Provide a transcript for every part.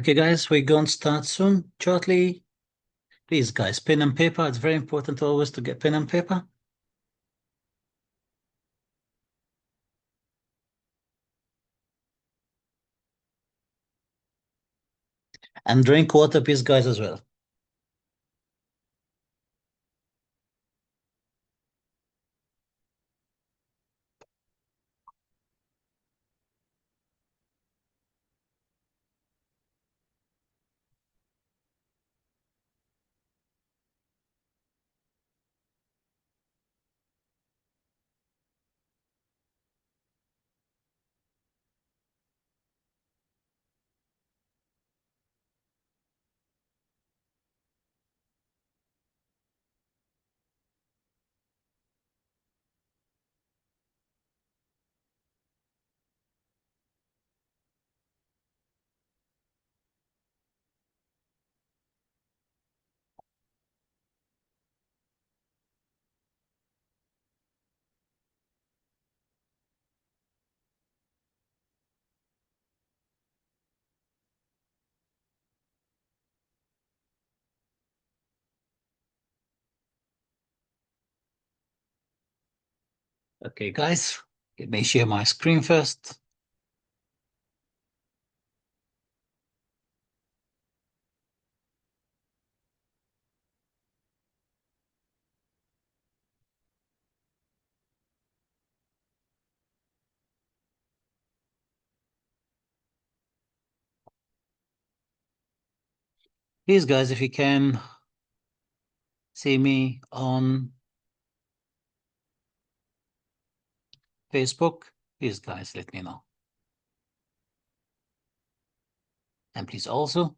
Okay, guys, we're going to start soon, shortly. Please, guys, pen and paper. It's very important always to get pen and paper. And drink water, please, guys, as well. Okay, guys, let me share my screen first. Please, guys, if you can see me on Facebook, please, guys, let me know. And please also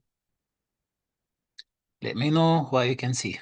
let me know what you can see.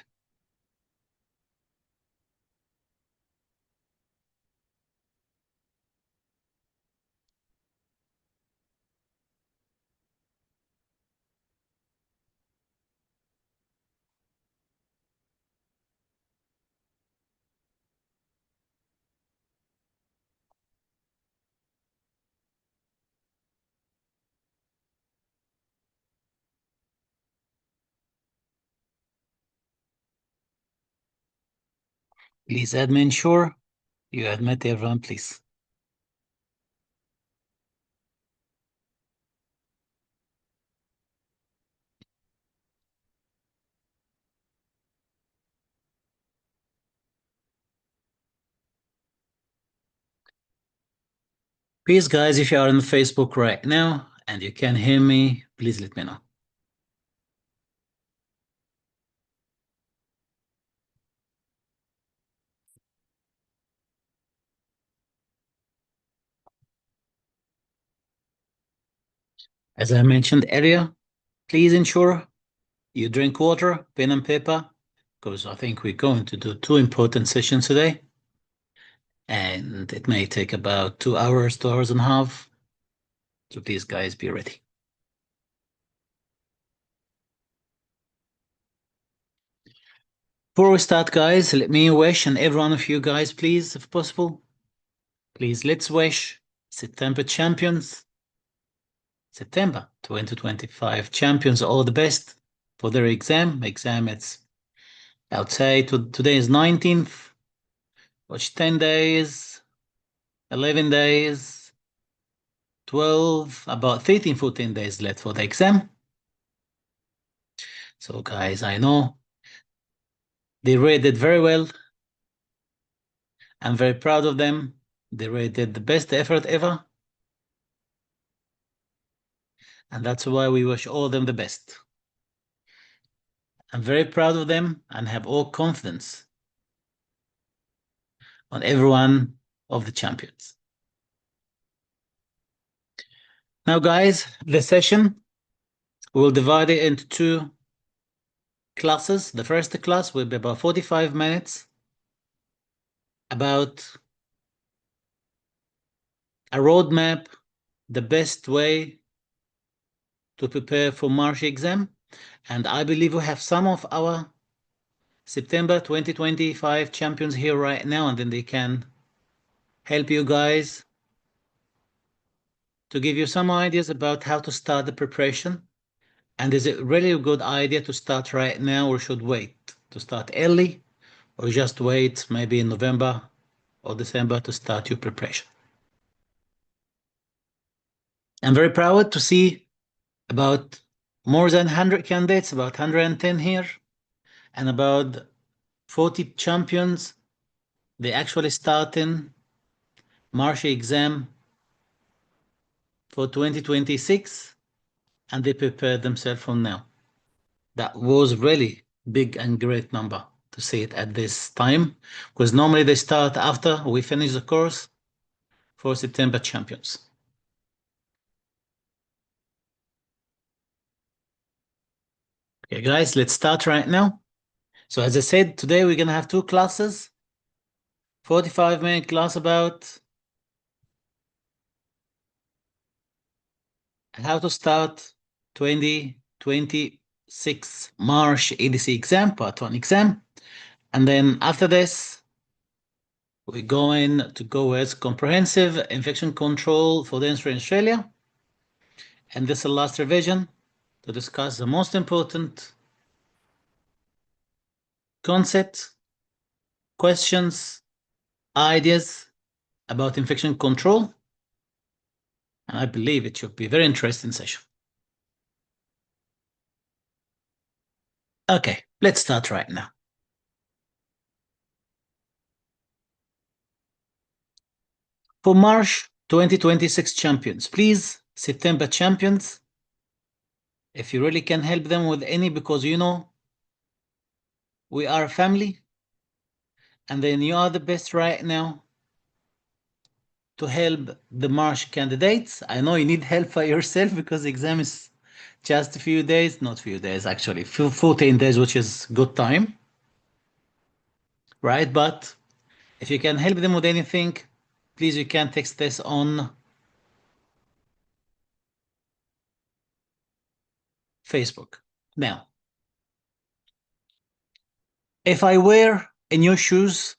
Please, admin, sure you admit everyone, please. Please, guys, if you are on Facebook right now and you can hear me, please let me know. As I mentioned earlier, please ensure you drink water, pen and paper, because I think we're going to do 2 important sessions today. And it may take about 2 hours, 2 hours and a half. So please, guys, be ready. Before we start, guys, let me wish, and every one of you guys, please, if possible, please, let's wish September champions, September 2025 champions, all the best for their exam. It's, I would say, today is 19th, watch 10 days, 11 days, 12, about 13, 14 days left for the exam. So, guys, I know they rated very well. I'm very proud of them. They rated the best effort ever. And that's why we wish all of them the best. I'm very proud of them and have all confidence on every one of the champions. Now, guys, the session, we'll divide it into 2 classes. The first class will be about 45 minutes about a roadmap, the best way to prepare for March exam. And I believe we have some of our September 2025 champions here right now, and then they can help you guys to give you some ideas about how to start the preparation And is it really a good idea to start right now or should wait? To start early or just wait maybe in November or December to start your preparation? I'm very proud to see about more than 100 candidates, about 110 here, and about 40 champions. They actually start in March exam for 2026 and they prepare themselves from now. That was really big and great number to see it at this time because normally they start after we finish the course for September champions. Okay, guys, let's start right now. So as I said, today we're gonna have two classes, 45-minute class about how to start 2026 March ADC exam, part 1 exam. And then after this, we're going to go with comprehensive infection control for the industry in Australia. And this is the last revision to discuss the most important concepts, questions, ideas about infection control. And I believe it should be a very interesting session. Okay, let's start right now. For March 2026 champions, please, September champions, if you really can help them with any, because you know we are a family, and then you are the best right now to help the March candidates. I know you need help by yourself because the exam is just a few days, not few days actually, 14 days, which is good time, right? But if you can help them with anything, please, you can text this on Facebook. Now, if I were in your shoes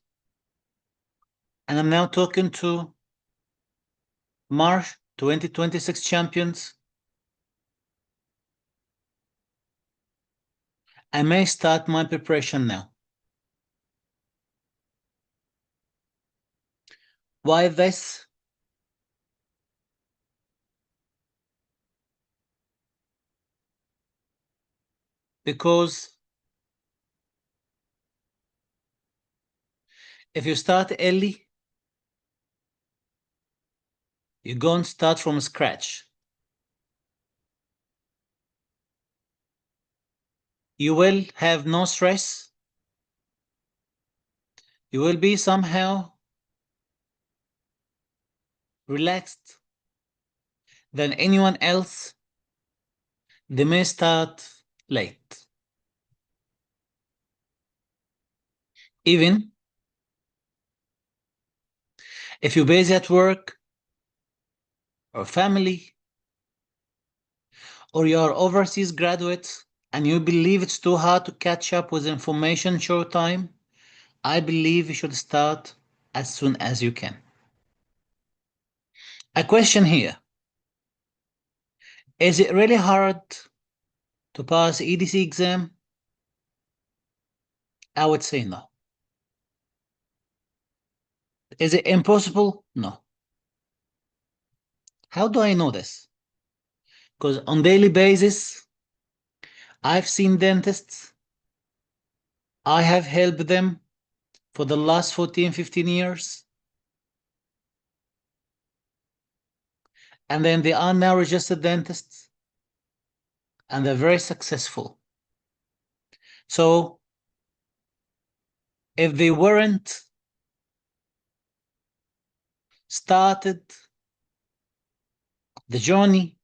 and I'm now talking to March 2026 champions, I may start my preparation now. Why this? Because if you start early, you're going to start from scratch. You will have no stress. You will be somehow relaxed than anyone else. They may start late. Even if you're busy at work or family, or you are overseas graduate and you believe it's too hard to catch up with information in short time, I believe you should start as soon as you can. A question here. Is it really hard to pass EDC exam? I would say no. Is it impossible? No. How do I know this? Because on daily basis, I've seen dentists. I have helped them for the last 14, 15 years. And then they are now registered dentists. And they're very successful. So if they weren't started the journey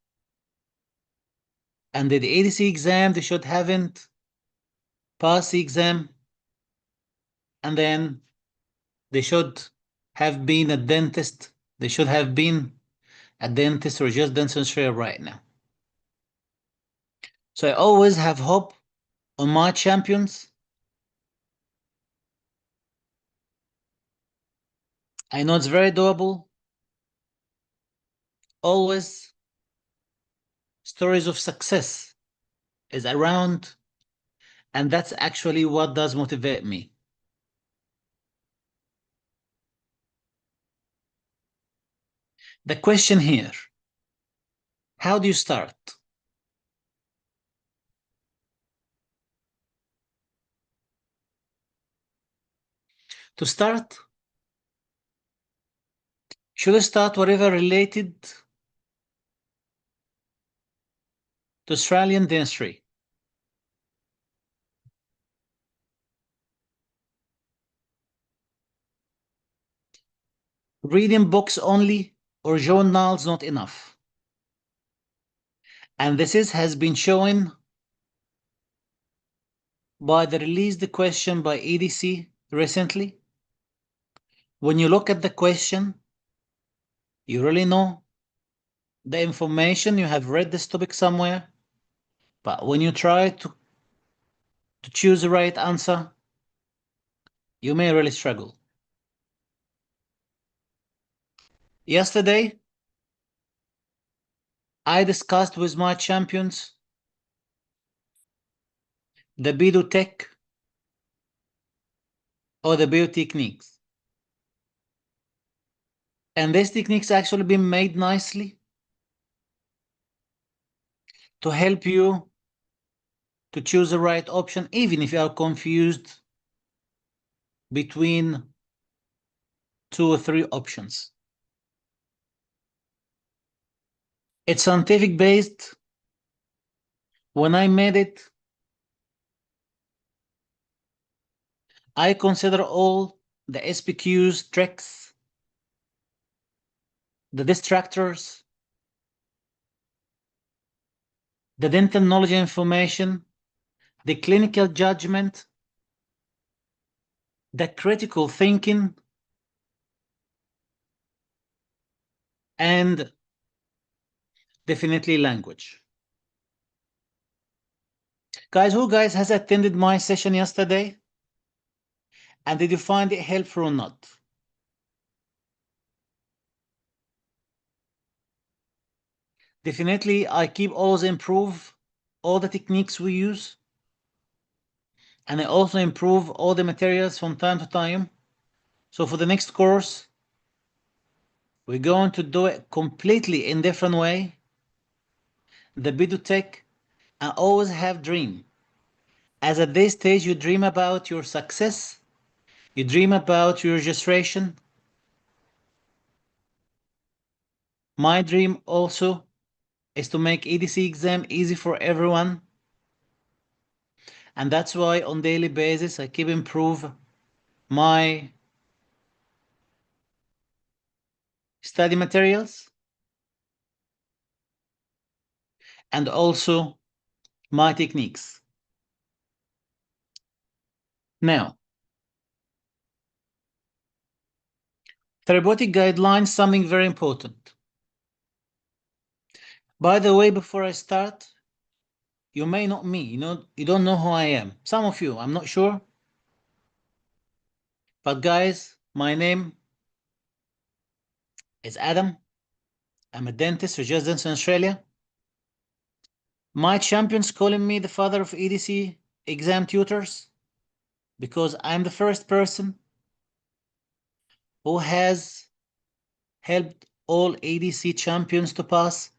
and did the ADC exam, they should haven't passed the exam, and then they should have been a dentist. They should have been a dentist or just dentistry right now. So I always have hope on my champions. I know it's very doable. Always stories of success is around, and that's actually what does motivate me. The question here, how do you start? To start, should I start whatever related to Australian dentistry? Reading books only or journals not enough? And has been shown by the released question by ADC recently. When you look at the question, you really know the information, you have read this topic somewhere, but when you try to choose the right answer, you may really struggle. Yesterday, I discussed with my champions the biotech or the biotechniques. And these techniques actually been made nicely to help you to choose the right option, even if you are confused between 2 or 3 options. It's scientific based. When I made it, I consider all the SPQs, tricks, the distractors, the dental knowledge and information, the clinical judgment, the critical thinking, and definitely language. Guys, who has attended my session yesterday? And did you find it helpful or not? Definitely, I keep always improve all the techniques we use. And I also improve all the materials from time to time. So for the next course, we're going to do it completely in different way. The biotech, I always have dream. As at this stage, you dream about your success. You dream about your registration. My dream also is to make ADC exam easy for everyone. And that's why on daily basis, I keep improve my study materials and also my techniques. Now, therapeutic guidelines, something very important. By the way, before I start, you may not me, you don't know who I am. Some of you, I'm not sure. But guys, my name is Adam. I'm a dentist, resident in Australia. My champions calling me the father of ADC exam tutors because I'm the first person who has helped all ADC champions to pass,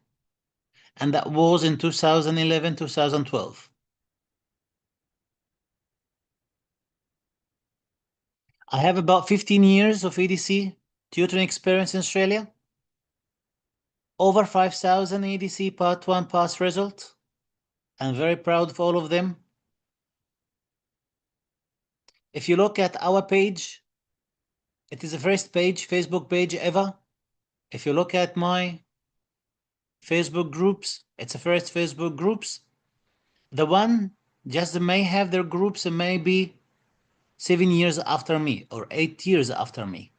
and that was in 2011, 2012. I have about 15 years of ADC tutoring experience in Australia, over 5,000 ADC Part 1 pass results. I'm very proud of all of them. If you look at our page, it is the first page, Facebook page ever. If you look at my Facebook groups, it's the first Facebook groups. The one just may have their groups and maybe 7 years after me or 8 years after me.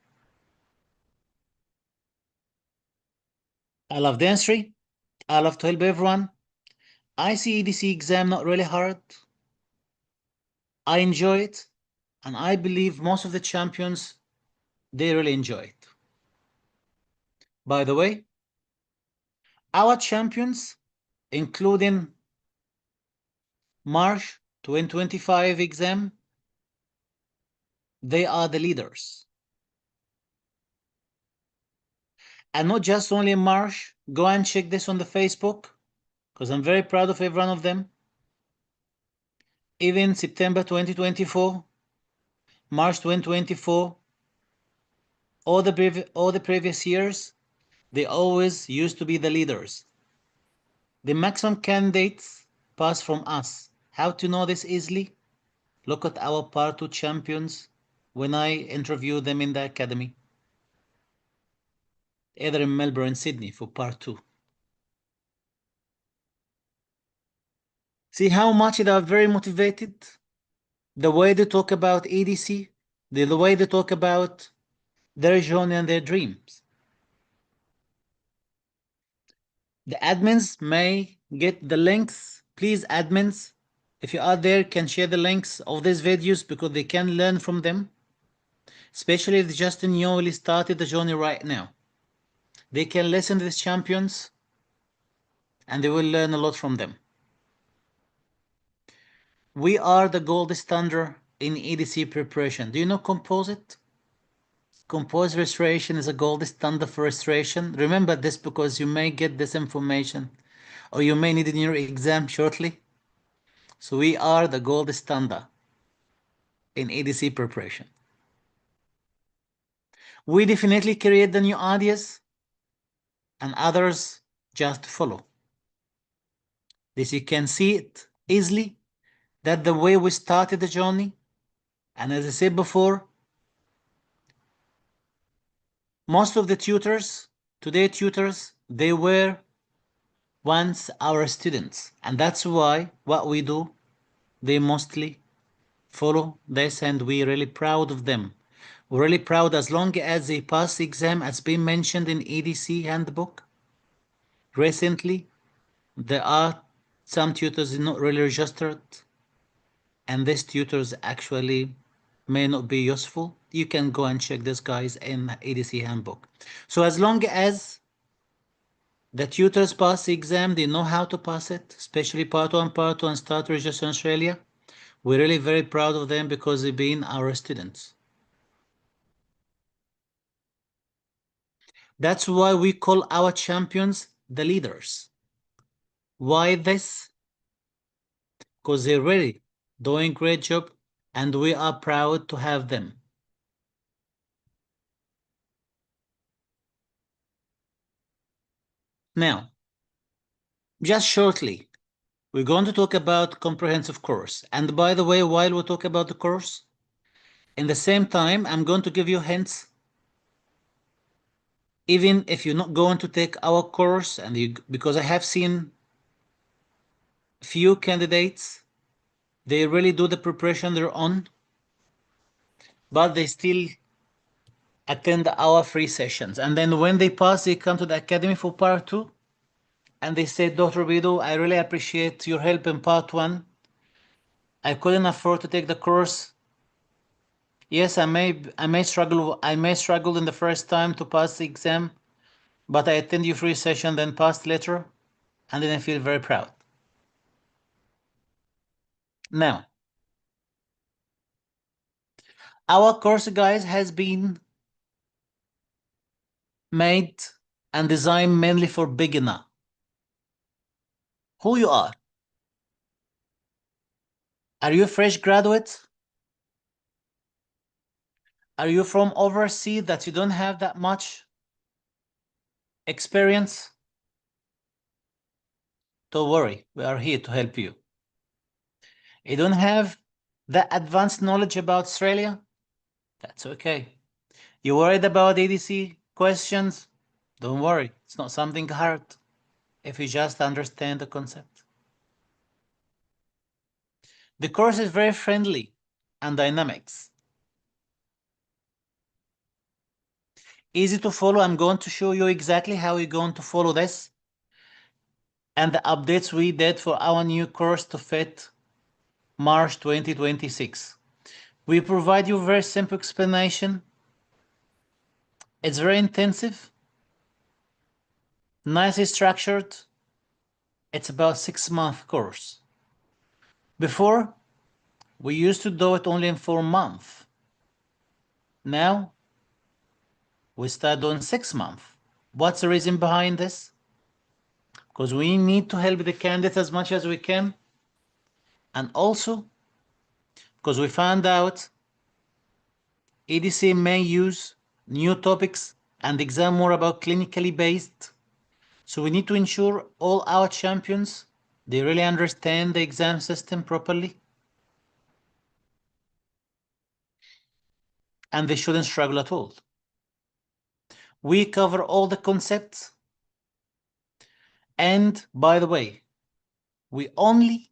I love dentistry. I love to help everyone. I see ADC exam not really hard. I enjoy it, and I believe most of the champions, they really enjoy it. By the way, our champions, including March 2025 exam, they are the leaders. And not just only in March, go and check this on the Facebook, because I'm very proud of every one of them. Even September 2024, March 2024, all the previous years, they always used to be the leaders. The maximum candidates pass from us. How to know this easily? Look at our Part 2 champions when I interview them in the academy, either in Melbourne, Sydney for Part 2. See how much they are very motivated? The way they talk about ADC, the way they talk about their journey and their dreams. The admins may get the links. Please, admins, if you are there, can share the links of these videos because they can learn from them. Especially if they just newly started the journey right now. They can listen to these champions and they will learn a lot from them. We are the gold standard in ADC preparation. Do you know composite? Composite restoration is a gold standard for restoration. Remember this because you may get this information or you may need it in your exam shortly. So we are the gold standard in ADC preparation. We definitely create the new ideas and others just follow. This you can see it easily that the way we started the journey. And as I said before, most of the tutors, today tutors, they were once our students. And that's why what we do, they mostly follow this and we're really proud of them. We're really proud as long as they pass the exam as been mentioned in ADC handbook. Recently, there are some tutors not really registered and these tutors actually may not be useful. You can go and check this guys in ADC handbook. So as long as the tutors pass the exam, they know how to pass it, especially part 1, part 2 and start register in Australia. We're really very proud of them because they've been our students. That's why we call our champions the leaders. Why this? Because they're really doing great job and we are proud to have them. Now, just shortly, we're going to talk about comprehensive course. And by the way, while we talk about the course, in the same time, I'm going to give you hints. Even if you're not going to take our course, and because I have seen few candidates, they really do the preparation their own, but they still attend our free sessions. And then when they pass, they come to the academy for part 2. And they say, Dr. Bido, I really appreciate your help in part 1. I couldn't afford to take the course. Yes, I may struggle in the first time to pass the exam, but I attend your free session, then passed later, and then I feel very proud. Now, our course, guys, has been made and designed mainly for beginner. Who you are? Are you a fresh graduate? Are you from overseas that you don't have that much experience? Don't worry, we are here to help you. You don't have that advanced knowledge about Australia? That's okay. You worried about ADC questions? Don't worry, it's not something hard if you just understand the concept. The course is very friendly and dynamics. Easy to follow. I'm going to show you exactly how you're going to follow this and the updates we did for our new course to fit March 2026. We provide you a very simple explanation. It's very intensive, nicely structured. It's about 6-month course. Before, we used to do it only in 4 months. Now, we start doing 6 months. What's the reason behind this? Because we need to help the candidate as much as we can. And also, because we found out ADC may use new topics and exam more about clinically based. So we need to ensure all our champions, they really understand the exam system properly. And they shouldn't struggle at all. We cover all the concepts. And by the way, we only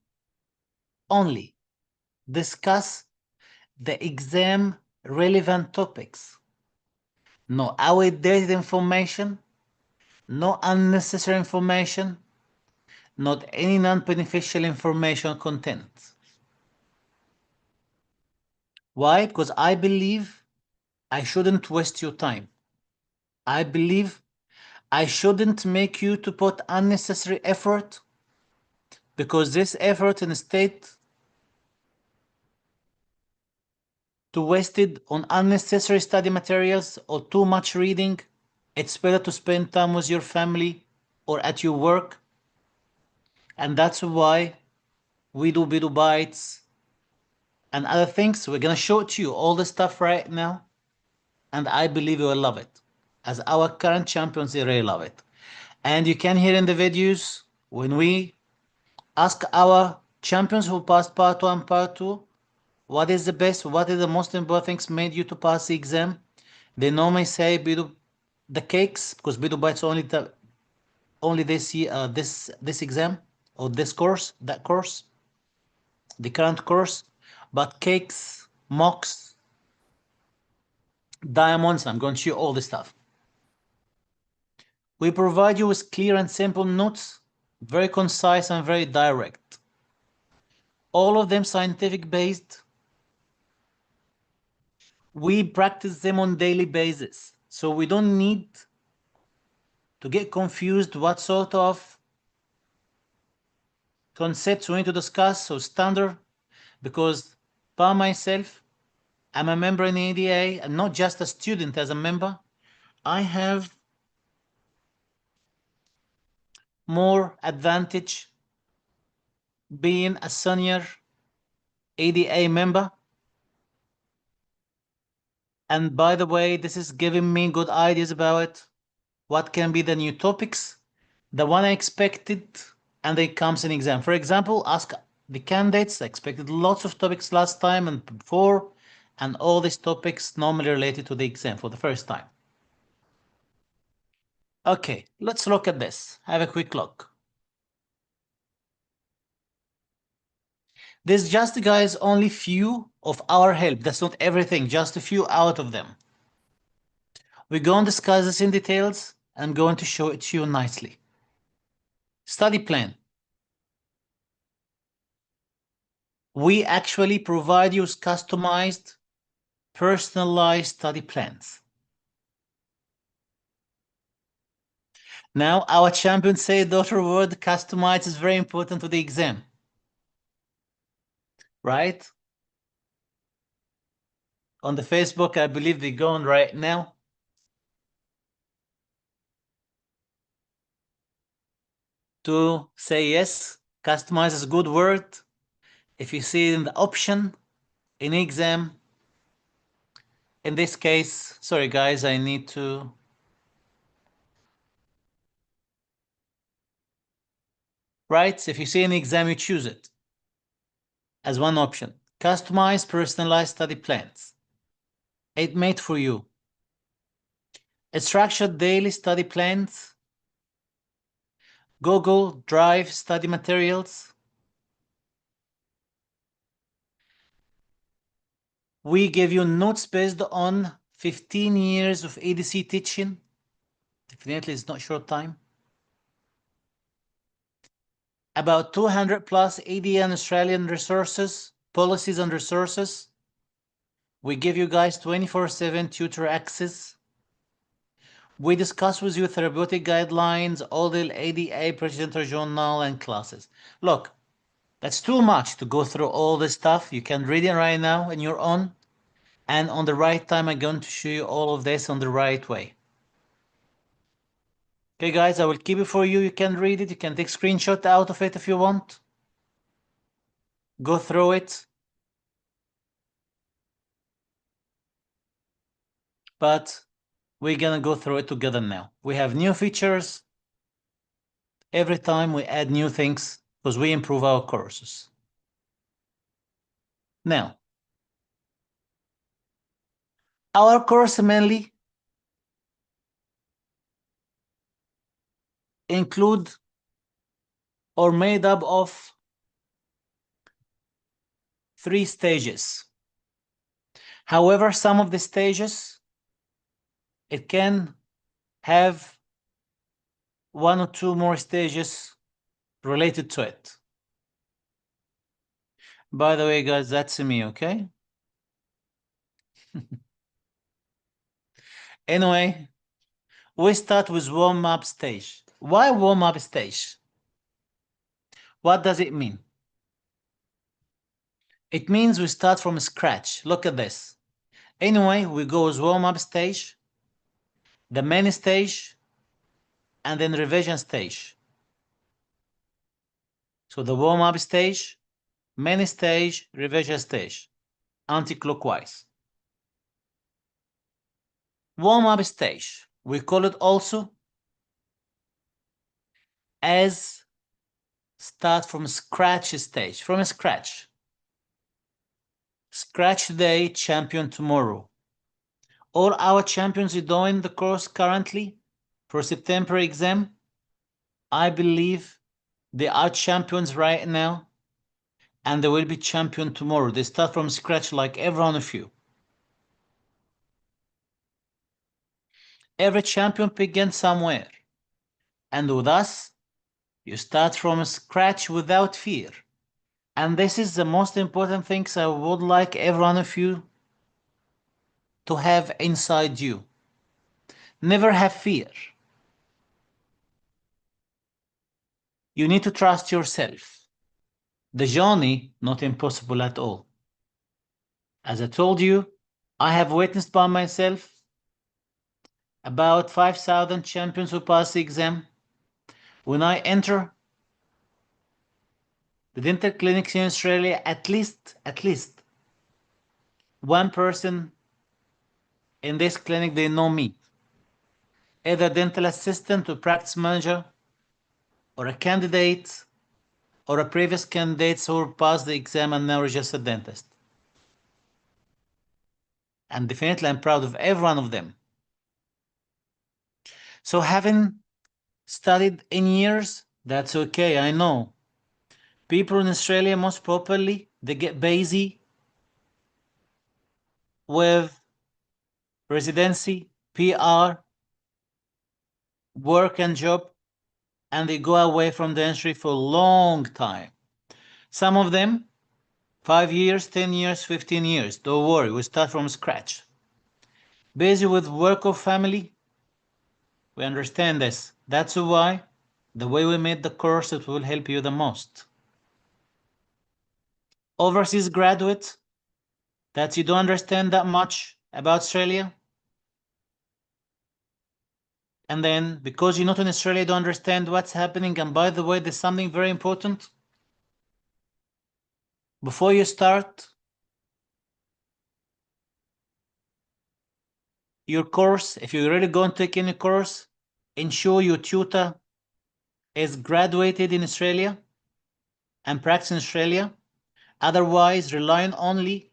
discuss the exam relevant topics. No outdated information, no unnecessary information, not any non-beneficial information content. Why? Because I believe I shouldn't waste your time. I believe I shouldn't make you to put unnecessary effort, because this effort instead to waste it on unnecessary study materials or too much reading. It's better to spend time with your family or at your work. And that's why we do video bites and other things. We're gonna show it to you all the stuff right now, and I believe you will love it, as our current champions, they really love it. And you can hear in the videos when we ask our champions who passed part 1, part 2, what is the best, what is the most important things made you to pass the exam? They normally say the cakes, because video bites only this year, this exam or this course, that course, the current course, but cakes, mocks, diamonds. I'm going to show you all this stuff. We provide you with clear and simple notes, very concise and very direct. All of them scientific based. We practice them on daily basis, so we don't need to get confused what sort of concepts we need to discuss or standard, because by myself, I'm a member in ADA and not just a student as a member. I have more advantage being a senior ADA member. And by the way, this is giving me good ideas about what can be the new topics, the one I expected, and they comes in exam. For example, ask the candidates. I expected lots of topics last time and before, and all these topics normally related to the exam for the first time. Okay, let's look at this. Have a quick look. This just, guys, only few of our help. That's not everything, just a few out of them. We're going to discuss this in details. I'm going to show it to you nicely. Study plan. We actually provide you with customized, personalized study plans. Now, our champions say daughter word customized is very important to the exam. Right? On the Facebook, I believe they're going right now. To say yes, customize is a good word. If you see it in the option in exam, in this case, sorry guys, I need to. Right? If you see an exam, you choose it as one option. Customize personalized study plans. It made for you. Structured daily study plans. Google Drive study materials. We give you notes based on 15 years of ADC teaching. Definitely it's not short time. About 200 plus AD and Australian resources, policies and resources. We give you guys 24/7 tutor access. We discuss with you therapeutic guidelines, all the ADA presenter journal and classes. Look, That's too much to go through all this stuff. You can read it right now on your own. And on the right time, I'm going to show you all of this on the right way. Okay, guys, I will keep it for you. You can read it. You can take screenshot out of it if you want. Go through it. But we're going to go through it together now. We have new features. Every time we add new things because we improve our courses. Now, our course mainly include or made up of 3 stages. However, some of the stages, it can have 1 or 2 more stages related to it. By the way, guys, that's me, okay? Anyway, we start with warm-up stage. Why warm-up stage? What does it mean? It means we start from scratch. Look at this. Anyway, we go with warm-up stage, the main stage, and then revision stage. So the warm-up stage, main stage, revision stage, anti-clockwise. Warm-up stage, we call it also as start from scratch stage, from scratch. Scratch today, champion tomorrow. All our champions who doing the course currently for September exam, I believe they are champions right now and they will be champion tomorrow. They start from scratch like every one of you. Every champion begins somewhere. And with us, you start from scratch without fear. And this is the most important things I would like every one of you to have inside you. Never have fear. You need to trust yourself. The journey, not impossible at all. As I told you, I have witnessed by myself about 5,000 champions who pass the exam. When I enter the dental clinics in Australia, at least one person in this clinic, they know me. Either dental assistant or practice manager, or a candidate, or a previous candidate who passed the exam and now registered dentist. And definitely I'm proud of every one of them. So having studied in years, that's okay, I know. People in Australia, most properly, they get busy with residency, PR, work and job, and they go away from the industry for a long time. Some of them, 5 years, 10 years, 15 years. Don't worry, we start from scratch. Busy with work or family, we understand this. That's why the way we made the course, it will help you the most. Overseas graduates that you don't understand that much about Australia, and then because you're not in Australia, you don't understand what's happening. And by the way, there's something very important. Before you start your course, if you're really going to take any course, ensure your tutor is graduated in Australia and practice in Australia. Otherwise, relying only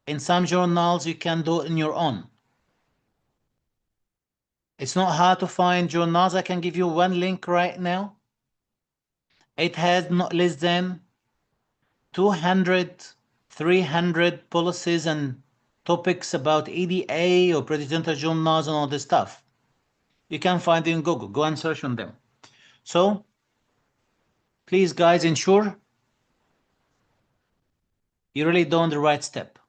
in some journals, you can do it on your own. It's not hard to find journals. I can give you one link right now. It has not less than 200, 300 policies and topics about ADA or presidential journals and all this stuff. You can find it in Google. Go and search on them. So, please, guys, ensure you're really doing the right step.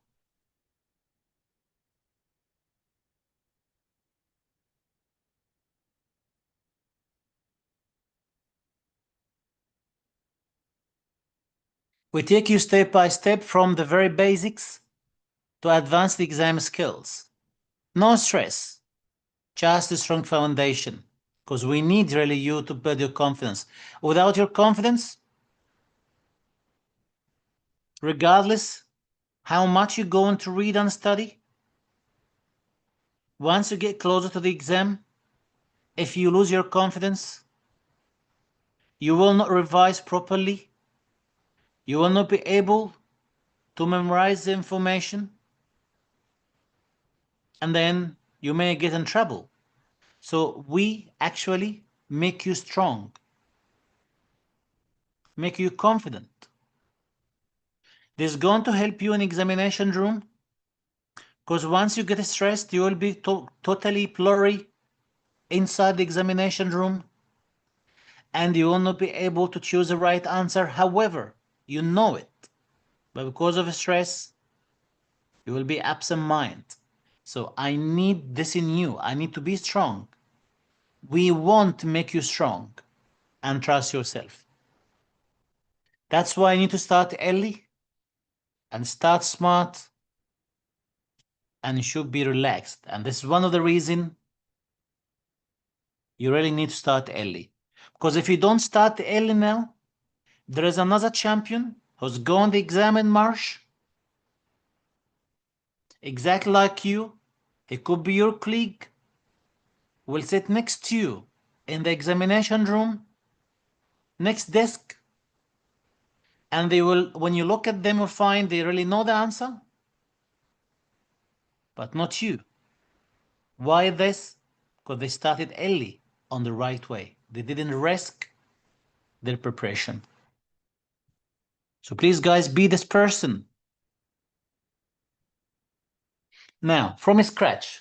We take you step by step from the very basics to advanced exam skills. No stress, just a strong foundation, because we need really you to build your confidence. Without your confidence, regardless how much you're going to read and study, once you get closer to the exam, if you lose your confidence, you will not revise properly, you will not be able to memorize the information, and then you may get in trouble. So we actually make you strong, make you confident. This is going to help you in examination room, because once you get stressed, you will be totally blurry inside the examination room, and you will not be able to choose the right answer. However, you know it, but because of stress, you will be absent mind. So I need this in you. I need to be strong. We want to make you strong and trust yourself. That's why you need to start early and start smart, and you should be relaxed. And this is one of the reasons you really need to start early. Because if you don't start early now, there is another champion who's going to exam in March, exactly like you. He could be your colleague, will sit next to you in the examination room, next desk, and they will, when you look at them, you'll find they really know the answer, but not you. Why this? Because they started early on the right way. They didn't risk their preparation. So please, guys, be this person. Now, from scratch,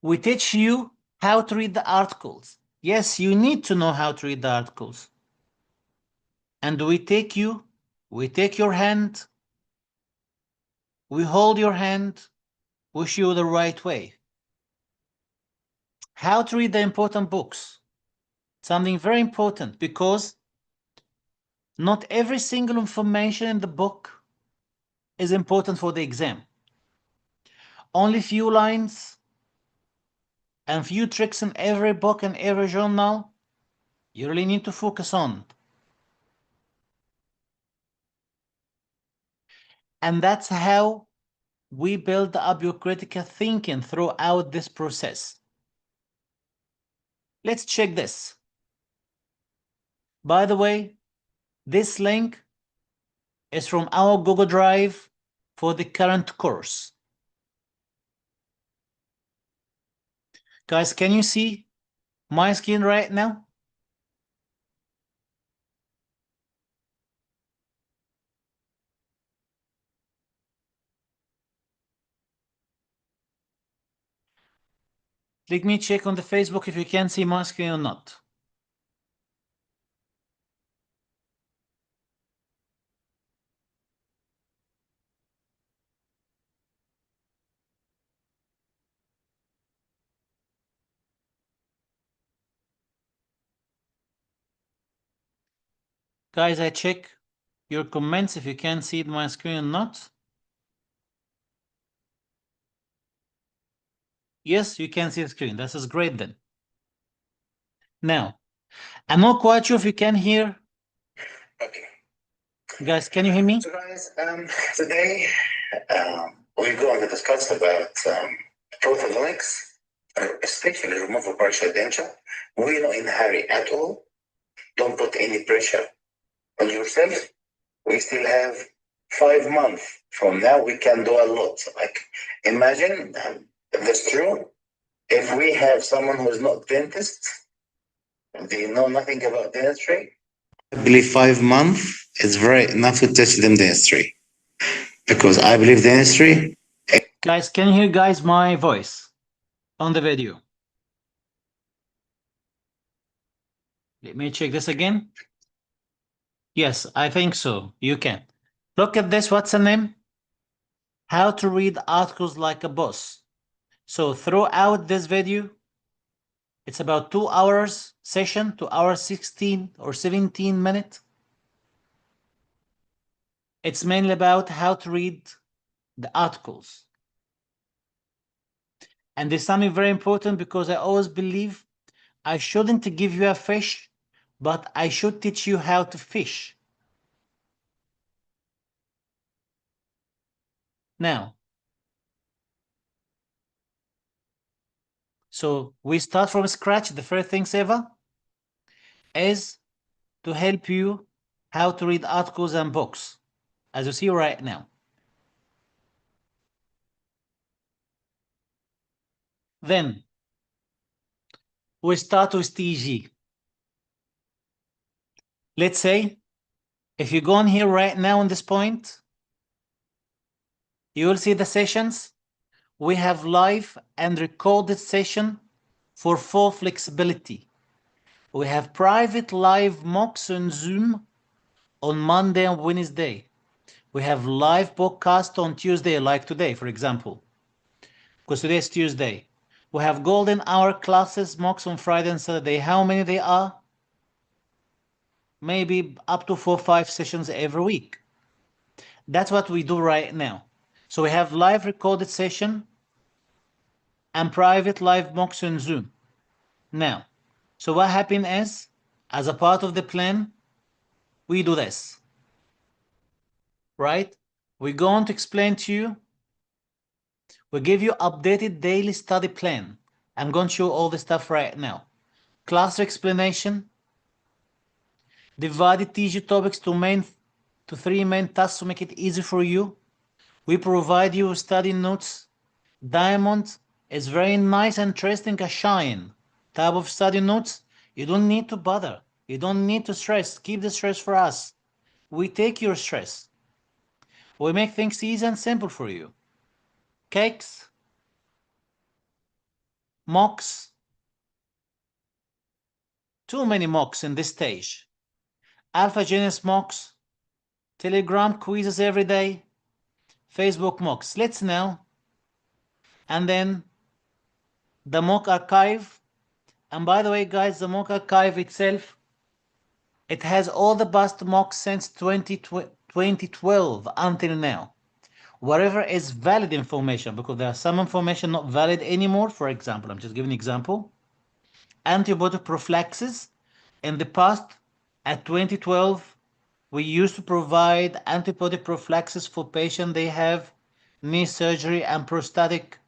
we teach you how to read the articles. Yes, you need to know how to read the articles. And we take your hand, we hold your hand, we show you the right way. How to read the important books. Something very important, because not every single information in the book is important for the exam. Only few lines and few tricks in every book and every journal you really need to focus on. And that's how we build up your critical thinking throughout this process. Let's check this. By the way, this link is from our Google Drive for the current course. Guys, can you see my screen right now? Let me check on the Facebook if you can see my screen or not. Guys, I check your comments if you can see my screen or not. Yes, you can see the screen. This is great then. Now, I'm not quite sure if you can hear. Okay. Guys, can you hear me? So guys, today we're going to discuss about orthodontics, especially removal partial denture. We're not in a hurry at all. Don't put any pressure on yourself. We still have 5 months from now. We can do a lot. Like, imagine if that's true. If we have someone who's not dentist, they know nothing about dentistry, I believe 5 months is very enough to teach them dentistry. Because I believe dentistry. Guys, can you hear guys my voice on the video? Let me check this again. Yes, I think so. You can. Look at this. What's the name? How to read articles like a boss. So throughout this video, it's about 2 hours session, 2 hours 16 or 17 minutes. It's mainly about how to read the articles. And there's something very important, because I always believe I shouldn't give you a fish, but I should teach you how to fish. Now, so we start from scratch. The first things ever is to help you how to read articles and books, as you see right now. Then we start with TG. Let's say if you go on here right now on this point, you will see the sessions. We have live and recorded session for full flexibility. We have private live mocks on Zoom on Monday and Wednesday. We have live podcast on Tuesday, like today, for example, because today is Tuesday. We have golden hour classes, mocks on Friday and Saturday. How many they are? Maybe up to 4 or 5 sessions every week. That's what we do right now. So we have live recorded session and private live mocks on Zoom. Now, so what happened is, as a part of the plan, we do this, right? We're going to explain to you. We give you updated daily study plan. I'm going to show all the stuff right now. Class explanation, divided TG topics to 3 main tasks to make it easy for you. We provide you with study notes. Diamond is very nice and interesting, a shine type of study notes. You don't need to bother. You don't need to stress. Keep the stress for us. We take your stress. We make things easy and simple for you. Cakes, mocks, too many mocks in this stage. Alpha Genius mocks, Telegram quizzes every day, Facebook mocks. Let's now, and then the mock archive. And by the way, guys, the mock archive itself, it has all the past mocks since 2012 until now. Whatever is valid information, because there are some information not valid anymore. For example, I'm just giving an example. Antibody prophylaxis. In the past, at 2012, we used to provide antibody prophylaxis for patients they have knee surgery and prosthetic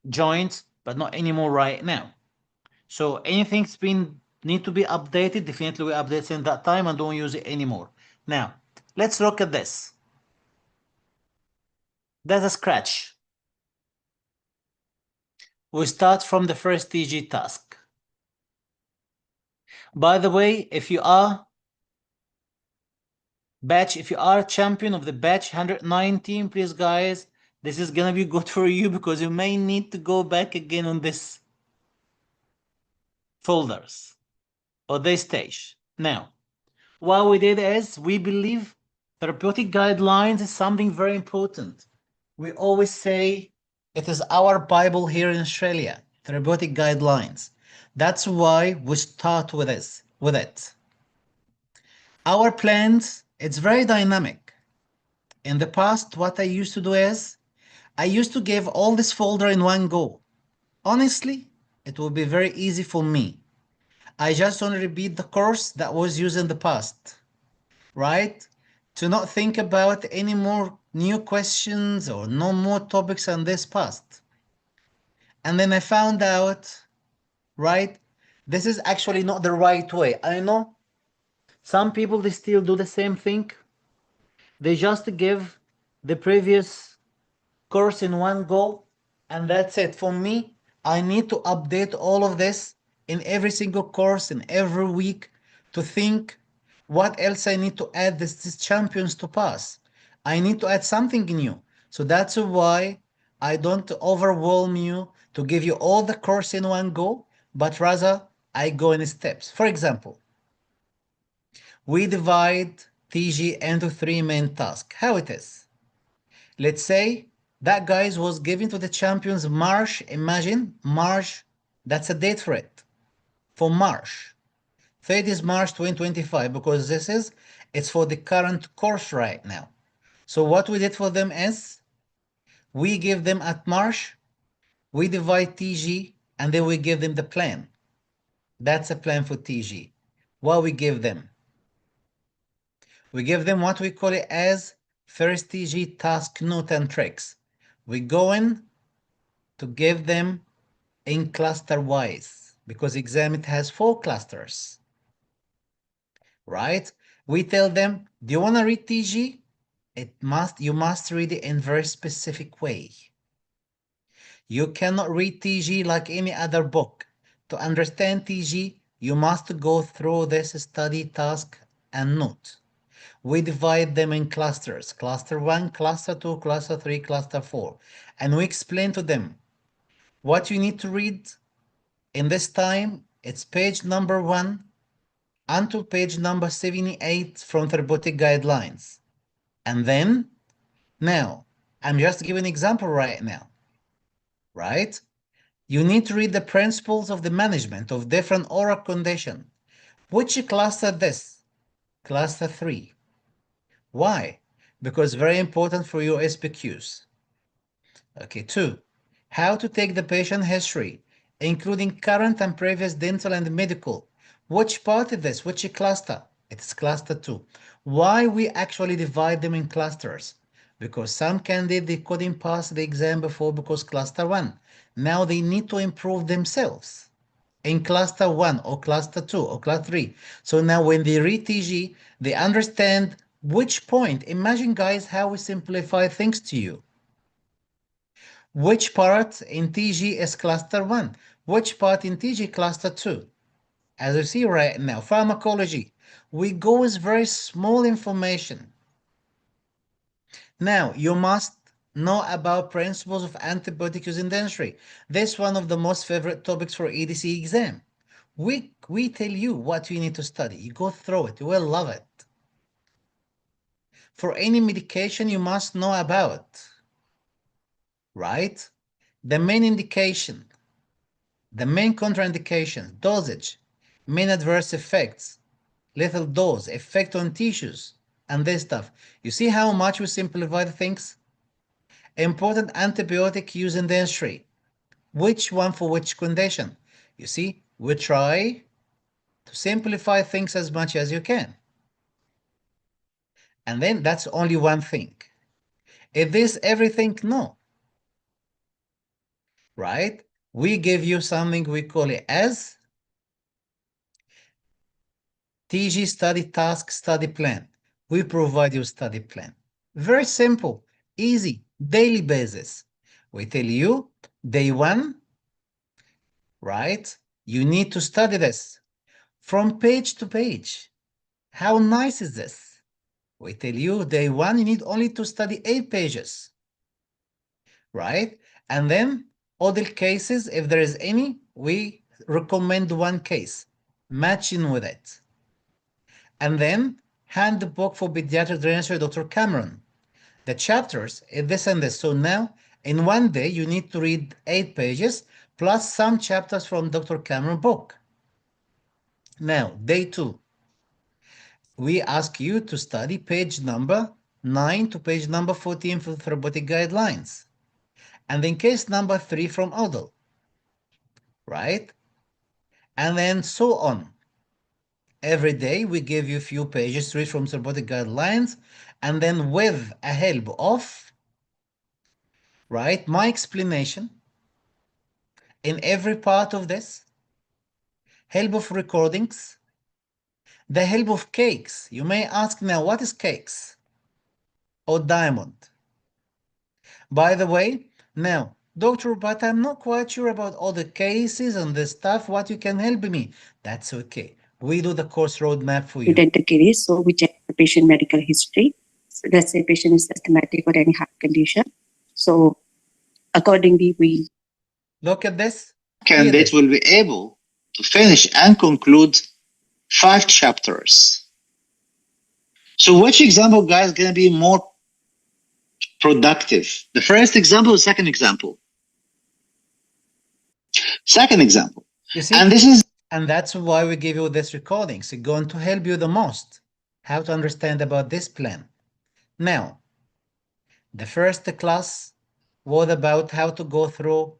joints, but not anymore right now. So anything's need to be updated, definitely we update in that time and don't use it anymore. Now, let's look at this. Data scratch. We start from the first TG task. By the way, if you are a champion of the batch 119, please guys, this is gonna be good for you, because you may need to go back again on this folders or this stage. Now, what we did is, we believe therapeutic guidelines is something very important. We always say it is our Bible here in Australia, therapeutic guidelines. That's why we start with it. Our plans, it's very dynamic. In the past, what I used to do is, I used to give all this folder in one go. Honestly, it would be very easy for me. I just want to repeat the course that was used in the past, right? To not think about any more new questions or no more topics on this past. And then I found out, right, this is actually not the right way. I know some people, they still do the same thing. They just give the previous course in one go, and that's it. For me, I need to update all of this in every single course, in every week, to think what else I need to add these champions to pass. I need to add something new. So that's why I don't overwhelm you to give you all the course in one go, but rather I go in steps. For example, we divide TG into 3 main tasks. How it is? Let's say that guys was given to the champions March. Imagine March, that's a date for it. For March. 30th March 2025, because this is It's for the current course right now. So what we did for them is we give them at March, we divide TG, and then we give them the plan. That's a plan for TG. What we give them? We give them what we call it as first TG task note and tricks. We go in to give them in cluster wise because exam it has 4 clusters, right? We tell them, do you want to read TG? You must read it in very specific way. You cannot read TG like any other book. To understand TG, you must go through this study task and note. We divide them in clusters, cluster 1, cluster 2, cluster 3, cluster 4. And we explain to them what you need to read in this time. It's page number 1 until page number 78 from therapeutic guidelines. And then, now, I'm just giving an example right now, right? You need to read the principles of the management of different oral condition. Which cluster this? Cluster 3. Why? Because very important for your SPQs. Okay, 2. How to take the patient history, including current and previous dental and medical. Which part is this? Which cluster? It's cluster 2. Why we actually divide them in clusters? Because some candidates, they couldn't pass the exam before because cluster 1. Now they need to improve themselves in cluster 1 or cluster 2 or cluster 3. So now when they read TG, they understand which point. Imagine, guys, how we simplify things to you. Which part in TG is cluster 1? Which part in TG cluster 2? As you see right now, pharmacology, we go with very small information. Now, you must know about principles of antibiotic use in dentistry. This is one of the most favorite topics for ADC exam. We tell you what you need to study. You go through it. You will love it. For any medication, you must know about, right? The main indication, the main contraindications, dosage, main adverse effects, lethal dose, effect on tissues, and this stuff. You see how much we simplify the things? Important antibiotic use in dentistry. Which one for which condition? You see, we try to simplify things as much as you can. And then that's only one thing. Is this everything? No. Right? We give you something we call it as TG study task study plan. We provide you study plan. Very simple, easy, daily basis. We tell you day 1, right? You need to study this from page to page. How nice is this? We tell you day 1, you need only to study 8 pages, right? And then other cases, if there is any, we recommend one case, matching with it. And then handbook for pediatric dentistry, Dr. Cameron. The chapters is this and this. So now in one day, you need to read 8 pages plus some chapters from Dr. Cameron book. Now, day 2, we ask you to study page number 9 to page number 14 for therapeutic guidelines. And then case number 3 from ODL, right? And then so on. Every day we give you a few pages to read from therapeutic guidelines, and then with a help of, right, my explanation in every part of this, help of recordings, the help of cakes. You may ask now, what is cakes or diamond? By the way, now, Doctor, but I'm not quite sure about all the cases and the stuff, what you can help me. That's okay. We do the course roadmap for you. Dental caries, so we check the patient medical history. So let's say patient is asthmatic or any heart condition. So accordingly, we look at this. Candidate will be able to finish and conclude 5 chapters. So which example, guys, is going to be more productive? The first example or second example? Second example. You see, and this is and that's why we give you this recordings. It's going to help you the most. how to understand about this plan. Now, the first class was about how to go through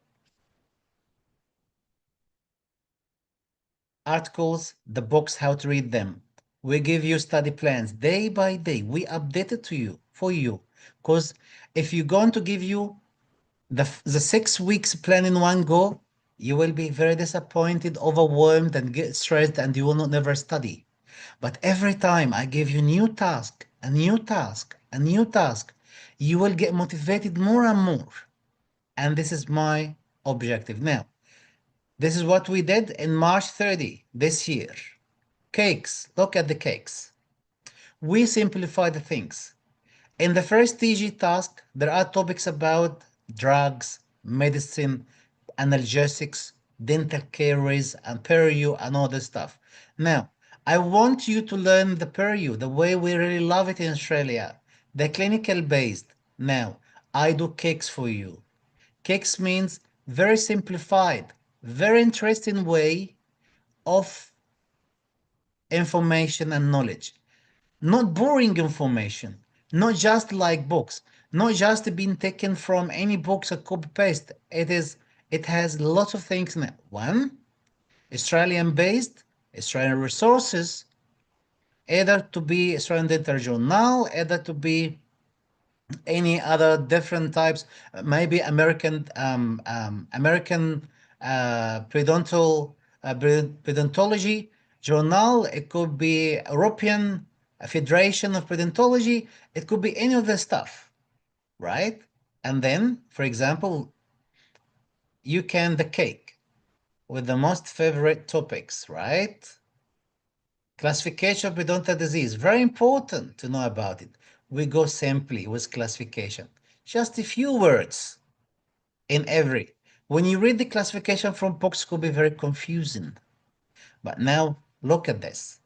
articles, the books, how to read them. We give you study plans day by day. We update it to you, for you. Because if you're going to give you the 6 weeks plan in one go, you will be very disappointed, overwhelmed, and get stressed, and you will not never study. But every time I give you new task, a new task, a new task, you will get motivated more and more. And this is my objective. Now, this is what we did in March 30 this year. Cakes, look at the cakes. We simplify the things. In the first TG task, there are topics about drugs, medicine, analgesics, dental caries, and perio, and all this stuff. Now, I want you to learn the perio, the way we really love it in Australia, the clinical based. Now, I do cakes for you. Cakes means very simplified, very interesting way of information and knowledge. Not boring information, not just like books, not just being taken from any books or copy paste. It has lots of things now. One, Australian based, Australian resources, either to be Australian Dental Journal, either to be any other different types, maybe American pedontology journal. It could be European Federation of Pedontology. It could be any of the stuff, right? And then, for example, you can the cake with the most favorite topics, right? Classification of periodontal disease, very important to know about it. We go simply with classification. Just a few words in every. When you read the classification from books, it could be very confusing. But now, look at this.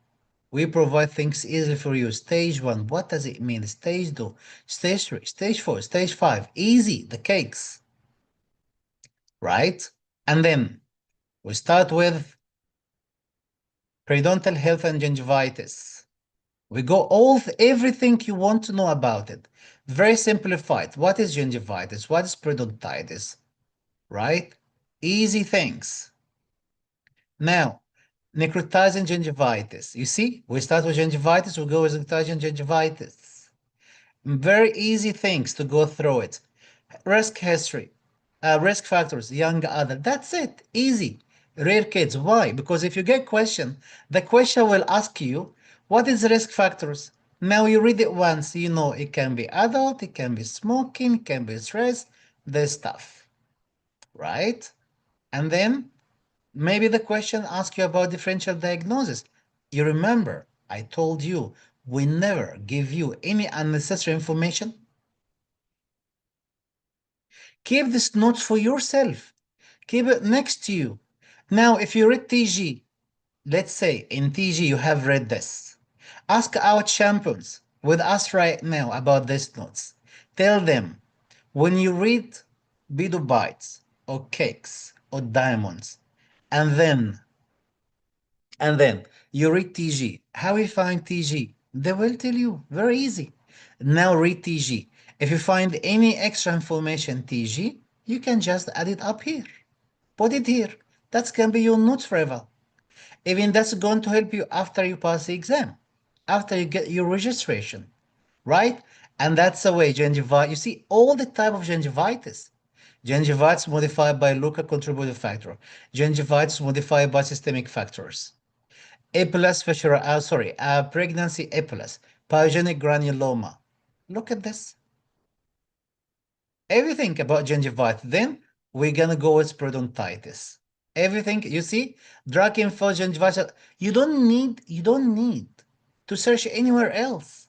We provide things easily for you. Stage 1, what does it mean? Stage 2, Stage 3, Stage 4, Stage 5. Easy, the cakes. Right? And then, we start with periodontal health and gingivitis. We go everything you want to know about it. Very simplified. What is gingivitis? What is periodontitis? Right? Easy things. Now, necrotizing gingivitis. You see, we start with gingivitis, we go with necrotizing gingivitis. Very easy things to go through it. Risk history, risk factors, young adult. That's it. Easy. Rare kids. Why? Because if you get question, the question will ask you, what is risk factors? Now you read it once, you know it can be adult, it can be smoking, it can be stress, this stuff, right? And then maybe the question asks you about differential diagnosis. You remember, I told you, we never give you any unnecessary information. Keep this notes for yourself. Keep it next to you. Now, if you read TG, let's say in TG you have read this. Ask our champions with us right now about these notes. Tell them, when you read Bido Bites or Cakes or Diamonds, and then you read TG, how you find TG? They will tell you, very easy. Now read TG. If you find any extra information TG, you can just add it up here. Put it here. That can be your notes forever. Even that's going to help you after you pass the exam, after you get your registration, right? And that's the way gingivitis, you see all the type of gingivitis. Gingivitis modified by local contributing factor. Gingivitis modified by systemic factors. Epilepsy, pregnancy epilepsy, pyogenic granuloma. Look at this. Everything about gingivitis. Then we're gonna go with periodontitis. Everything, you see, drug info, gingivitis. You don't need to search anywhere else.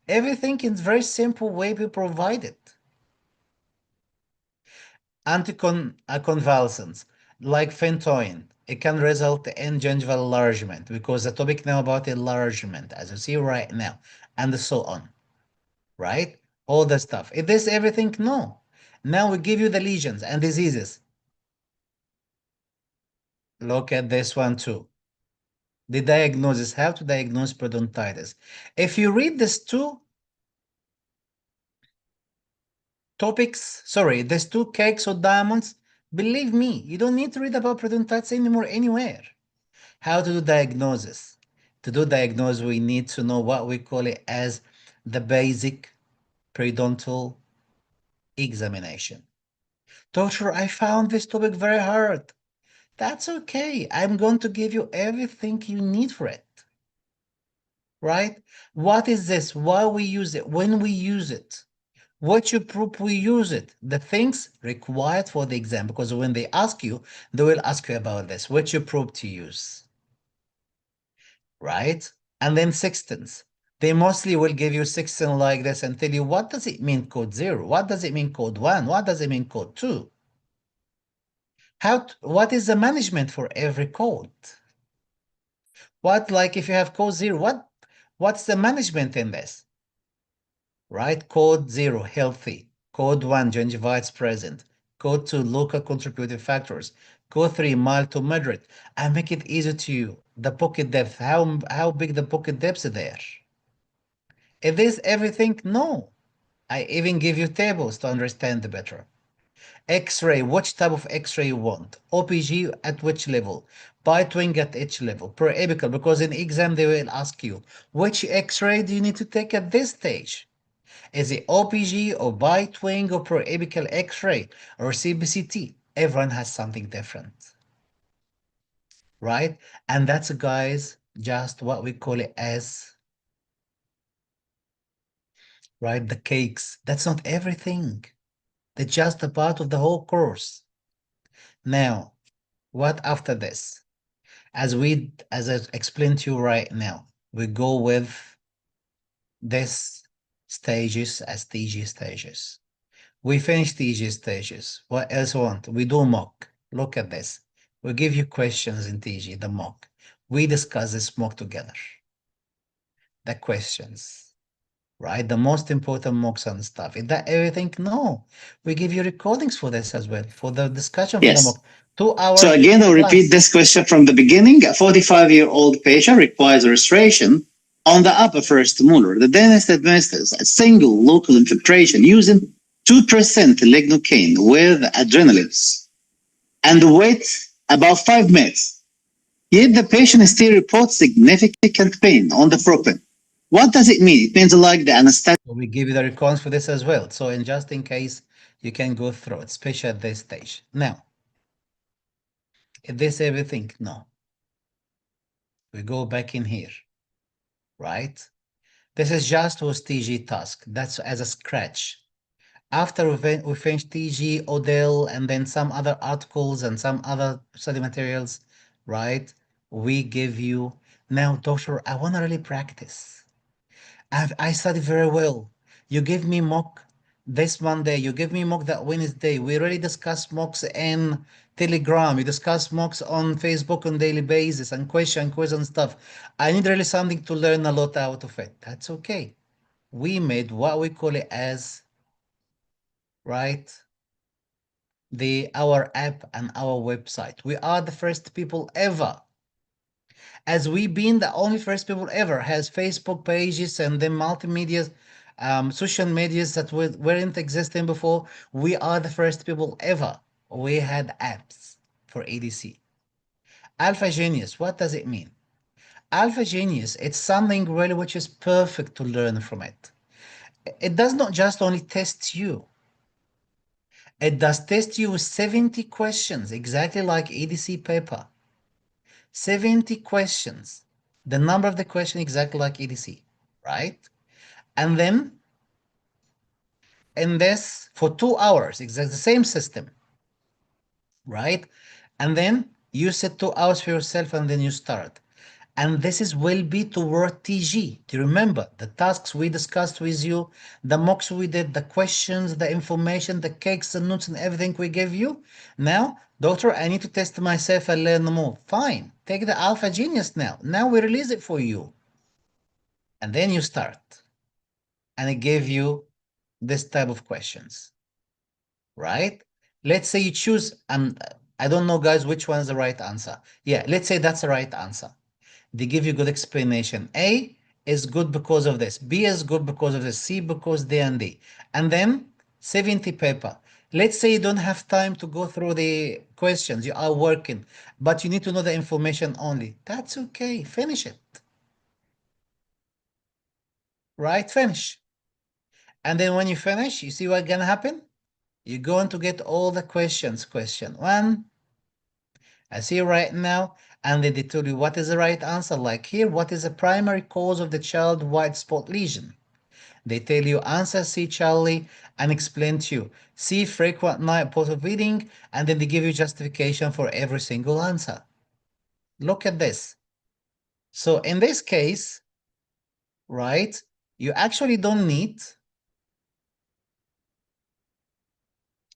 Everything in very simple way we provide it. Anticonvulsants like phentoin, it can result in gingival enlargement because the topic now about enlargement, as you see right now, and so on, right? All the stuff. Is this everything? No. Now we give you the lesions and diseases. Look at this one too. The diagnosis, how to diagnose periodontitis. If you read these two topics, sorry, these two cakes or diamonds, believe me, you don't need to read about periodontitis anymore anywhere. How to do diagnosis? To do diagnosis, we need to know what we call it as the basic periodontal examination. Doctor, I found this topic very hard. That's okay. I'm going to give you everything you need for it. Right? What is this? Why we use it? When we use it? What you prove we use it? The things required for the exam. Because when they ask you, they will ask you about this. What you prove to use? Right? And then sextants. They mostly will give you sextant like this and tell you, what does it mean code 0? What does it mean code 1? What does it mean code 2? What is the management for every code? What, like if you have code 0, what's the management in this? Right? Code 0, healthy. Code 1, gingivitis present. Code 2, local contributing factors. Code 3, mild to moderate. I make it easy to you. The pocket depth, how big the pocket depth is there? Is this everything? No. I even give you tables to understand better. X-ray, which type of X-ray you want? OPG at which level? Bite wing at each level? Per apical, because in exam they will ask you, which X-ray do you need to take at this stage? Is it OPG or bite wing or per apical X-ray or CBCT? Everyone has something different, right? And that's, guys, just what we call it as, right, the cakes. That's not everything. That's just a part of the whole course. Now, what after this? As I explained to you right now, we go with this stages as TG stages. We finish TG stages. What else we want? We do mock. Look at this. We give you questions in TG, the mock. We discuss this mock together. The questions, right? The most important mocks and stuff. Is that everything? No. We give you recordings for this as well, for the discussion for the Yes. mock. 2 hours. So again, I'll repeat plus. this question from the beginning. A 45-year-old patient requires restoration on the upper first molar. The dentist administers a single local infiltration using 2% lignocaine with adrenalics and wait about 5 minutes. Yet the patient still reports significant pain on the propen. What does it mean? It means like the anesthetic. We give you the recons for this as well. So just in case you can go through it, especially at this stage. Now, is this everything? No. We go back in here, right? This is just was TG task. That's as a scratch. After we finish TG, Odell, and then some other articles and some other study materials, right? We give you, now, doctor, I want to really practice. I study very well. You give me mock this Monday, you give me mock that Wednesday. We already discuss mocks in Telegram. You discuss mocks on Facebook on daily basis and quiz and stuff. I need really something to learn a lot out of it. That's okay. We made what we call it as, right, our app and our website. We are the first people ever, as we been the only first people ever has Facebook pages and then multimedia, social medias that weren't existing before. We are the first people ever. We had apps for ADC. Alpha Genius, what does it mean? Alpha Genius, it's something really which is perfect to learn from it. It does not just only test you. It does test you with 70 questions, exactly like ADC paper. 70 questions. The number of the question exactly like ADC, right? And then in this for 2 hours, exactly the same system, right? And then you set 2 hours for yourself and then you start. And this is will be toward TG. Do you remember the tasks we discussed with you, the mocks we did, the questions, the information, the cakes, the notes, and everything we gave you? Now, doctor, I need to test myself and learn more. Fine, take the Alpha Genius now. Now we release it for you. And then you start. And it gave you this type of questions, right? Let's say you choose, I don't know, guys, which one is the right answer. Yeah, let's say that's the right answer. they give you good explanation. A is good because of this. B is good because of this. C because D and D. And then 70 paper. Let's say you don't have time to go through the questions. You are working, but you need to know the information only. That's okay. Finish it. Right? Finish. And then when you finish, you see what's going to happen? You're going to get all the questions. Question 1, I see right now, and then they tell you what is the right answer. Like here, what is the primary cause of the child white spot lesion? They tell you answer C, Charlie, and explain to you. C, frequent night port of bleeding, and then they give you justification for every single answer. Look at this. So in this case, right, you actually don't need,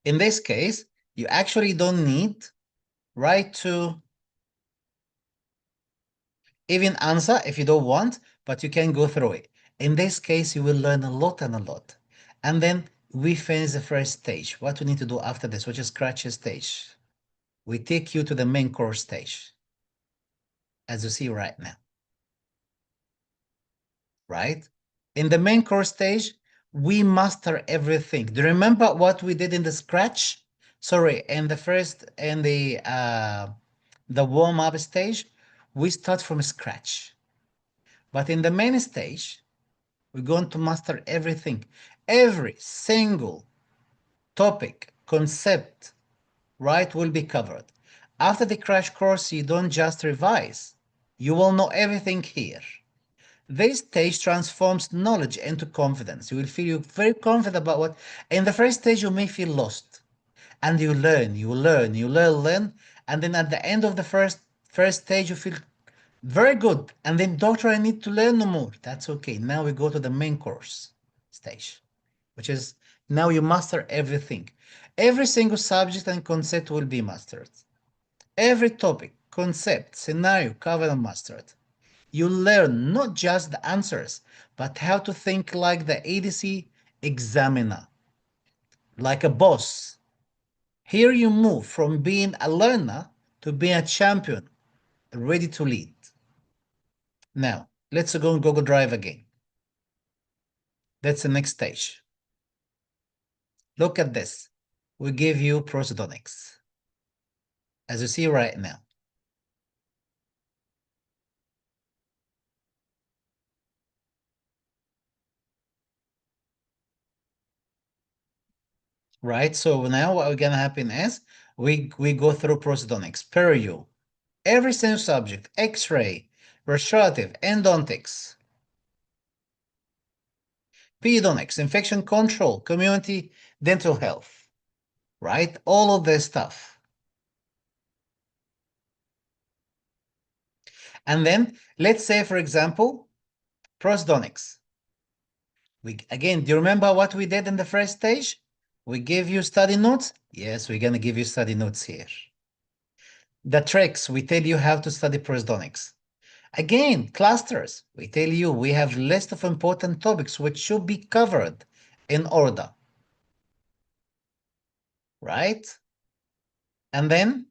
in this case, you actually don't need, right, to even answer if you don't want, but you can go through it. In this case, you will learn a lot and a lot. And then we finish the first stage. What we need to do after this, which is scratch stage. We take you to the main course stage, as you see right now. Right? In the main course stage, we master everything. Do you remember what we did in the scratch? Sorry, in the first, in the warm-up stage, we start from scratch. But in the main stage, we're going to master everything. Every single topic, concept, right, will be covered. After the crash course, you don't just revise. You will know everything here. This stage transforms knowledge into confidence. You will feel very confident about what. In the first stage, you may feel lost. And you learn, and then at the end of the first stage, you feel very good. And then, doctor, I need to learn no more. That's okay. Now we go to the main course stage, which is now you master everything. Every single subject and concept will be mastered. Every topic, concept, scenario covered and mastered. You learn not just the answers, but how to think like the ADC examiner, like a boss. Here you move from being a learner to being a champion, ready to lead. Now, let's go on Google Drive again. That's the next stage. Look at this. We give you prosthodontics, as you see right now. Right, so now what we're gonna happen is we go through prosthodontics, perio, every single subject, X-ray, restorative, endodontics, pedodontics, infection control, community dental health, right? All of this stuff. And then let's say, for example, prosthodontics. Again, do you remember what we did in the first stage? We gave you study notes. Yes, we're gonna give you study notes here. The tricks, we tell you how to study prosthodontics. Again, clusters, we tell you we have list of important topics which should be covered in order. Right? And then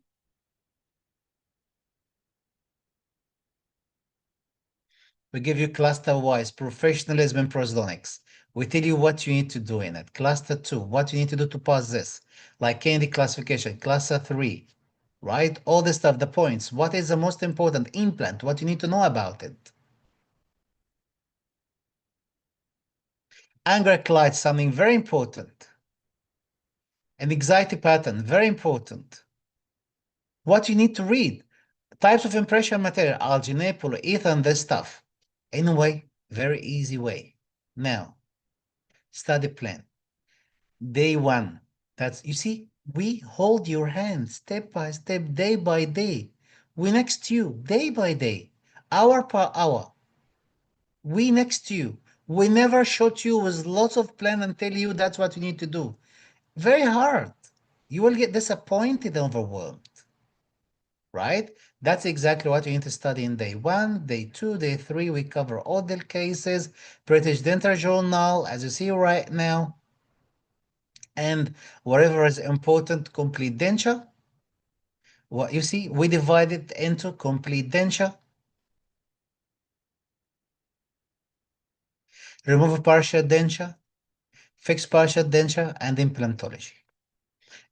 we give you cluster-wise professionalism in prosthodontics. We tell you what you need to do in it. Cluster 2, what you need to do to pass this, like candy classification. Cluster 3, right? All this stuff, the points. What is the most important implant? What you need to know about it. Anger clyde, something very important. An anxiety pattern, very important. What you need to read. Types of impression material, alginate, polyether, and this stuff. Anyway, very easy way. Now, study plan. Day 1. That's, you see, we hold your hand step by step, day by day. We next to you, day by day, hour per hour. We next to you. We never shot you with lots of plan and tell you that's what you need to do. Very hard. You will get disappointed and overwhelmed. Right? That's exactly what you need to study in day 1, day 2, day 3. We cover all the cases, British Dental Journal, as you see right now, and whatever is important, complete denture. What you see, we divide it into complete denture, remove partial denture, fix partial denture, and implantology.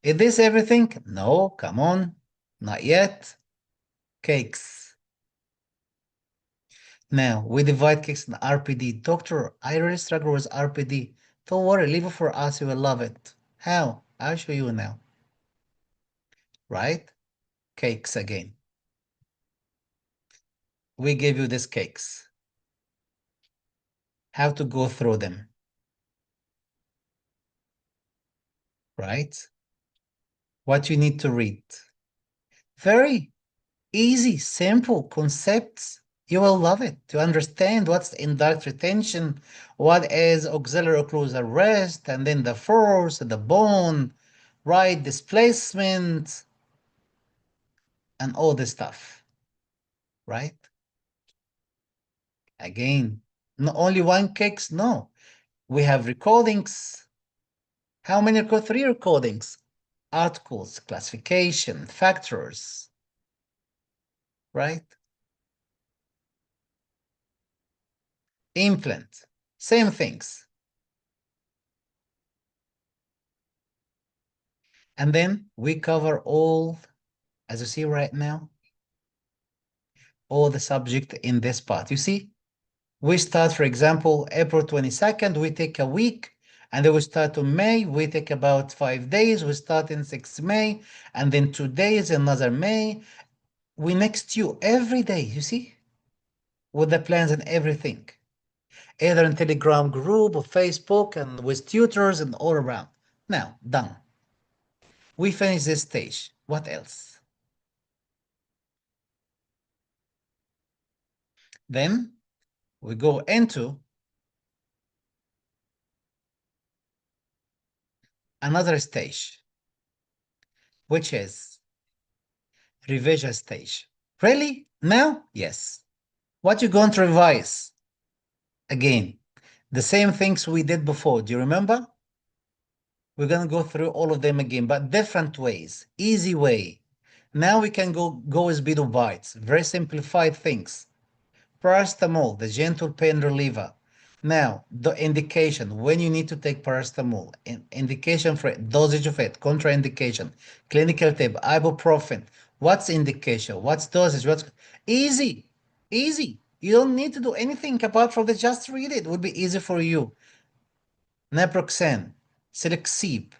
Is this everything? No, come on, not yet. Cakes. Now, we divide cakes in RPD. Doctor, I really struggle with RPD. Don't worry, leave it for us, you will love it. How? I'll show you now. Right? Cakes again. We gave you these cakes. How to go through them. Right? What you need to read. Very easy, simple concepts. You will love it to understand what's indirect retention, what is auxiliary occlusal rest, and then the force, the bone, right, displacement, and all this stuff, right? Again, not only one cakes, no. We have recordings. How many recordings? 3 recordings. Articles, classification, factors, right? Implant, same things. And then we cover all, as you see right now, all the subject in this part. You see, we start, for example, April 22nd, we take a week, and then we start on May, we take about 5 days, we start in 6 May, and then 2 days, another May. We next you every day, you see, with the plans and everything, either in Telegram group or Facebook and with tutors and all around. Now, done. We finish this stage. What else? Then we go into another stage, which is revision stage. Really? Now? Yes. What you going to revise? Again, the same things we did before. Do you remember? We're going to go through all of them again, but different ways. Easy way. Now we can go with Beetle bites. Very simplified things. Paracetamol, the gentle pain reliever. Now, the indication, when you need to take paracetamol, indication for it, dosage of it, contraindication, clinical tip, ibuprofen. What's indication? What's dosage? What's easy, easy. You don't need to do anything apart from this. Just read it. It would be easy for you. Naproxen, Siloxib.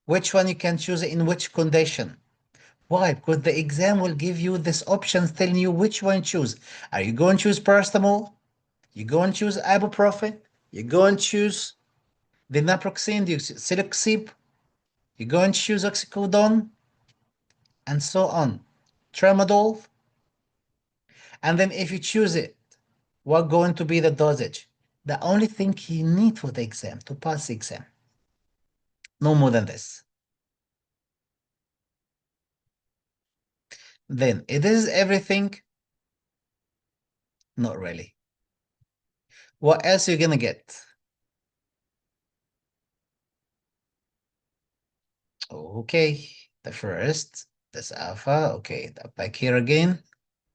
Which one you can choose in which condition? Why? Because the exam will give you this options telling you which one choose. Are you going to choose paracetamol? You go and choose ibuprofen. You go and choose the naproxen, the Siloxib. You go and choose oxycodone, and so on. Tramadol. And then if you choose it, what's going to be the dosage? The only thing you need for the exam, to pass the exam. No more than this. Then, it is everything? Not really. What else are you going to get? Okay, the first, this alpha. Okay, back here again.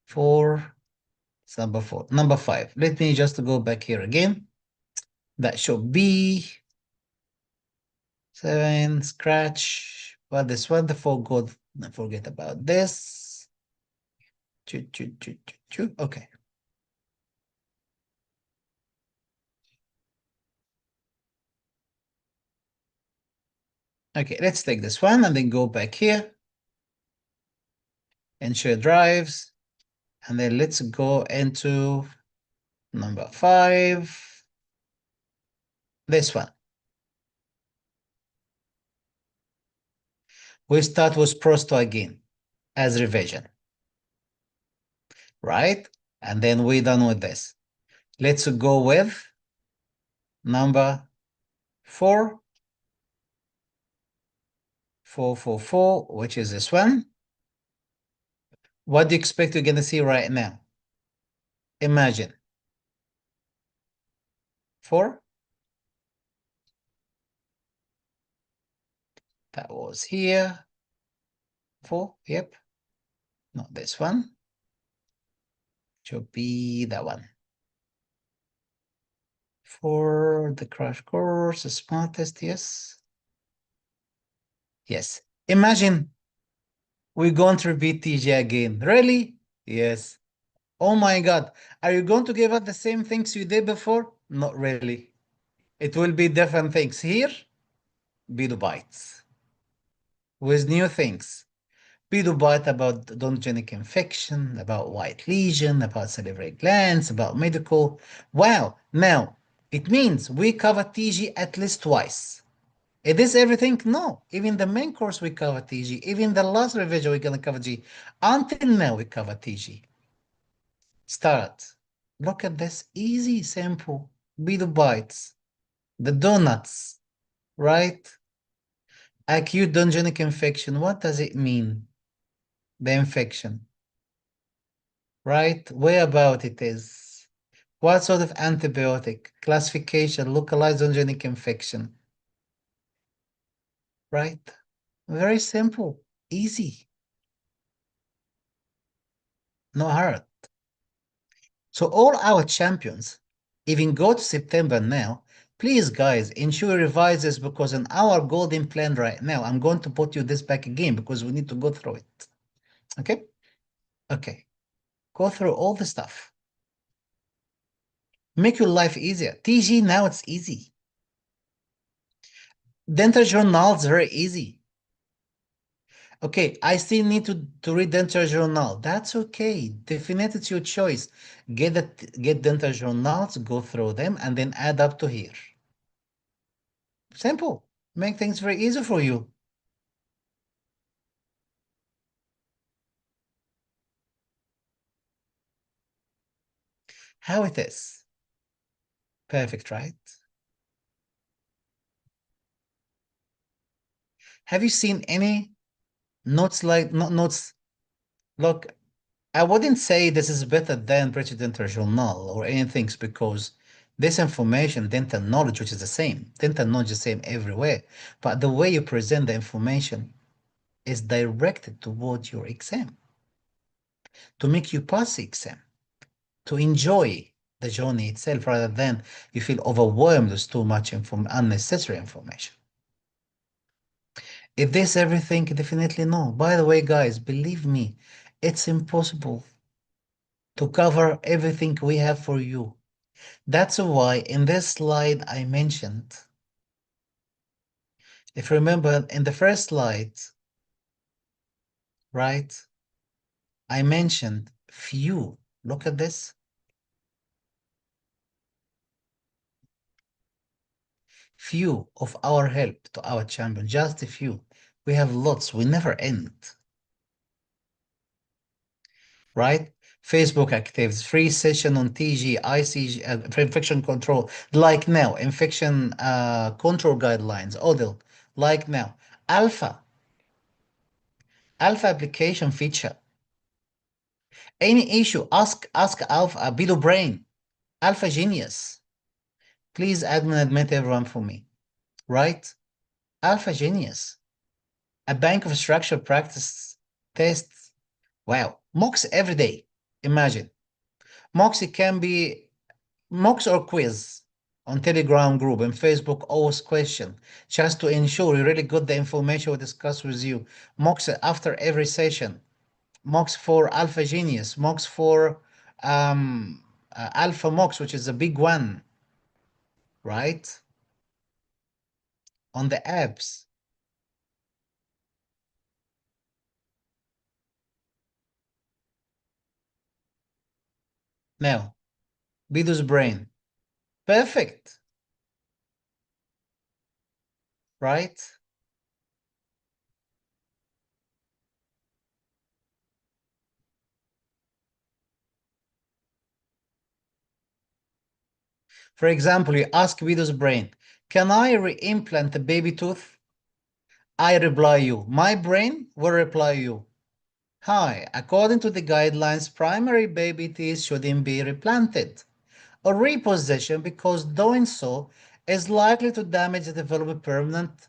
4, it's number 4. Number 5. Let me just go back here again. That should be 7, scratch. Well, this one, the 4 good. Forget about this. Okay. Okay, let's take this one and then go back here and share drives. And then let's go into number 5. This one. We start with Prosto again as revision. Right? And then we're done with this. Let's go with number 4. 444, which is this one. What do you expect you're going to see right now? Imagine. 4. That was here. 4, yep. Not this one. Should be that one. for the crash course, smartest, yes. Yes. Imagine we're going to repeat TG again. Really? Yes. Oh my God. Are you going to give us the same things you did before? Not really. It will be different things. Here, Bedobites with new things. Bedobite about oncogenic infection, about white lesion, about salivary glands, about medical. Wow. Now, it means we cover TG at least twice. Is this everything? No. Even the main course we cover TG. Even the last revision we're going to cover G. Until now we cover TG. Start. Look at this. Easy, simple. Beetle bites. The donuts. Right? Acute oncogenic infection. What does it mean? The infection. Right? Where about it is? What sort of antibiotic? Classification. Localized oncogenic infection. Right? Very simple. Easy. No hard. So all our champions, even go to September now, please guys, ensure you revise this because in our golden plan right now, I'm going to put you this back again because we need to go through it. Okay? Okay. Go through all the stuff. Make your life easier. TG now it's easy. Dental journals very easy. Okay, I still need to read dental journal. That's okay. Definitely it's your choice. Get dental journals, go through them, and then add up to here. Simple. Make things very easy for you. How it is. Perfect, right? Have you seen any notes like notes? Look, I wouldn't say this is better than British Dental Journal or anything because this information, dental knowledge, which is the same, dental knowledge is the same everywhere, but the way you present the information is directed towards your exam to make you pass the exam, to enjoy the journey itself rather than you feel overwhelmed with too much unnecessary information. Is this everything? Definitely no. By the way, guys, believe me, it's impossible to cover everything we have for you. That's why in this slide I mentioned, if you remember in the first slide, right, I mentioned few. Look at this. Few of our help to our champion, just a few. We have lots, we never end. Right? Facebook actives, free session on TG, ICG, infection control, like now, infection control guidelines, ODIL, like now. Alpha application feature. Any issue, ask Alpha, Below Brain, Alpha Genius. Please admit everyone for me, right? Alpha Genius, a bank of structured practice tests. Wow, mocks every day. Imagine. Mocks, it can be mocks or quiz on Telegram group and Facebook always question just to ensure you really got the information we discuss with you. Mocks after every session. Mocks for Alpha Genius. Mocks for Alpha Mocks, which is a big one, right? On the apps. Now, Bidu's brain. Perfect. Right? For example, you ask Bidu's brain, can I re-implant the baby tooth? I reply you. My brain will reply you. Hi, according to the guidelines, primary baby teeth shouldn't be replanted or repositioned because doing so is likely to damage the development permanent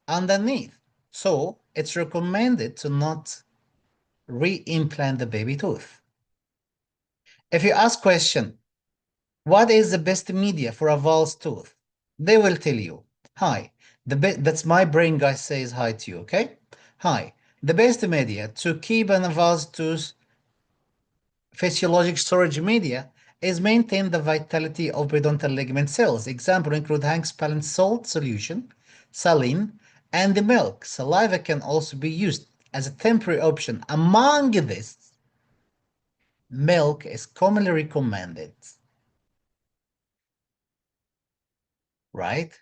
underneath. So it's recommended to not re-implant the baby tooth. If you ask question, What is the best media for a false tooth? They will tell you. Hi, that's my brain guy says hi to you, okay? Hi, the best media to keep an false tooth physiologic storage media is maintain the vitality of periodontal ligament cells. Example include Hank's Palin salt solution, saline, and the milk. Saliva can also be used as a temporary option. Among this, milk is commonly recommended. Right?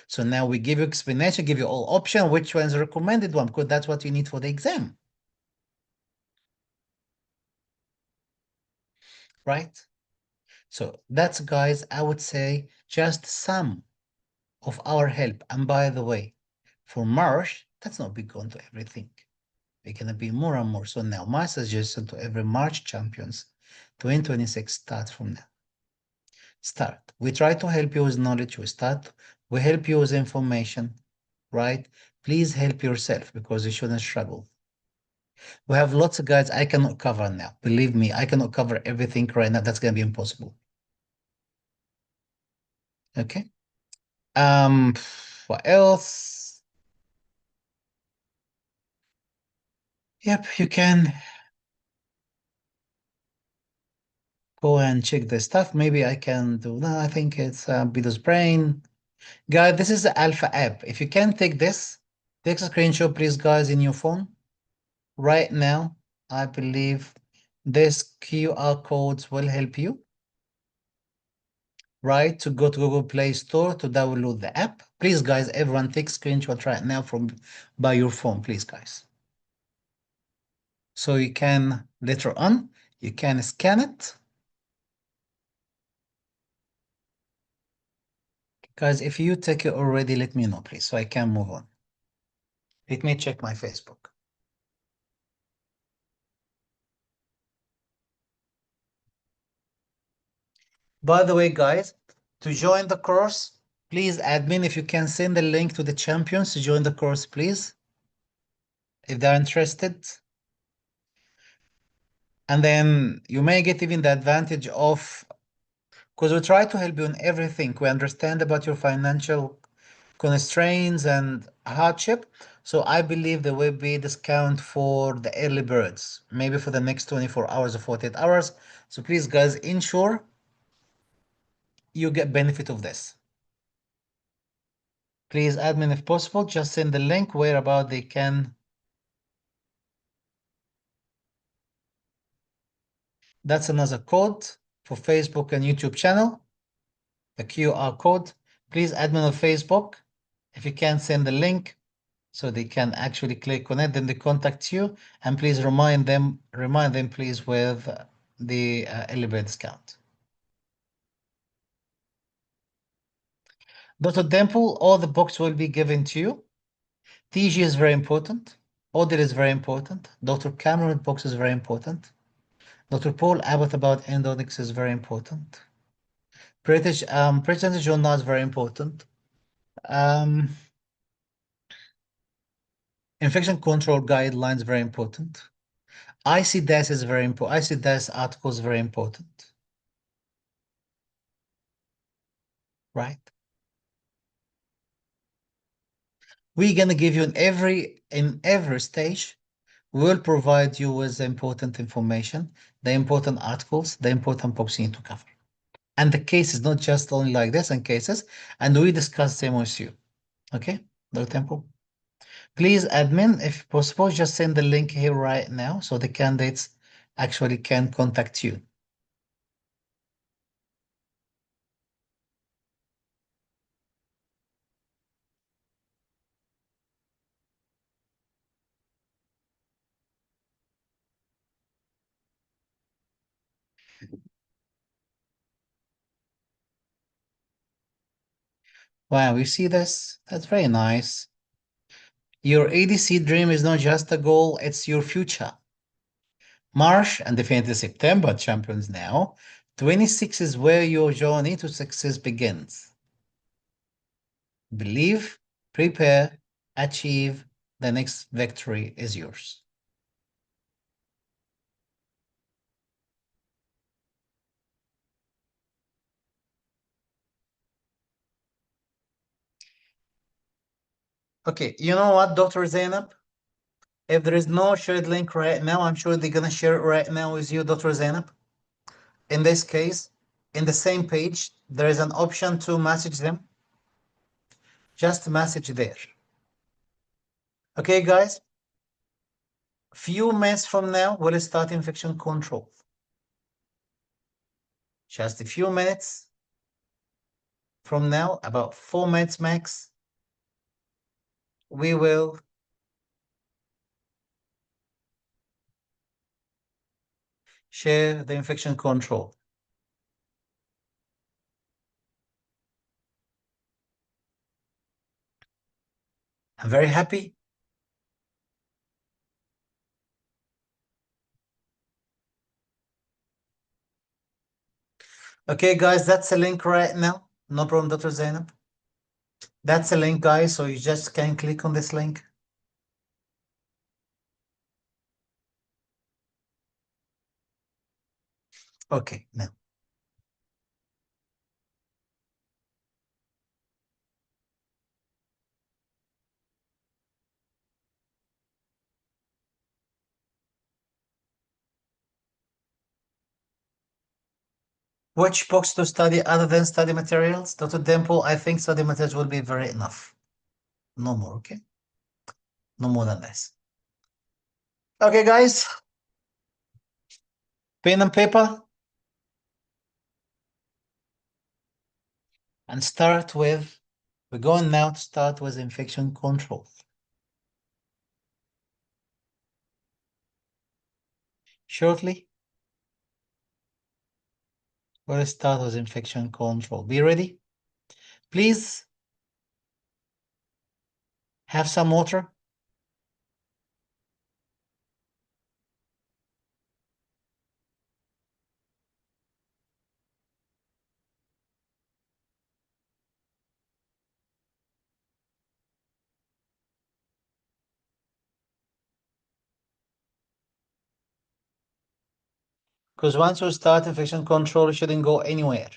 So now we give you explanation, give you all option, which one is the recommended one, because that's what you need for the exam. Right? So that's, guys, I would say just some of our help. And by the way, for March, that's not be going to everything. We're going to be more and more. So now my suggestion to every March champions, 2026 starts from now. Start. We try to help you with knowledge. We help you with information, right? Please help yourself because you shouldn't struggle. We have lots of guides I cannot cover now. Believe me, I cannot cover everything right now. That's going to be impossible. Okay. What else? Yep, you can go and check the stuff. Maybe I can do that. I think it's Beatles Brain. Guys, this is the Alpha app. If you can take this, take a screenshot, please, guys, in your phone. Right now, I believe this QR codes will help you, right? To go to Google Play Store to download the app. Please, guys, everyone take screenshot right now from by your phone, please, guys. So you can later on, you can scan it. Guys, if you take it already, let me know, please, so I can move on. Let me check my Facebook. By the way, guys, to join the course, please, admin, if you can send the link to the champions to join the course, please, if they're interested. And then you may get even the advantage of, because we try to help you in everything. We understand about your financial constraints and hardship. So I believe there will be discount for the early birds, maybe for the next 24 hours or 48 hours. So please, guys, ensure you get benefit of this. Please, admin, if possible, just send the link where about they can. That's another code for Facebook and YouTube channel, the QR code. Please, admin of Facebook, if you can send the link so they can actually click on it, then they contact you, and please remind them please with the early bird discount. Dr. Demple, all the books will be given to you. TG is very important. Audit is very important. Dr. Cameron books is very important. Dr. Paul Abbott about endodontics is very important. British Journal is very important. Infection control guidelines very important. ICDAS is very important. ICDAS article is very important. Right? We're gonna give you in every stage, we'll provide you with the important information, the important articles, the important books you need to cover. And the case is not just only like this and cases, and we discuss them with you. Okay, Dr. Temple? Please, admin, if possible, just send the link here right now so the candidates actually can contact you. Wow, you see this? That's very nice. Your ADC dream is not just a goal, it's your future. March and definitely September champions now. 26 is where your journey to success begins. Believe, prepare, achieve, the next victory is yours. Okay, you know what, Dr. Zainab? If there is no shared link right now, I'm sure they're gonna share it right now with you, Dr. Zainab. In this case, in the same page, there is an option to message them. Just message there. Okay, guys? Few minutes from now, we'll start infection control. Just a few minutes from now, about 4 minutes max, we will share the infection control. I'm very happy. Okay, guys, that's a link right now. No problem, Dr. Zainab. That's a link, guys, so you just can click on this link. Okay, now. Which books to study other than study materials? Dr. Dimple, I think study materials will be very enough. No more, okay? No more than this. Okay, guys. Pen and paper. And start with, we're going now to start with infection control. Shortly, we'll start with infection control. Be ready. Please have some water. Because once you start infection control, you shouldn't go anywhere.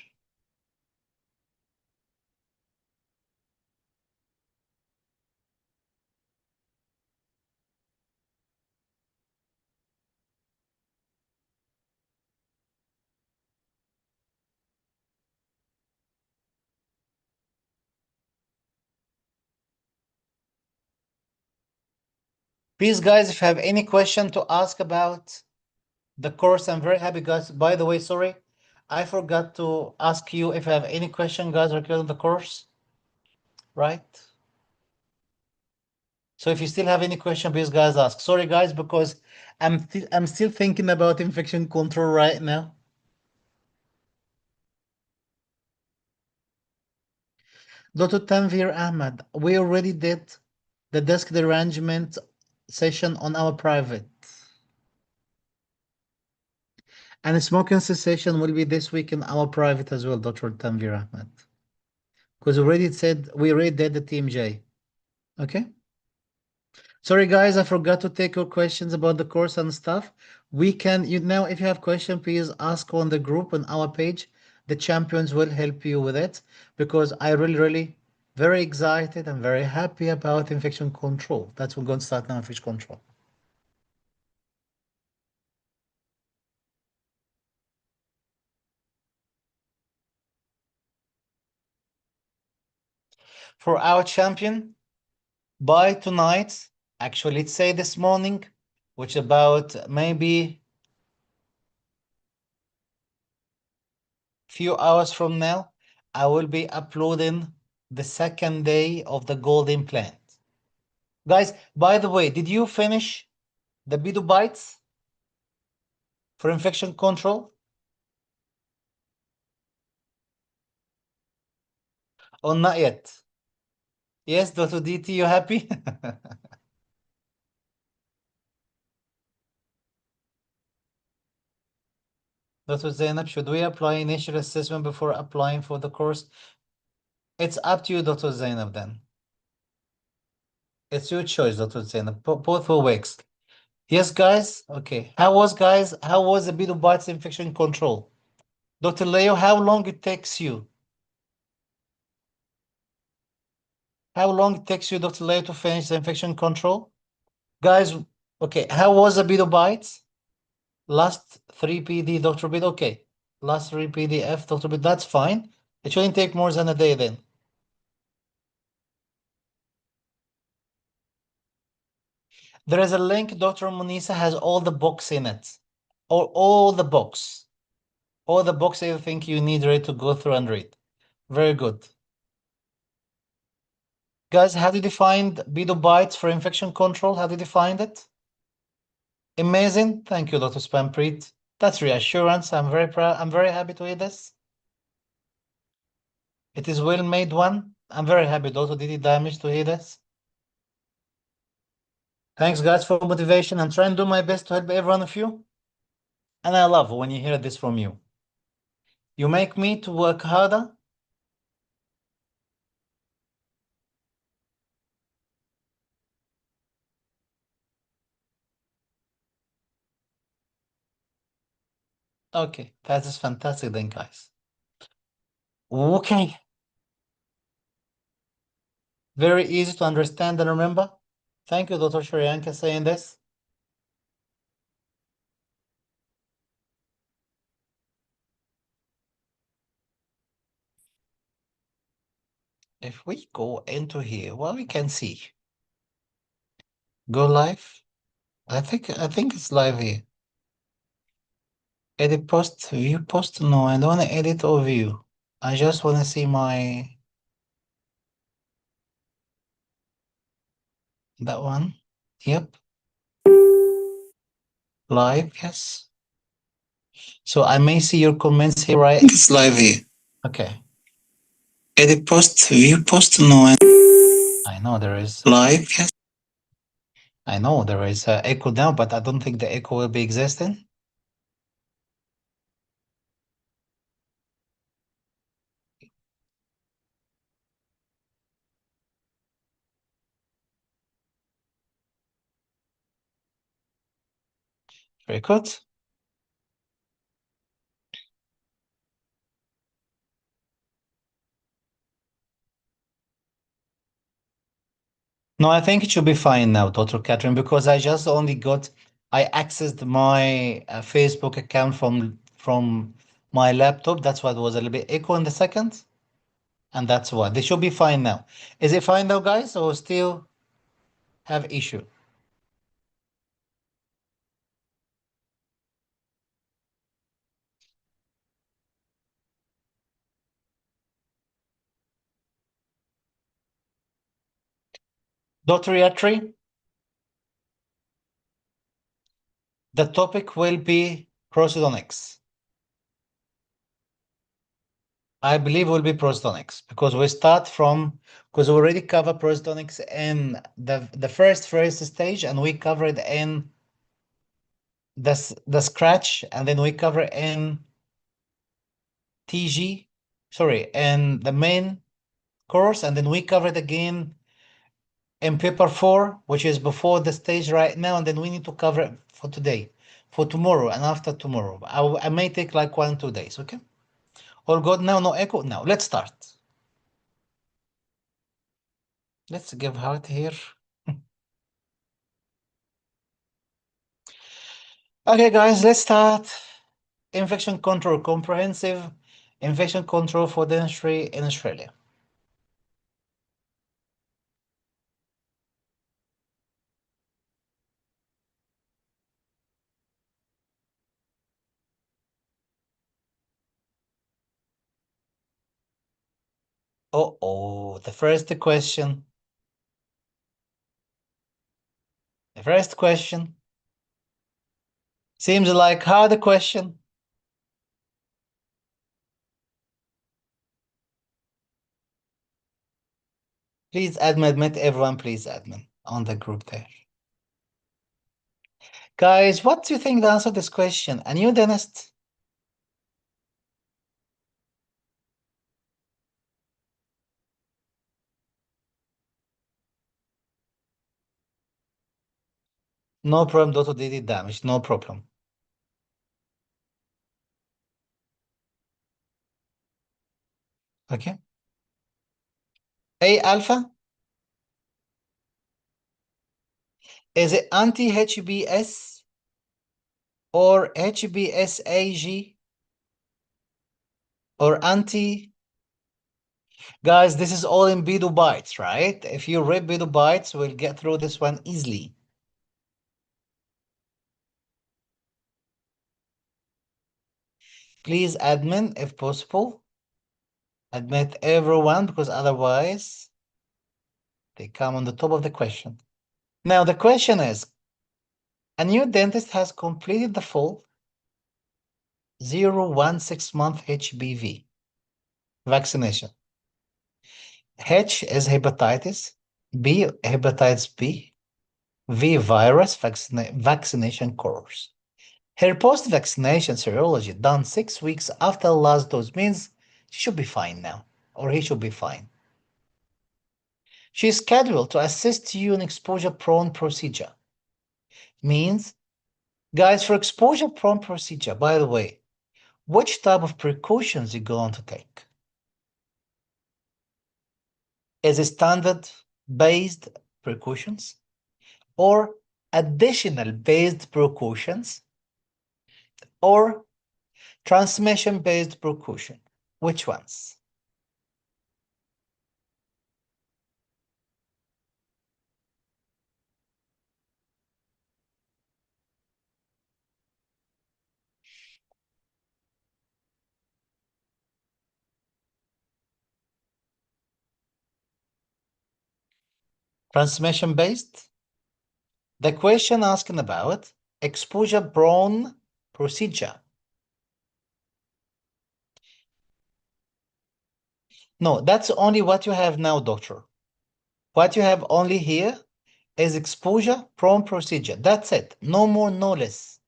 Please, guys, if you have any question to ask about the course, I'm very happy, guys. By the way, sorry, I forgot to ask you if you have any question, guys, regarding the course, right? So if you still have any question, please, guys, ask. Sorry, guys, because I'm still thinking about infection control right now. Dr. Tanvir Ahmad, we already did the desk derangement session on our private. And the smoking cessation will be this week in our private as well, Dr. Tanvir Ahmad. Because we already did the TMJ. Okay? Sorry, guys, I forgot to take your questions about the course and stuff. We can, now, if you have questions, please ask on the group on our page. The champions will help you with it because I really very excited and very happy about infection control. That's we're going to start now, infection control. For our champion, by tonight, actually, let's say this morning, which about maybe few hours from now, I will be uploading the second day of the gold implant. Guys, by the way, did you finish the Bidu bites for infection control? Or not yet? Yes, Dr. DT, you happy? Dr. Zainab, should we apply initial assessment before applying for the course? It's up to you, Dr. Zainab, then. It's your choice, Dr. Zainab. Both will work. Yes, guys? Okay. How was the Bidu bites infection control? Dr. Leo, how long it takes you? How long it takes you, Dr. Leo, to finish the infection control? Guys, okay, how was the Beetle bites? Last 3 PD, Dr. Beetle, okay. Last 3 PDF, Dr. Beetle, that's fine. It shouldn't take more than a day then. There is a link, Dr. Munisa has all the books in it. All the books. All the books you think you need ready to go through and read. Very good. Guys, how did you find Beetle bites for infection control? How did you find it? Amazing. Thank you, Dr. Spampreet. That's reassurance. I'm very proud. I'm very happy to hear this. It is well made one. I'm very happy, Dr. Didi Damage, to hear this. Thanks, guys, for motivation. I'm trying to do my best to help every one of you. And I love when you hear this from you. You make me to work harder. Okay, that is fantastic then, guys. Okay. Very easy to understand and remember. Thank you, Dr. Shriyanka, saying this. If we go into here, well, we can see. Go live. I think it's live here. Edit post, view post. No, I don't want to edit or view. I just want to see my that one. Yep. Live, yes. So I may see your comments here, right? It's live here. Okay. Edit post, view post. No, I know there is live, yes. I know there is echo now, but I don't think the echo will be existing. Very good. No, I think it should be fine now, Dr. Catherine, because I accessed my Facebook account from my laptop. That's why there was a little bit echo in the second. And that's why. They should be fine now. Is it fine now, guys, or still have issue? Dr. Yatri, the topic will be prosthodontics. I believe it will be prosthodontics because we already covered prosthodontics in the first stage, and we covered in the scratch, and then we cover in TG, sorry, in the main course, and then we covered again in paper 4, which is before the stage right now, and then we need to cover it for today, for tomorrow, and after tomorrow. I may take like 1 or 2 days, okay? All good now, no echo. Now, let's start. Let's give heart here. Okay, guys, let's start. Infection control, comprehensive infection control for dentistry in Australia. The first question. The first question seems like hard question. Please admit everyone, please admin on the group there. Guys, what do you think the answer to this question? A new dentist? No problem, Dr. Didi damage, no problem. Okay. A alpha? Is it anti-HBS or HBsAg or anti? Guys, this is all in Bidu bytes, right? If you read Bidu bytes, we'll get through this one easily. Please admin, if possible. Admit everyone, because otherwise they come on the top of the question. Now, the question is, a new dentist has completed the full 0-1-6-month HBV vaccination. H is hepatitis, B, hepatitis B, V, virus vaccination course. Her post-vaccination serology done 6 weeks after last dose means she should be fine now, or he should be fine. She is scheduled to assist you in exposure-prone procedure. Means, guys, for exposure-prone procedure, by the way, which type of precautions you going to take? Is it standard-based precautions or additional-based precautions or transmission-based precaution? Which ones? Transmission-based? The question asking about exposure-prone procedure. No, that's only what you have now, doctor. What you have only here is exposure-prone procedure. That's it. No more, no less.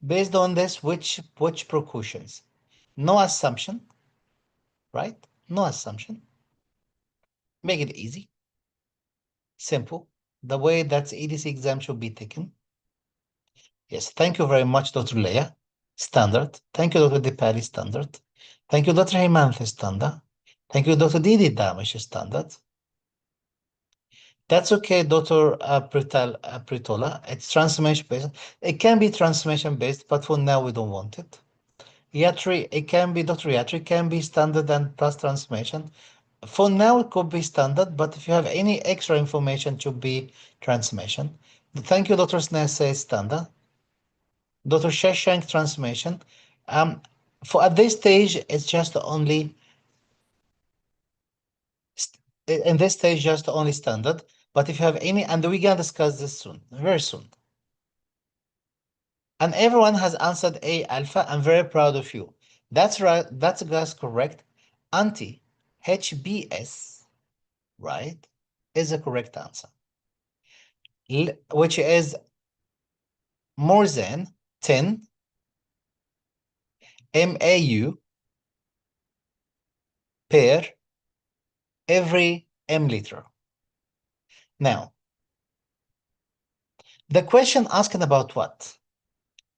Based on this, which precautions? No assumption, right? No assumption. Make it easy. Simple. The way that ADC exam should be taken. Yes, thank you very much, Dr. Leah. Standard. Thank you, Dr. Dipali. Standard. Thank you, Dr. Hemantha. Standard. Thank you, Dr. Didi Damish. Standard. That's okay, Dr. Pritola. It's transformation based. It can be transformation based, but for now we don't want it. Yatri, it can be, Dr. Yatri, can be standard and plus transformation. For now, it could be standard, but if you have any extra information, it should be transformation. Thank you, Dr. Sneh says standard. Dr. Shashank transformation. For at this stage, it's just only in this stage, just only standard. But if you have any, and we're gonna discuss this soon, very soon. And everyone has answered A alpha. I'm very proud of you. That's right. That's guys correct. Anti-HBS, right, is a correct answer. Which is more than 10 MAU per every ml. Now, the question asking about what?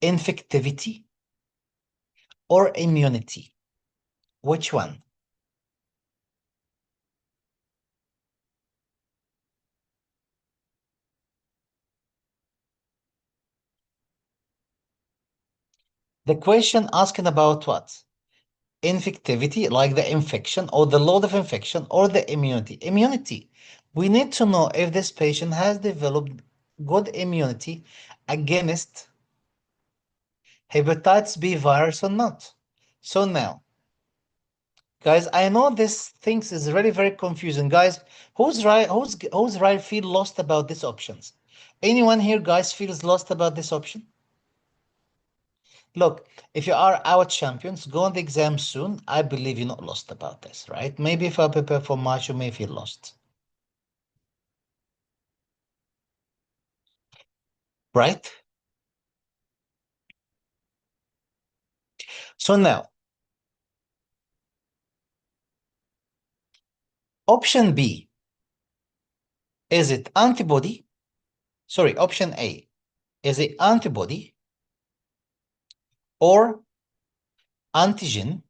Infectivity or immunity? Which one? The question asking about what? Infectivity, like the infection or the load of infection, or the immunity. Immunity. We need to know if this patient has developed good immunity against hepatitis B virus or not. So now, guys, I know this things is really very confusing. Guys, who's right? Who's right? Feel lost about these options? Anyone here, guys, feels lost about this option? Look, if you are our champions, go on the exam soon. I believe you're not lost about this, right? Maybe if I prepare for March, you may feel lost. Right? So now, option B, is it antibody? Sorry, option A, is it antibody or antigen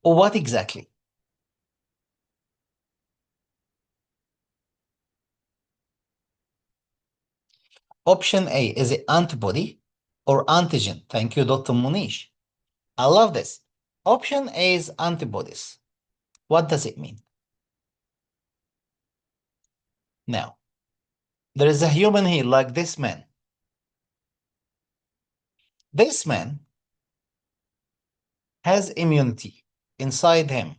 or what exactly? Option A, is it antibody or antigen? Thank you, Dr. Munish. I love this. Option A is antibodies. What does it mean? Now, there is a human here like this man. This man has immunity inside him.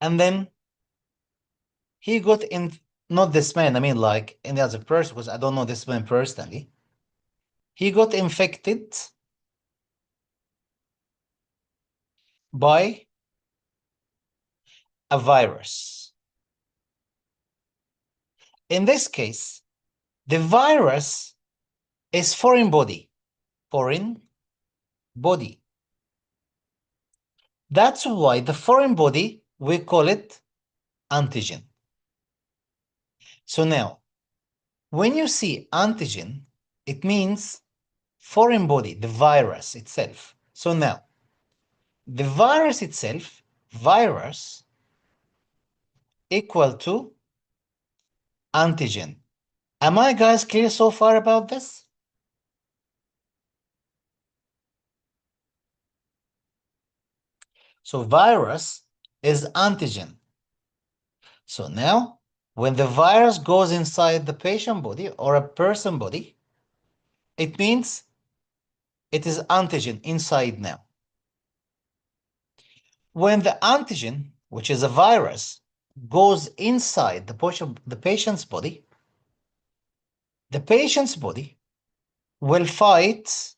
And then he got in, not this man, I mean like any other person, because I don't know this man personally. He got infected by a virus. In this case, the virus is foreign body. Foreign body. That's why the foreign body, we call it antigen. So now, when you see antigen, it means foreign body, the virus itself. So now, the virus itself, virus, equal to antigen. Am I guys clear so far about this? So virus is antigen. So now, when the virus goes inside the patient body or a person body, it means it is antigen inside now. When the antigen, which is a virus, goes inside the patient's body, the patient's body will fight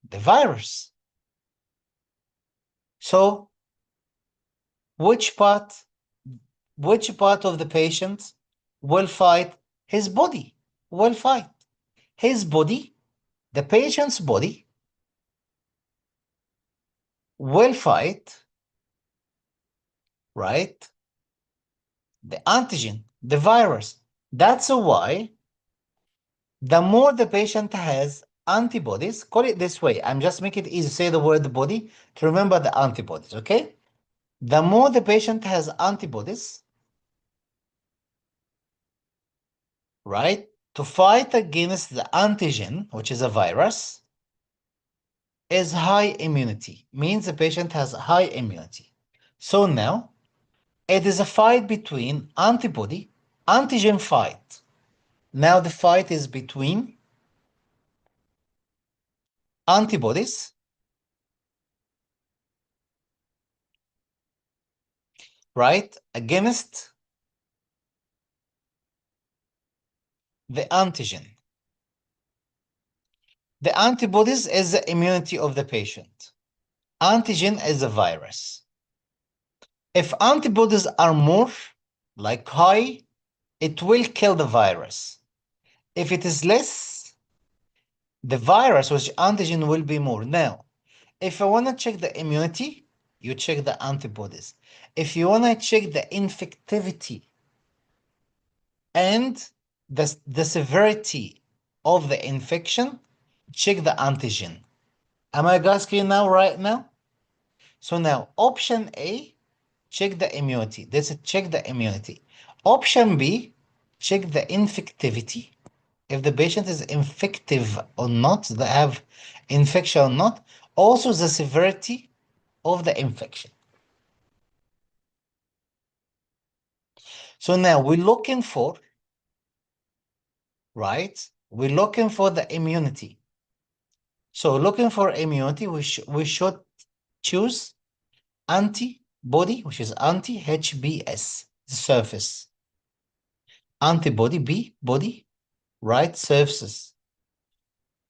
the virus. So, which part of the patient will fight? His body will fight. His body, the patient's body, will fight, right? The antigen, the virus. That's why the more the patient has antibodies, call it this way, I'm just making it easy, say the word body to remember the antibodies, okay? The more the patient has antibodies, right, to fight against the antigen, which is a virus, is high immunity, means the patient has high immunity. So now, it is a fight between antibody, antigen fight. Now the fight is between antibodies right, against the antigen. The antibodies is the immunity of the patient. Antigen is the virus. If antibodies are more, like high, it will kill the virus. If it is less, the virus, which antigen, will be more. Now, if I want to check the immunity, you check the antibodies. If you want to check the infectivity and the severity of the infection, check the antigen. Am I guys clear now, right now? So now, option A, check the immunity. This is check the immunity. Option B, check the infectivity. If the patient is infective or not, they have infection or not. Also the severity of the infection. So now we're looking for, right? We're looking for the immunity. So looking for immunity, we should choose antibody, which is anti-HBS, the surface. Antibody, B, body, right, surfaces.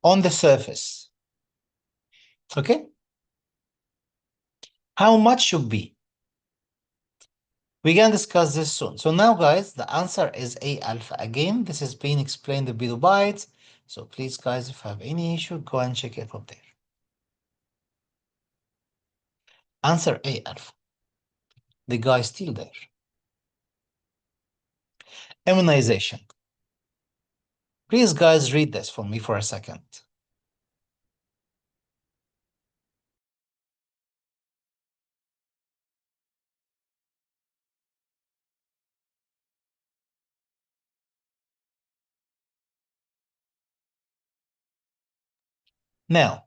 On the surface. Okay? How much should be? We can discuss this soon. So now, guys, the answer is A alpha. Again, this is being explained in below bytes. So please, guys, if you have any issue, go and check it from there. Answer A alpha. The guy is still there. Immunization. Please, guys, read this for me for a second. Now,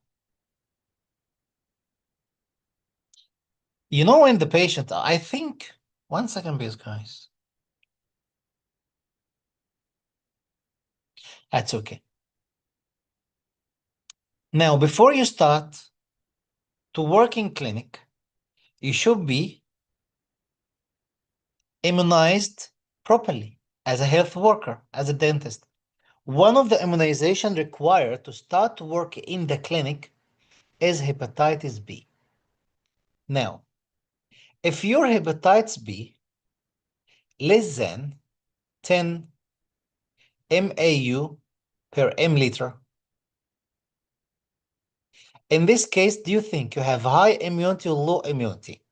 you know when the patient, I think, 1 second please, guys. That's okay. Now, before you start to work in clinic, you should be immunized properly as a health worker, as a dentist. One of the immunization required to start to work in the clinic is hepatitis B. Now, if your hepatitis B less than 10 MAU per ml, in this case, do you think you have high immunity or low immunity?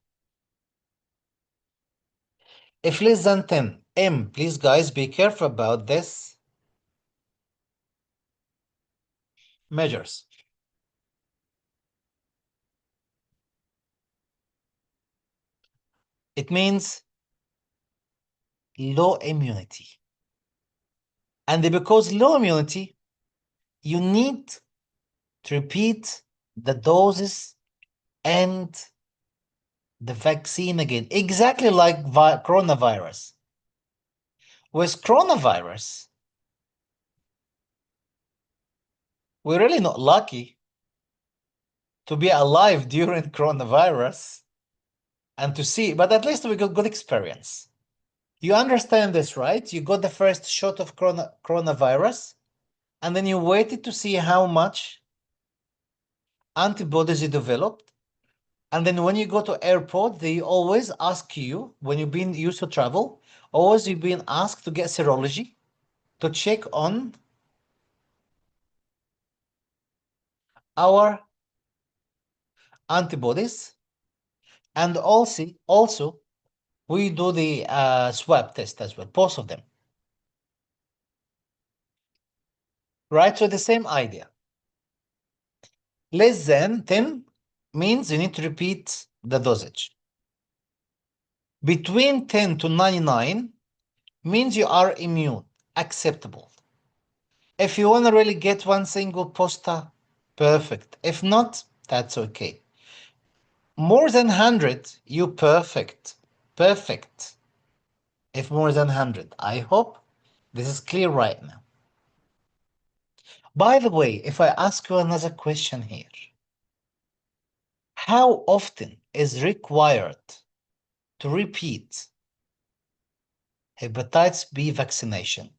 If less than 10 M, please guys, be careful about this measures. It means low immunity. And because low immunity, you need to repeat the doses and the vaccine again, exactly like coronavirus. With coronavirus, we're really not lucky to be alive during coronavirus and to see, but at least we got good experience. You understand this, right? You got the first shot of coronavirus, and then you waited to see how much antibodies you developed. And then when you go to airport, they always ask you, when you've been used to travel, always you've been asked to get serology to check on our antibodies. And also we do the swab test as well, both of them. Right, so the same idea. Less than 10 means you need to repeat the dosage. Between 10 to 99 means you are immune, acceptable. If you want to really get one single poster, perfect. If not, that's okay. More than 100, you perfect. Perfect. If more than 100, I hope this is clear right now. By the way, if I ask you another question here, how often is required to repeat hepatitis B vaccination?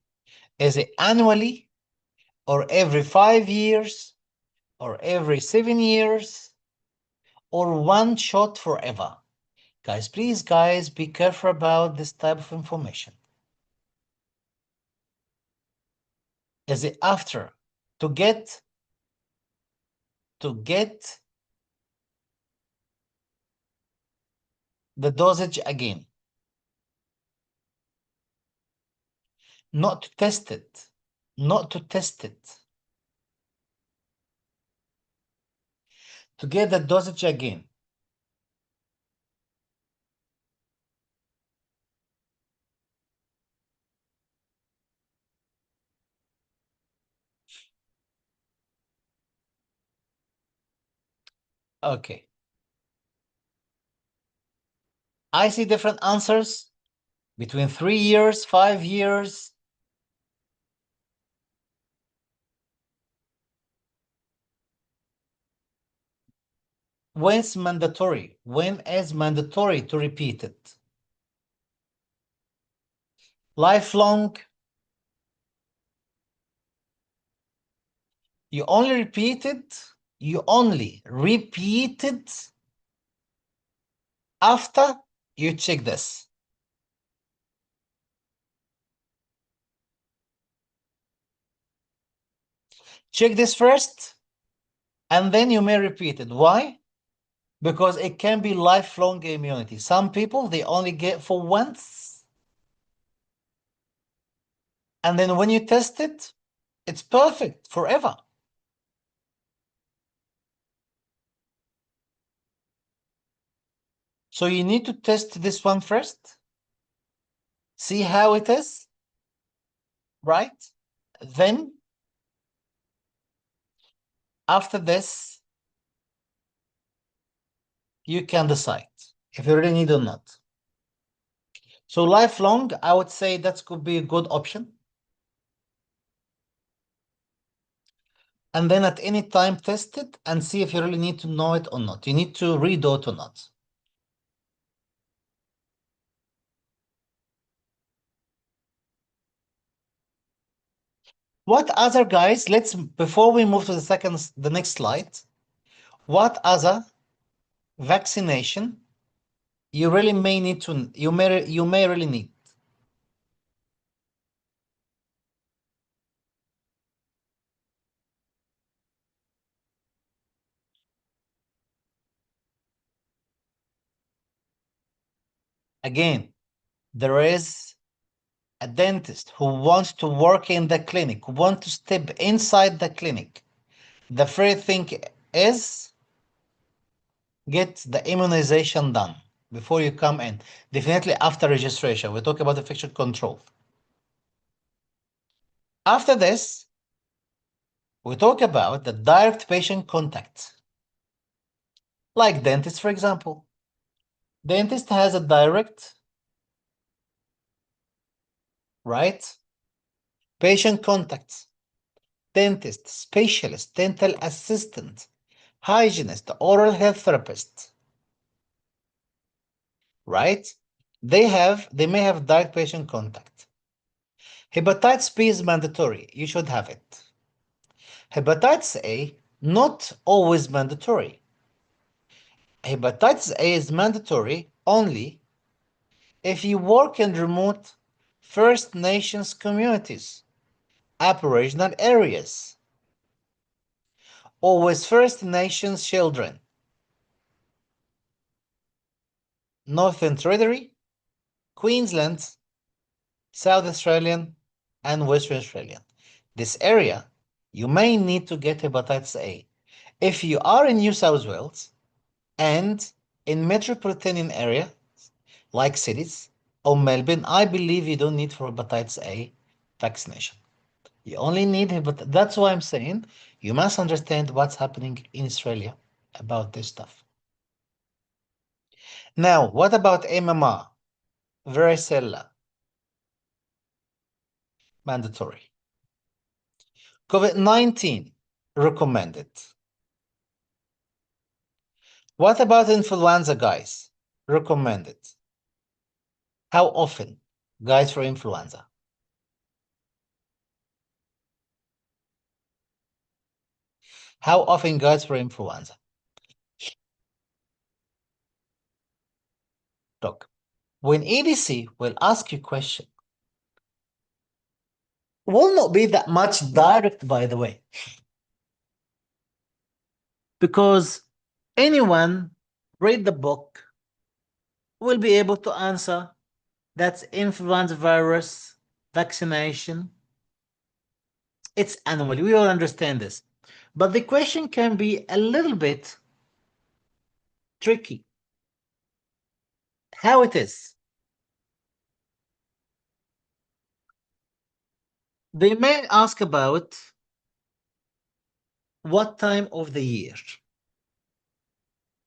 Is it annually, or every 5 years, or every 7 years, or one shot forever? Guys, please, guys, be careful about this type of information. Is it after to get the dosage again? Not to test it. Not to test it. To get the dosage again. Okay. I see different answers between 3 years, 5 years. When's mandatory? When is mandatory to repeat it? Lifelong. You only repeat it after you check this. Check this first, and then you may repeat it. Why? Because it can be lifelong immunity. Some people, they only get for once. And then when you test it, it's perfect forever. So you need to test this one first. See how it is, right? Then After this, you can decide if you really need or not. So lifelong, I would say that could be a good option. And then at any time, test it and see if you really need to know it or not. You need to redo it or not. What other, guys, before we move to the next slide, what other vaccination you really may need to, you may really need? Again, there is a dentist who wants to work in the clinic, who wants to step inside the clinic. The first thing is get the immunization done before you come in. Definitely after registration. We talk about infection control. After this, we talk about the direct patient contact. Like dentist, for example. Dentist has a direct, right? Patient contact. Dentist, specialist, dental assistant, hygienist, oral health therapist, right? They may have direct patient contact. Hepatitis B is mandatory. You should have it. Hepatitis A, not always mandatory. Hepatitis A is mandatory only if you work in remote First Nations communities, Aboriginal areas, or with First Nations children. Northern Territory, Queensland, South Australian, and Western Australian. This area, you may need to get hepatitis A. If you are in New South Wales and in metropolitan area, like cities, or Melbourne, I believe you don't need for hepatitis A vaccination. You only need hepatitis. That's why I'm saying you must understand what's happening in Australia about this stuff. Now, what about MMR? Varicella. Mandatory. COVID-19 recommended. What about influenza, guys? Recommended. How often, guys, for influenza? How often, guys, for influenza? Look, when ADC will ask you a question, will not be that much direct, by the way, because anyone read the book will be able to answer that's influenza virus vaccination. It's annually. We all understand this. But the question can be a little bit tricky. How it is? They may ask about what time of the year.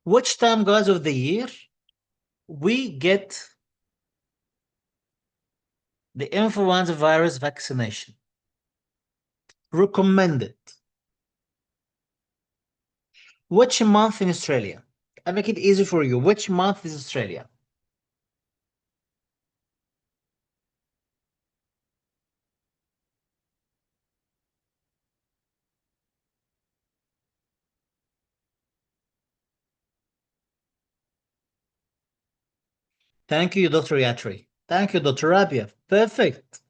Which time, guys, of the year we get the influenza virus vaccination? Recommended. Which month in Australia? I make it easy for you. Which month is Australia? Thank you, Dr. Yatri. Thank you, Dr. Rabia. Perfect.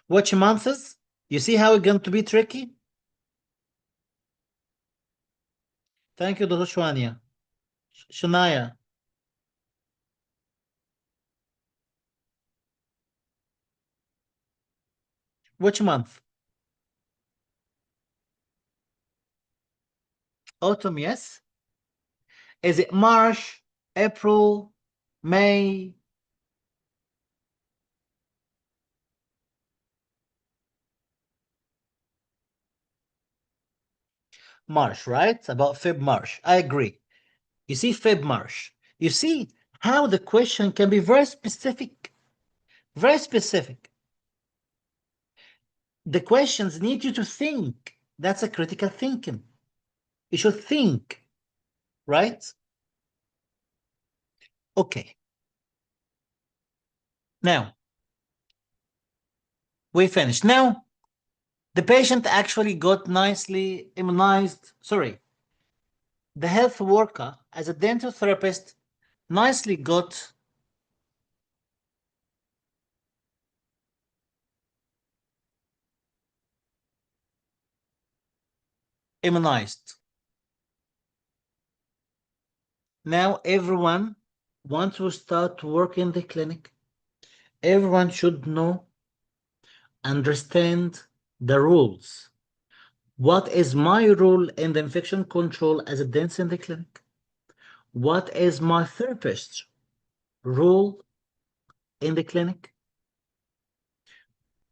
Which months? You see how it's going to be tricky? Thank you, Dr. Shwania. Shania. Which month? Autumn, yes. Is it March, April, May? March, right? About Feb March. I agree. You see, Feb March. You see how the question can be very specific. Very specific. The questions need you to think. That's a critical thinking. You should think, right? Okay. Now, we finished. Now, the patient actually got nicely immunized. Sorry. The health worker, as a dental therapist, nicely got immunized. Now everyone wants to start to work in the clinic. Everyone should know, understand the rules. What is my role in the infection control as a dentist in the clinic? What is my therapist's role in the clinic?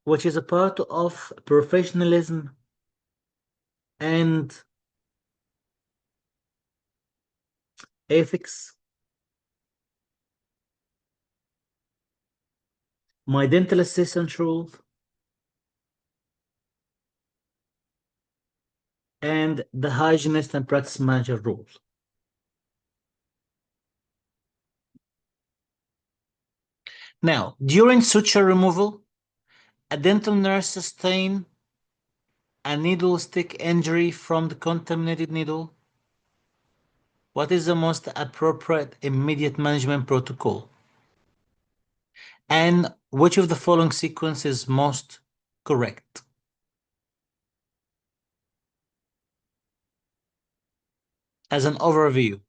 Which is a part of professionalism and ethics. My dental assistant role and the hygienist and practice manager role. Now, during suture removal, a dental nurse sustained a needle stick injury from the contaminated needle. What is the most appropriate immediate management protocol? And which of the following sequence is most correct? As an overview.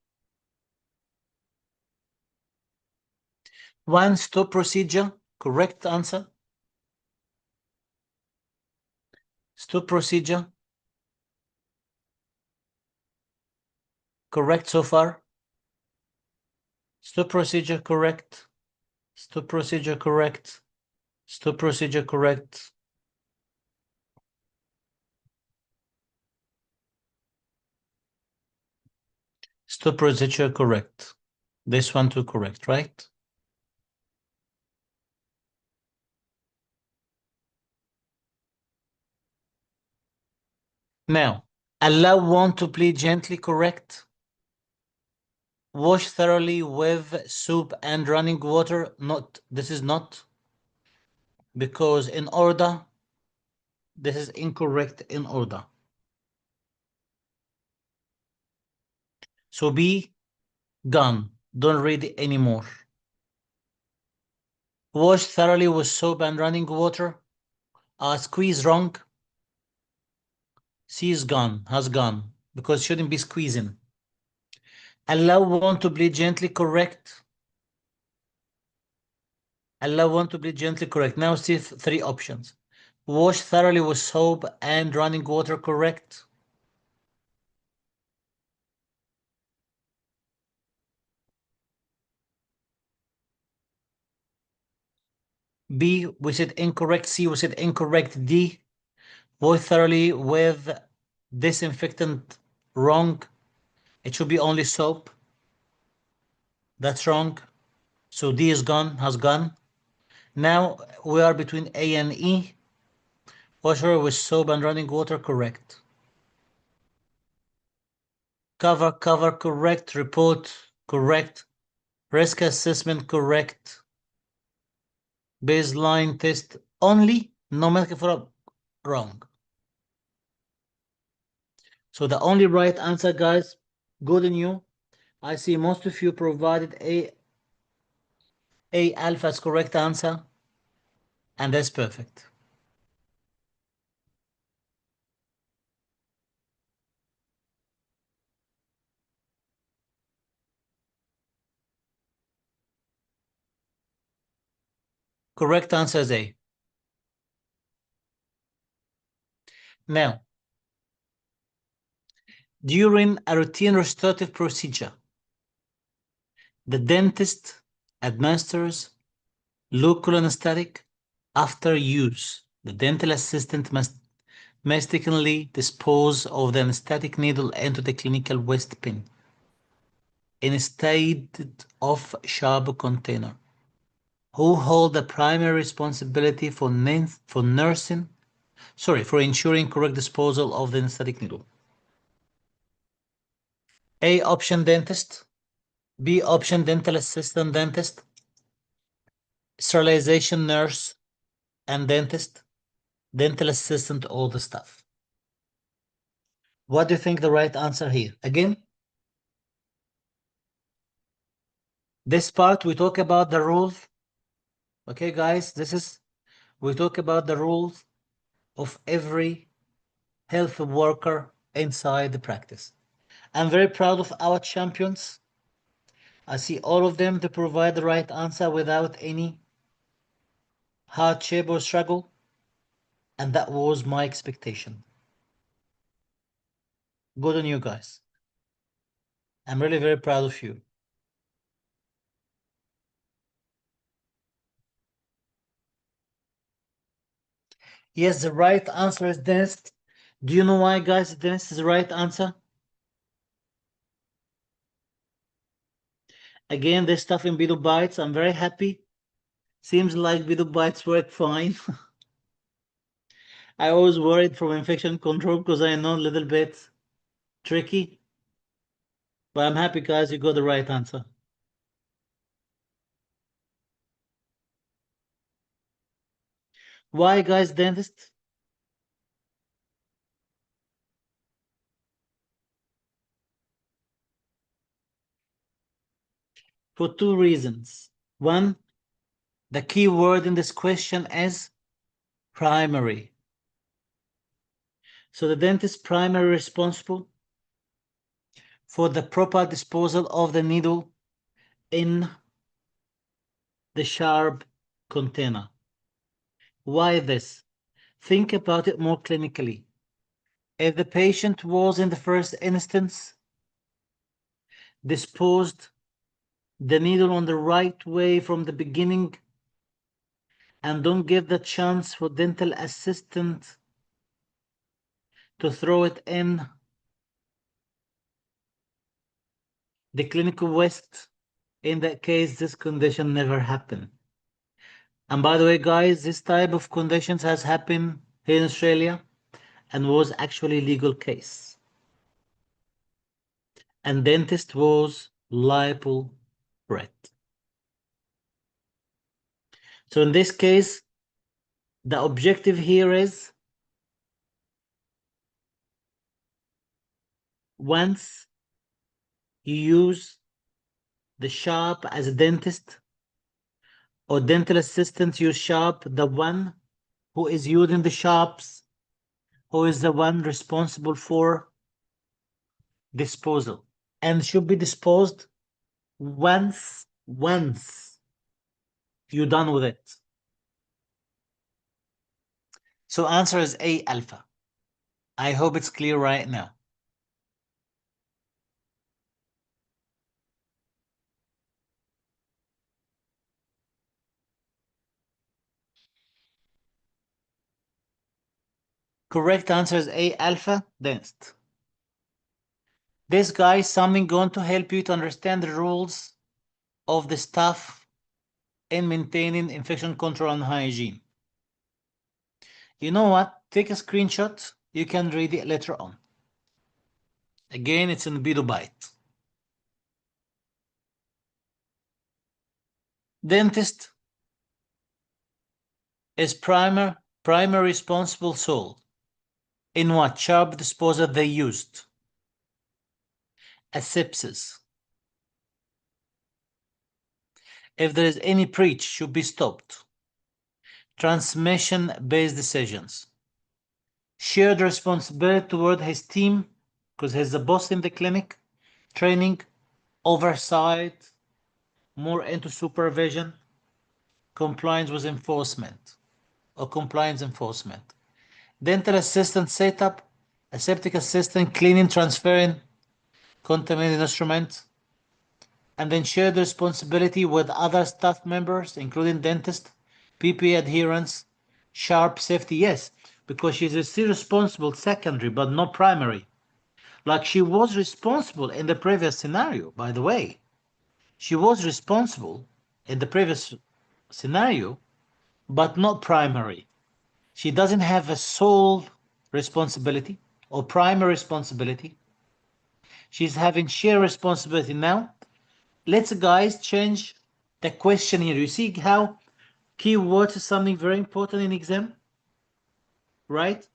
1, stop procedure, correct answer. Stop procedure. Correct so far. Stop procedure correct. Stop procedure correct. Stop procedure correct. Stop procedure correct. This one too correct, right? Now, allow one to plead gently correct. Wash thoroughly with soap and running water. Not, this is not. Because in order, this is incorrect in order. So be gone. Don't read it anymore. Wash thoroughly with soap and running water. Squeeze wrong. C is gone, has gone, because shouldn't be squeezing. Allow one to bleed gently correct. Allow one to bleed gently correct. Now see 3 options. Wash thoroughly with soap and running water correct. B, we said incorrect. C, we said incorrect. D, wash thoroughly with disinfectant, wrong. It should be only soap. That's wrong. So D is gone, has gone. Now we are between A and E. Wash her with soap and running water, correct. Cover, correct. Report, correct. Risk assessment, correct. Baseline test only, no medical follow-up, wrong. So the only right answer, guys, good on you. I see most of you provided A alpha as correct answer, and that's perfect. Correct answer is A. Now, during a routine restorative procedure, the dentist administers local anesthetic after use. The dental assistant must mistakenly dispose of the anesthetic needle into the clinical waste bin instead of sharp container? Who hold the primary responsibility for ensuring correct disposal of the anesthetic needle? A option, dentist. B option, dental assistant dentist. Sterilization nurse and dentist. Dental assistant, all the stuff. What do you think the right answer here? Again, this part we talk about the rules. Okay, guys, we talk about the rules of every health worker inside the practice. I'm very proud of our champions. I see all of them to provide the right answer without any hardship or struggle. And that was my expectation. Good on you guys. I'm really very proud of you. Yes, the right answer is dentist. Do you know why, guys, dentist is the right answer? Again, this stuff in Bido Bytes, I'm very happy. Seems like Bido Bytes work fine. I was worried from infection control because I know a little bit tricky. But I'm happy, guys, you got the right answer. Why, guys, dentist? For two reasons. One, the key word in this question is primary. So the dentist primary responsible for the proper disposal of the needle in the sharp container. Why this? Think about it more clinically. If the patient was in the first instance disposed the needle on the right way from the beginning and don't give the chance for dental assistant to throw it in the clinical waste, in that case, this condition never happened. And by the way, guys, this type of conditions has happened here in Australia and was actually a legal case. And dentist was liable for it. So in this case, the objective here is once you use the sharp as a dentist or dental assistant use sharp, the one who is using the sharps, who is the one responsible for disposal and should be disposed once you're done with it. So answer is A, alpha. I hope it's clear right now. Correct answer is A, alpha, dentist. This guy is something going to help you to understand the rules of the staff in maintaining infection control and hygiene. You know what? Take a screenshot. You can read it later on. Again, it's in Bido Byte. Dentist is primary responsible sole. In what sharp disposal they used? Asepsis. If there is any breach, should be stopped. Transmission-based decisions. Shared responsibility toward his team, because he's the boss in the clinic. Training, oversight, more into supervision. Compliance with enforcement or compliance enforcement. Dental assistant setup, aseptic assistant cleaning, transferring contaminated instruments, and then shared responsibility with other staff members, including dentist, PPE adherence, sharp safety. Yes, because she's still responsible secondary, but not primary. Like she was responsible in the previous scenario, by the way. She was responsible in the previous scenario, but not primary. She doesn't have a sole responsibility or primary responsibility. She's having shared responsibility now. Let's guys change the question here. You see how keywords is something very important in exam, right?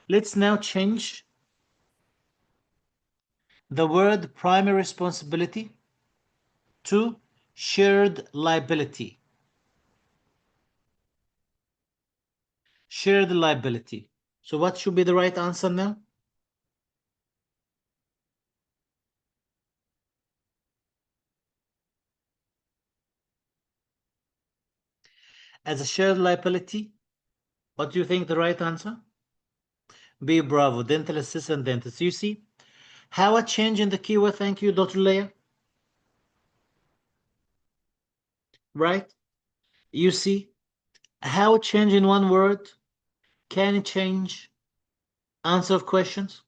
Let's now change the word primary responsibility to shared liability. Shared liability. So what should be the right answer now? As a shared liability, what do you think the right answer? B, bravo, dental assistant dentist. You see how a change in the keyword, thank you, Dr. Leah. Right? You see how a change in one word can change answer of questions.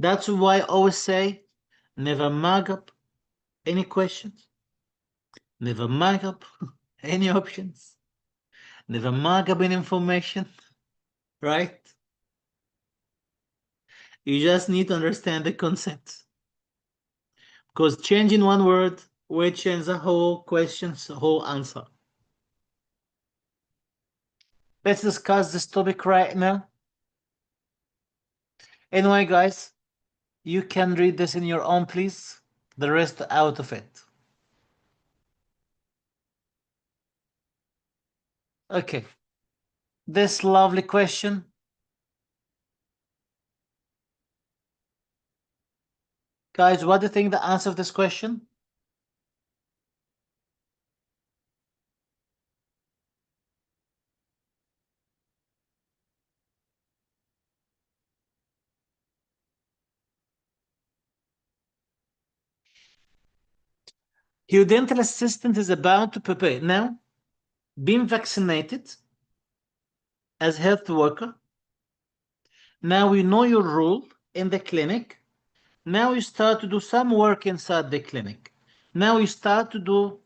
That's why I always say, never mug up any questions. Never mug up any options. Never mug up any information. Right? You just need to understand the concept. Because changing one word will change the whole question's whole answer. Let's discuss this topic right now. Anyway, guys, you can read this in your own, please. The rest out of it. Okay. This lovely question. Guys, what do you think the answer of this question? Your dental assistant is about to prepare. Now, being vaccinated as health worker. Now you know your role in the clinic. Now you start to do some work inside the clinic. Now you start to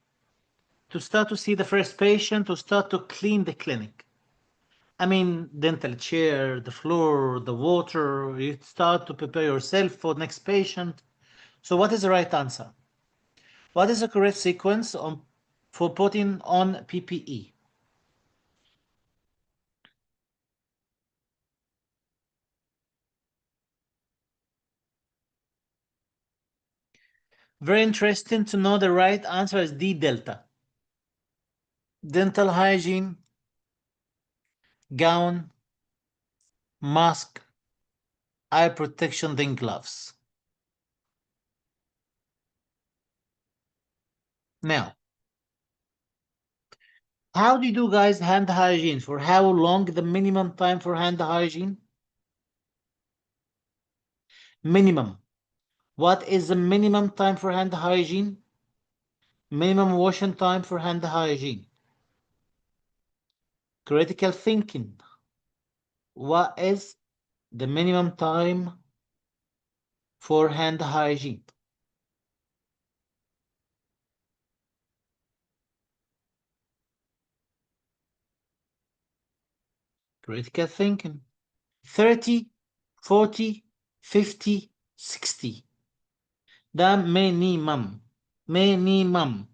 see the first patient, to start to clean the clinic. I mean, dental chair, the floor, the water, you start to prepare yourself for the next patient. So what is the right answer? What is the correct sequence for putting on PPE? Very interesting to know the right answer is D, delta. Dental hygiene, gown, mask, eye protection, then gloves. Now, how do you do, guys, hand hygiene? For how long the minimum time for hand hygiene? Minimum. What is the minimum time for hand hygiene? Minimum washing time for hand hygiene. Critical thinking. What is the minimum time for hand hygiene? Critical thinking. 30, 40, 50, 60. The minimum. Minimum.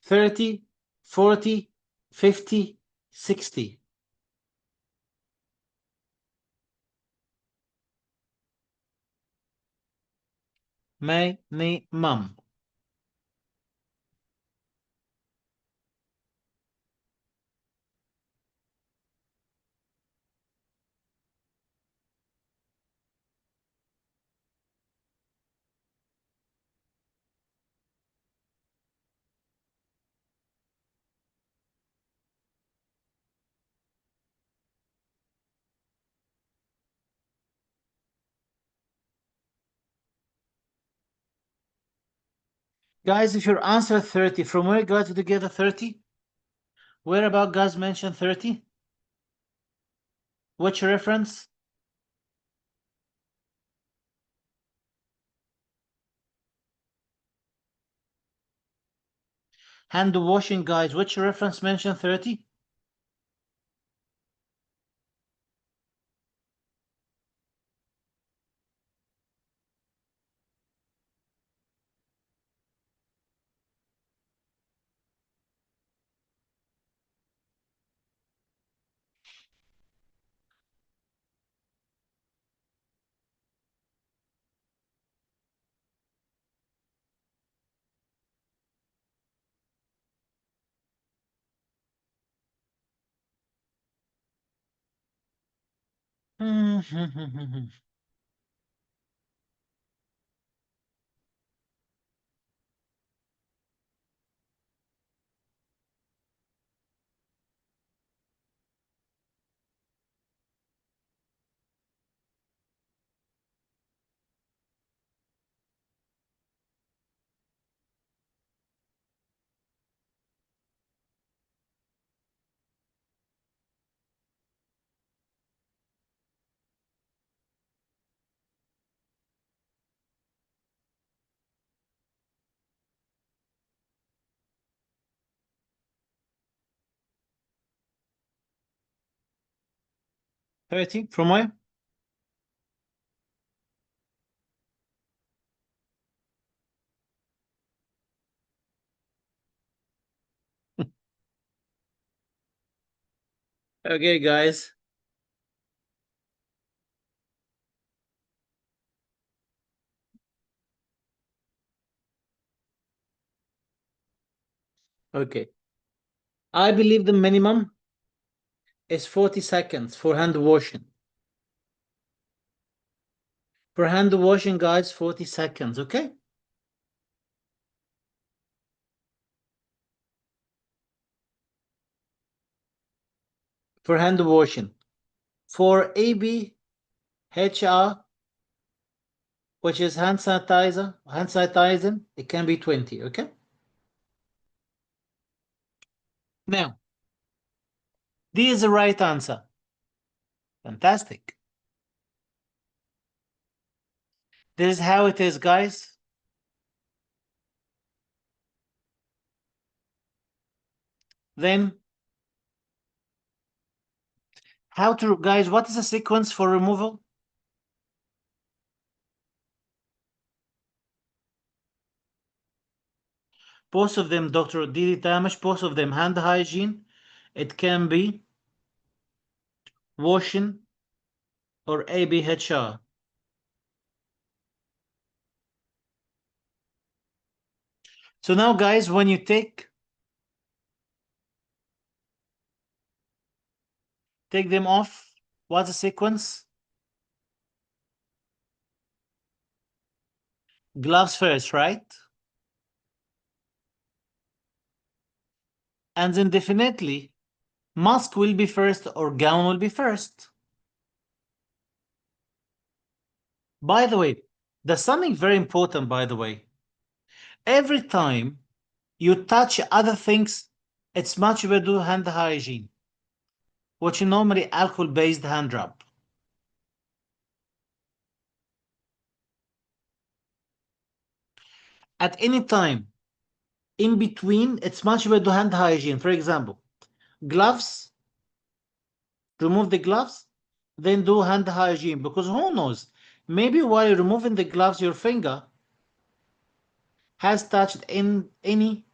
30, 40, 50, 60. Minimum. Guys, if your answer 30, from where guys did you get a 30? Where about guys mentioned 30? Which reference? Hand washing, guys. Which reference mentioned 30? $30 from where? Okay, guys. Okay. I believe the minimum is 40 seconds for hand washing. For hand washing, guys, 40 seconds, okay? For hand washing. For ABHR, which is hand sanitizing, it can be 20, okay? Now, this is the right answer. Fantastic. This is how it is, guys. Then, how to, guys, what is the sequence for removal? Both of them, Dr. Didi Tamish, both of them, hand hygiene. It can be washing or ABHR. So now, guys, when you take them off, what's the sequence? Gloves first, right? And then definitely mask will be first or gown will be first. By the way, there's something very important, by the way. Every time you touch other things, it's much better to do hand hygiene, which is normally alcohol-based hand rub. At any time, in between, it's much better to hand hygiene. For example, gloves, remove the gloves, then do hand hygiene, because who knows, maybe while you're removing the gloves, your finger has touched in any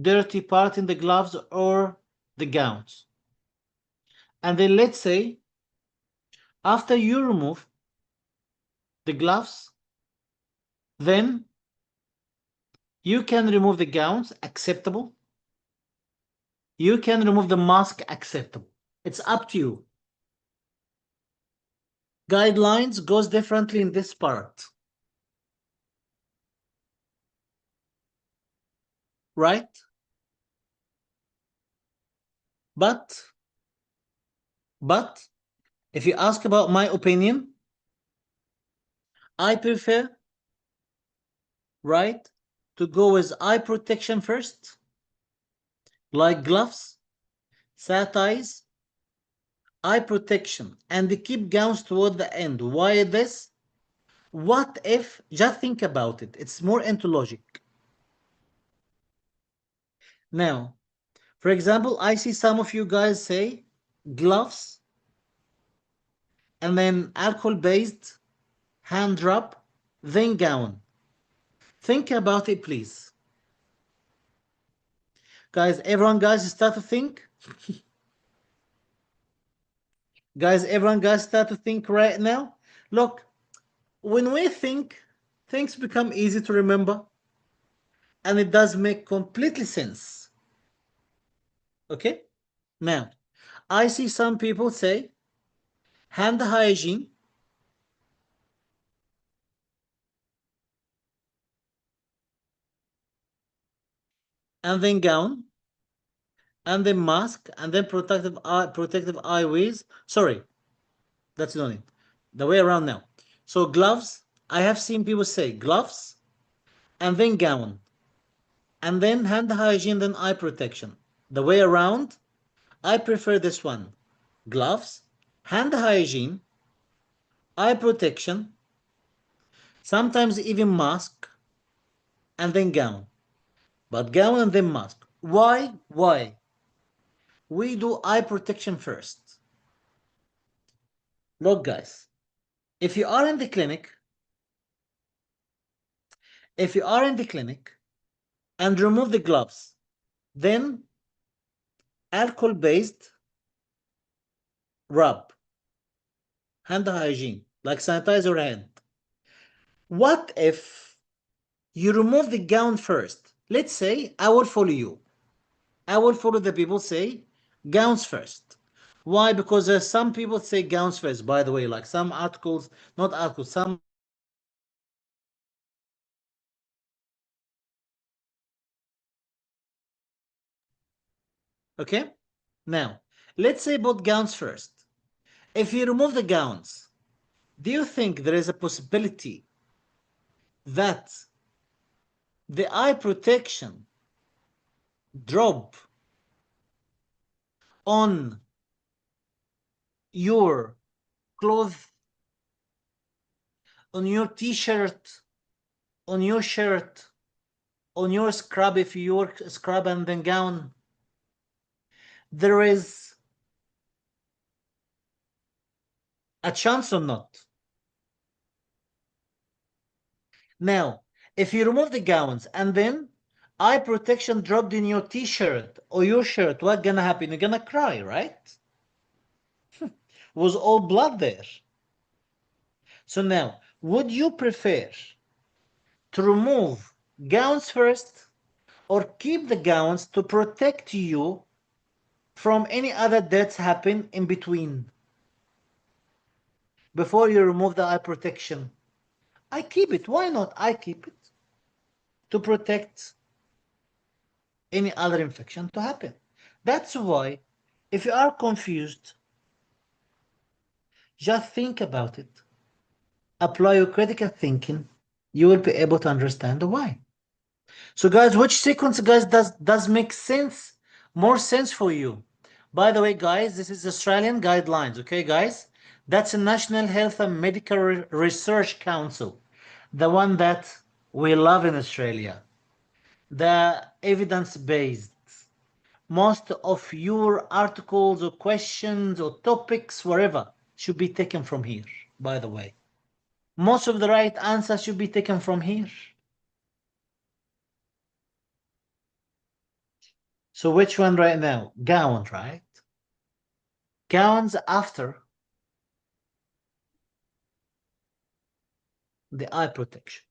dirty part in the gloves or the gowns. And then let's say after you remove the gloves, then you can remove the gowns, acceptable. You can remove the mask, acceptable. It's up to you. Guidelines goes differently in this part. Right? But if you ask about my opinion, I prefer, right, to go with eye protection first, like gloves, sanitize, eye protection, and they keep gowns toward the end. Why this? What if, just think about it, it's more into logic. Now, for example, I see some of you guys say gloves and then alcohol-based hand rub, then gown. Think about it, please. Guys, guys, start to think. Guys, start to think right now. Look, when we think, things become easy to remember, and it does make completely sense. Okay? Now, I see some people say hand hygiene, and then gown, and then mask, and then protective eyewears. Sorry, that's not it. The way around now. So gloves, I have seen people say gloves, and then gown, and then hand hygiene, then eye protection. The way around, I prefer this one. Gloves, hand hygiene, eye protection, sometimes even mask, and then gown. But gown and then mask. Why? Why? We do eye protection first. Look, guys, if you are in the clinic, and remove the gloves, then alcohol-based rub, hand hygiene, like sanitize your hand. What if you remove the gown first? Let's say I will follow you. I will follow the people say gowns first. Why? Because some people say gowns first, by the way, like some articles, not articles, some okay? Now, let's say both gowns first. If you remove the gowns, do you think there is a possibility that the eye protection drop on your clothes, on your t-shirt, on your shirt, on your scrub if you work scrub and then gown? There is a chance or not? Now, if you remove the gowns and then eye protection dropped in your t-shirt or your shirt, what's gonna happen? You're gonna cry, right? Was all blood there. So now, would you prefer to remove gowns first or keep the gowns to protect you from any other deaths happen in between before you remove the eye protection? I keep it. Why not? I keep it to protect any other infection to happen. That's why if you are confused, just think about it. Apply your critical thinking. You will be able to understand why. So guys, which sequence, guys, does make sense, more sense for you? By the way, guys, this is Australian guidelines, okay, guys? That's a National Health and Medical Research Council, the one that we love in Australia. The evidence-based. Most of your articles or questions or topics, whatever, should be taken from here, by the way. Most of the right answers should be taken from here. So which one right now? Gown, right? Gowns after the eye protection.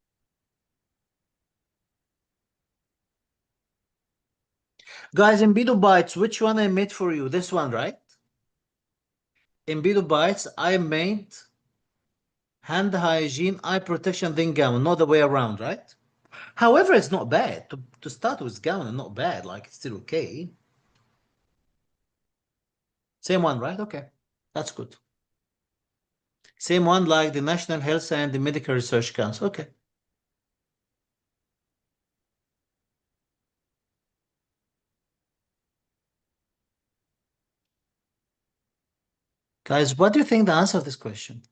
Guys, in Bido Bytes, which one I made for you? This one, right? In Bido Bytes, I made hand hygiene, eye protection, then gown, not the way around, right? However, it's not bad. To start with gown, not bad. Like, it's still okay. Same one, right? Okay, that's good. Same one like the National Health and the Medical Research Council. Okay. Guys, what do you think the answer of this question?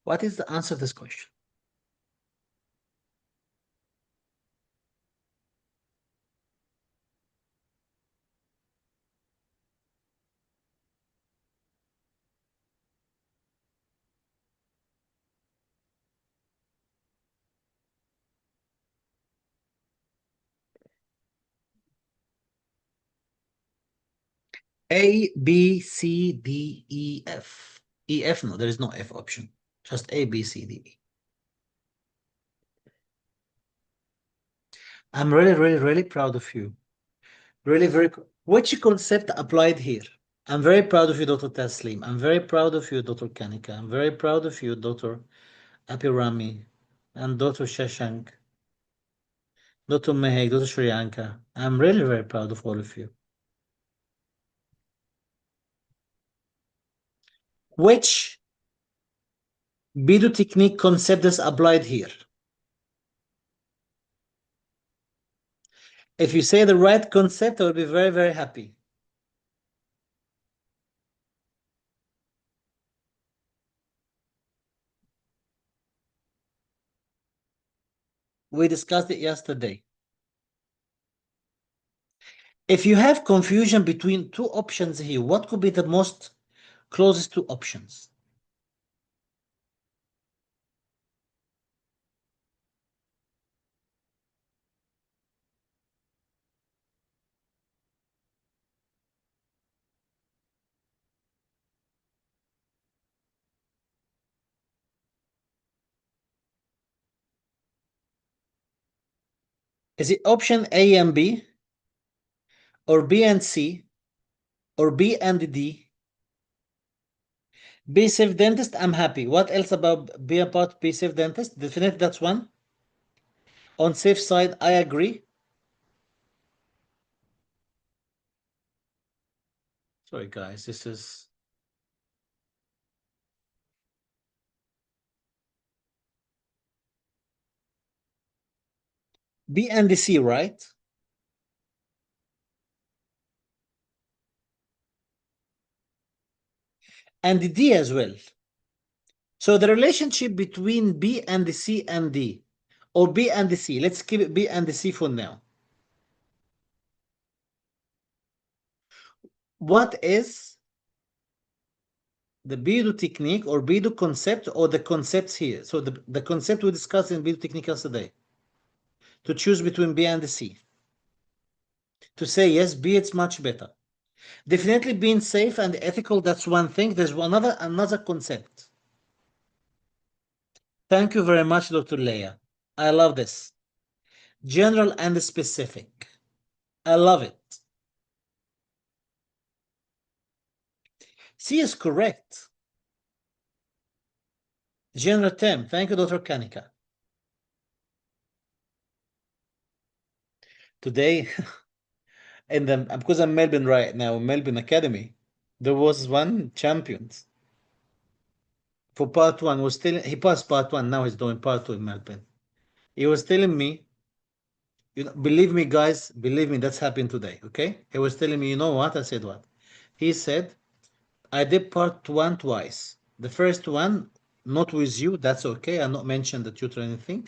What is the answer of this question? A, B, C, D, E, F. E, F, no, there is no F option. Just A, B, C, D, E. I'm really proud of you. Really, which concept applied here? I'm very proud of you, Dr. Taslim. I'm very proud of you, Dr. Kanika. I'm very proud of you, Dr. Apirami, and Dr. Shashank, Dr. Mehek, Dr. Shriyanka. I'm really very proud of all of you. Which Bidu technique concept is applied here? If you say the right concept, I will be very happy. We discussed it yesterday. If you have confusion between two options here, what could be the most closest to options? Is it option A and B, or B and C, or B and D? Be safe dentist, I'm happy. What else about be about be safe dentist? Definitely that's one. On safe side, I agree. Sorry guys, this is B and C, right? And D as well. So the relationship between B and C and D, or B and C, let's keep it B and C for now. What is the Bidu technique or Bidu concept, or the concepts here? So the concept we discussed in Bidu technique yesterday, to choose between B and C. To say yes, B it's much better. Definitely being safe and ethical, that's one thing. There's another concept. Thank you very much, Dr. Leia. I love this. General and specific. I love it. C is correct. General term. Thank you, Dr. Kanika. Today, because I'm Melbourne right now, Melbourne Academy, there was one champion for part one. He passed part one. Now he's doing part two in Melbourne. He was telling me, believe me, guys, believe me, that's happened today. Okay, he was telling me, you know what? I said what? He said, I did part one twice. The first one, not with you. That's okay. I not mentioned the tutor or anything,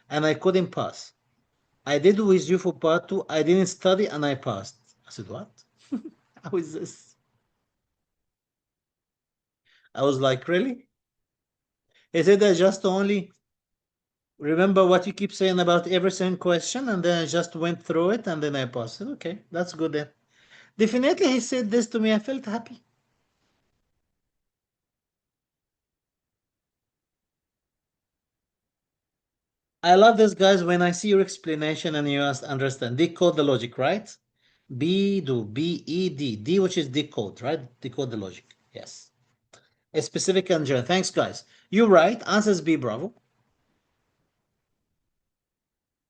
and I couldn't pass. I did with you for part two. I didn't study and I passed. I said, what? How is this? I was like, really? He said, I just only remember what you keep saying about every single question, and then I just went through it, and then I passed. I said, okay, that's good then. Definitely, he said this to me. I felt happy. I love this, guys, when I see your explanation and you understand. Decode the logic, right? B, do, B, E, D. D, which is decode, right? Decode the logic. Yes. A specific and general. Thanks, guys. You're right. Answers B, bravo.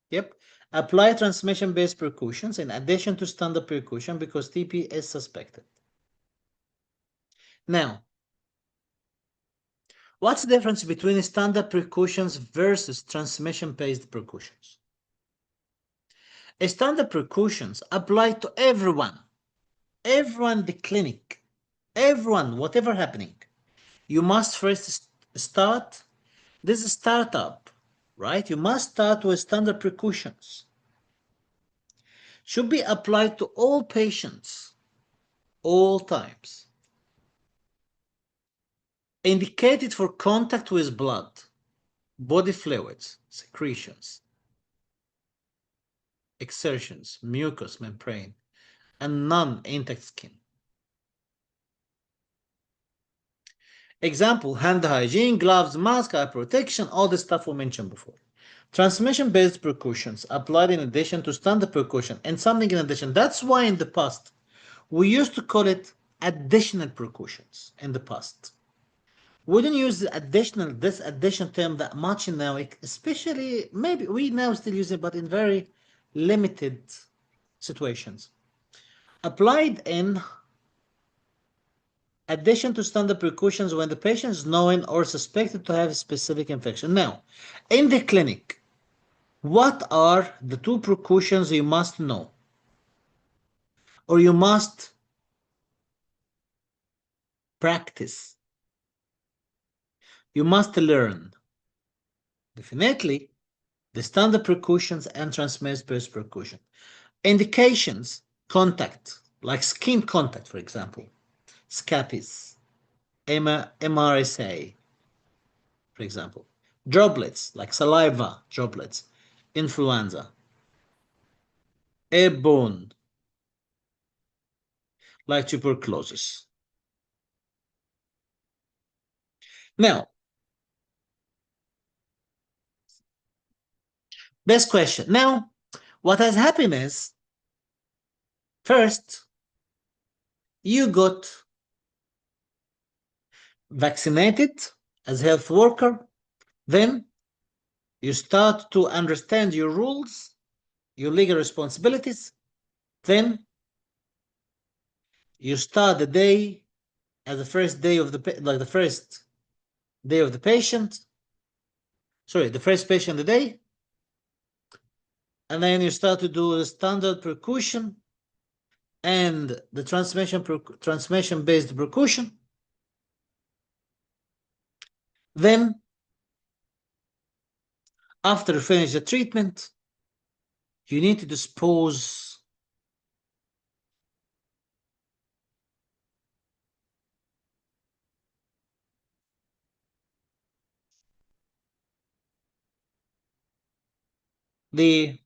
Yep. Apply transmission-based precautions in addition to standard precaution because TP is suspected. Now, What's the difference between standard precautions versus transmission-based precautions? Standard precautions apply to everyone in the clinic, everyone, whatever happening. You must first start this startup, right? You must start with standard precautions. Should be applied to all patients, all times. Indicated for contact with blood, body fluids, secretions, exertions, mucous membrane, and non-intact skin. Example, hand hygiene, gloves, mask, eye protection, all the stuff we mentioned before. Transmission-based precautions applied in addition to standard precaution and something in addition. That's why in the past, we used to call it additional precautions in the past. We don't use this addition term that much now, especially maybe we now still use it, but in very limited situations. Applied in addition to standard precautions when the patient is known or suspected to have a specific infection. Now, in the clinic, what are the two precautions you must know? Or you must practice? You must learn. Definitely, the standard precautions and transmission-based precaution. Indications, contact, like skin contact, for example, scabies, MRSA, for example. Droplets, like saliva droplets, influenza. Airborne, like tuberculosis. Now, best question. Now, what has happened is, first, you got vaccinated as a health worker, then you start to understand your rules, your legal responsibilities, then you start the day as the first day of the first day of the patient, sorry, the first patient of the day, and then you start to do the standard precaution and the transmission-based precaution. Then, after you finish the treatment, you need to dispose the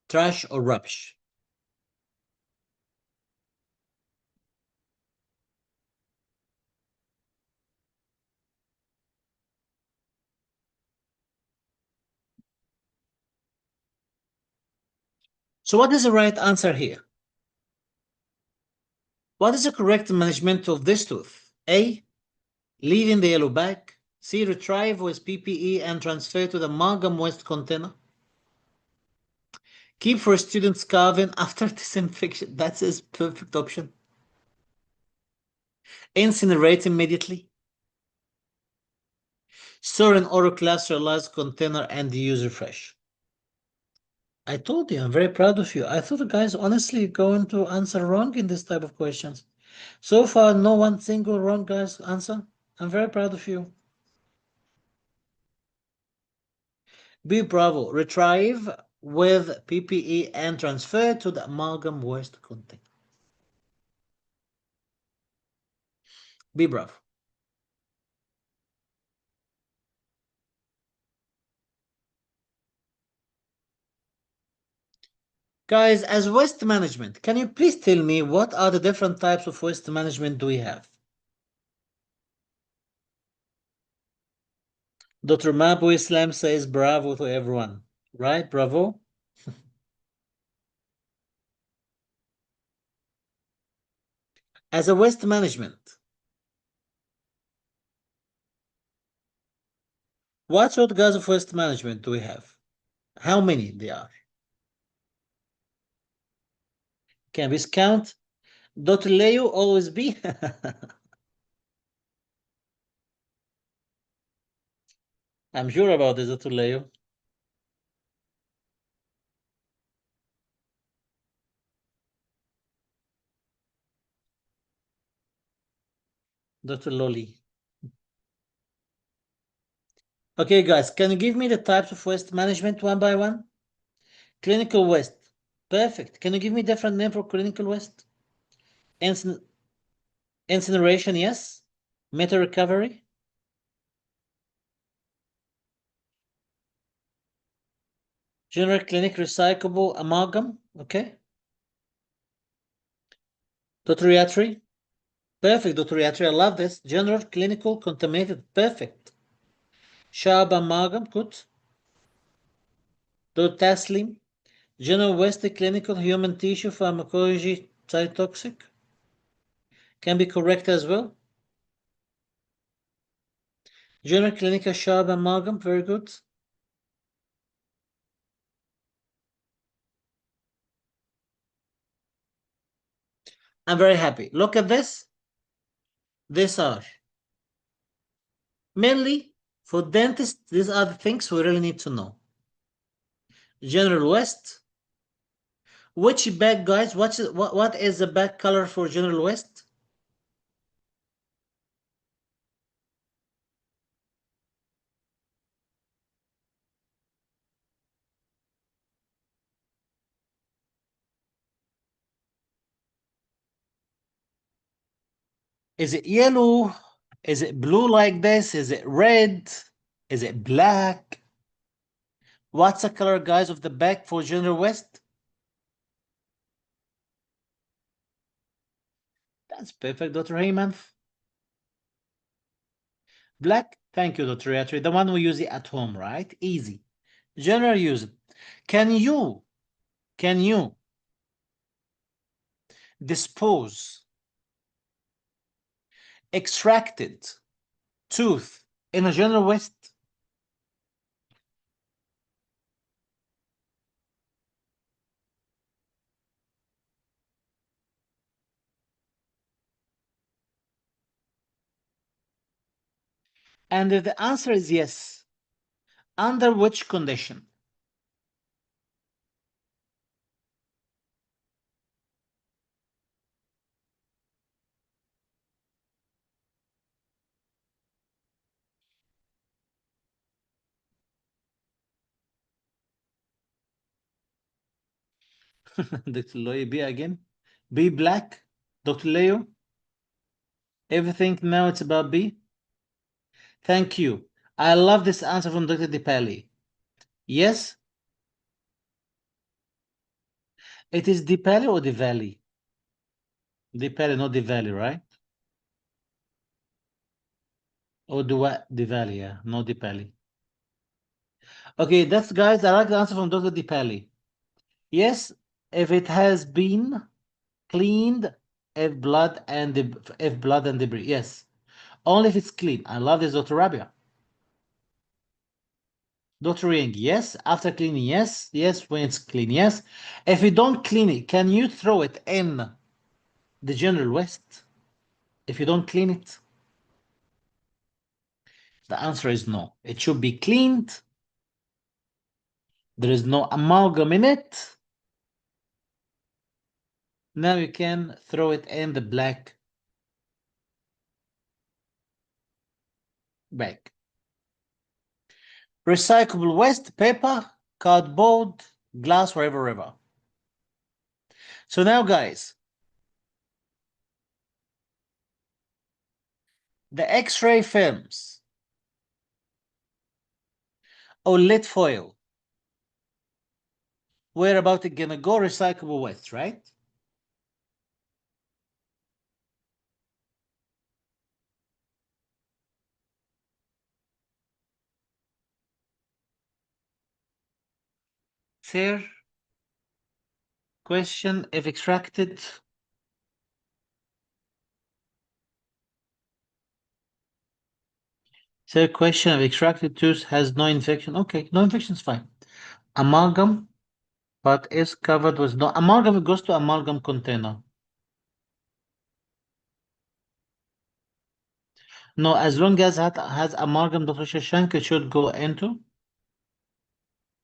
trash or rubbish. So what is the right answer here? What is the correct management of this tooth? A, leave in the yellow bag. C, retrieve with PPE and transfer to the amalgam waste container. Keep for students carving after disinfection. That's his perfect option. Incinerate immediately. Store in autoclave sterilized container and use refresh. I told you, I'm very proud of you. I thought the guys honestly going to answer wrong in this type of questions. So far, no one single wrong guys answer. I'm very proud of you. B, bravo. Retrieve with PPE and transfer to the amalgam waste container. B, bravo. Guys, as waste management, can you please tell me what are the different types of waste management do we have? Dr. Mabu Islam says bravo to everyone, right? Bravo. As a waste management, what sort of guys of waste management do we have? How many they are? Can we count? Dr. Leo always be. I'm sure about this, Dr. Leo. Dr. Loli. Okay, guys, can you give me the types of waste management one by one? Clinical waste. Perfect. Can you give me different name for clinical waste? Incineration, yes. Metal recovery. General clinic recyclable amalgam. Okay. Dotriatry. Perfect, Dotriatry. I love this. General clinical contaminated. Perfect. Sharp amalgam. Good. Dotaslim. General waste clinical human tissue pharmacology cytotoxic. Can be correct as well. General clinical sharp amalgam. Very good. I'm very happy. Look at this. These are mainly for dentists. These are the things we really need to know. General waste. Which bag, guys? What is the bag color for General Waste? Is it yellow? Is it blue like this? Is it red? Is it black? What's the color, guys, of the bag for General Waste? That's perfect, Dr. Heyman. Black? Thank you, Dr. Yatri. The one we use it at home, right? Easy. General use it. Can you dispose extracted tooth in a General Waste? And if the answer is yes, under which condition? Dr. Leo, B again. B black. Dr. Leo. Everything now it's about B. Thank you. I love this answer from Dr. Dipali. Yes? It is Dipali or Diwali? Dipali, not Diwali, right? Or Diwali, yeah, not Dipali. Okay, that's, guys, I like the answer from Dr. Dipali. Yes, if it has been cleaned, if blood and debris. Yes. Only if it's clean. I love this, Dr. Rabia. Dr. Ring, yes. After cleaning, yes. Yes, when it's clean, yes. If you don't clean it, can you throw it in the General Waste? If you don't clean it? The answer is no. It should be cleaned. There is no amalgam in it. Now you can throw it in the black bag. Recyclable waste, paper, cardboard, glass, wherever. So now, guys, the X-ray films or lit foil, we're about to gonna go recyclable waste, right? Sir, question if extracted. Sir, question if extracted tooth has no infection. Okay, no infection is fine. Amalgam, but is covered with no amalgam. It goes to amalgam container. No, as long as it has amalgam, Dr. Shashank, it should go into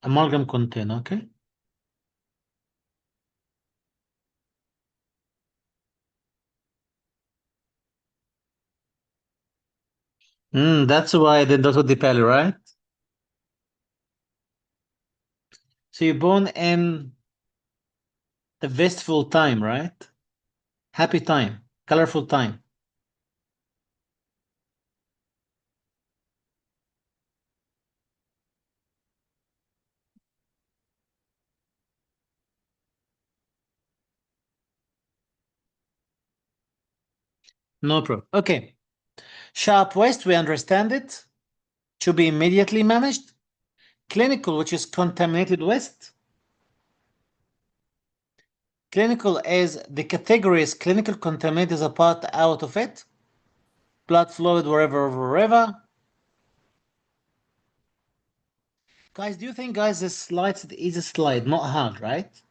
amalgam container, okay? That's why I did Dr. Dipali, right? So you're born in the wistful time, right? Happy time, colorful time. No problem. Okay. Sharp waste, we understand it. Should be immediately managed. Clinical, which is contaminated waste. Clinical is the category is clinical contaminated is a part out of it. Blood fluid, wherever. Guys, do you think, guys, this slide is the easy slide, not hard, right?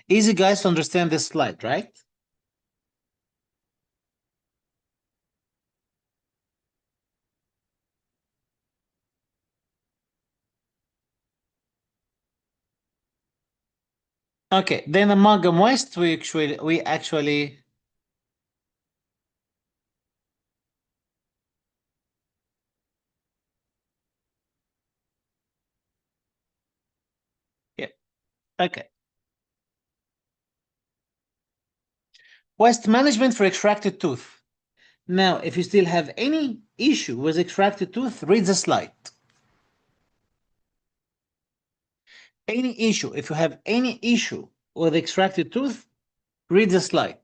Easy, guys, to understand this slide, right? Okay, then amalgam waste, we actually yeah, okay. Waste management for extracted tooth. Now, if you still have any issue with extracted tooth, read the slide. Any issue, if you have any issue with extracted tooth, read the slide.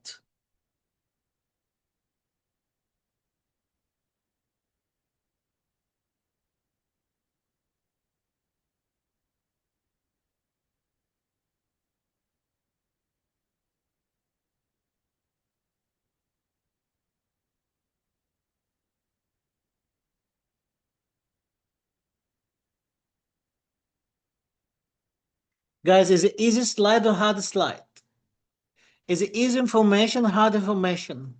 Guys, is it easy slide or hard slide? Is it easy information or hard information?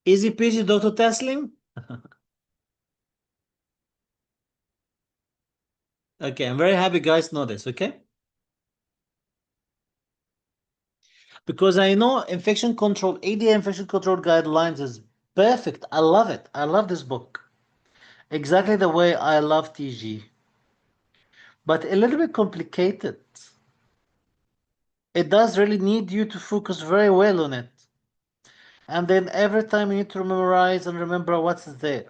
Easy peasy, Dr. Taslim? Okay, I'm very happy guys know this, okay? Because I know infection control, ADA infection control guidelines is perfect. I love it. I love this book. Exactly the way I love TG. But a little bit complicated. It does really need you to focus very well on it. And then every time you need to memorize and remember what's there.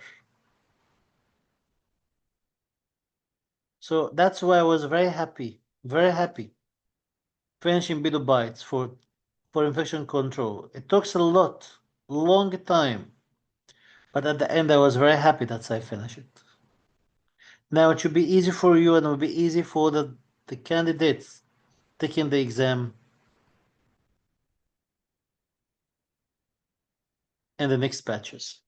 So that's why I was very happy finishing Bido Bites for infection control. It took a long time. But at the end, I was very happy that I finished it. Now it should be easy for you and it will be easy for the candidates taking the exam in the next batches.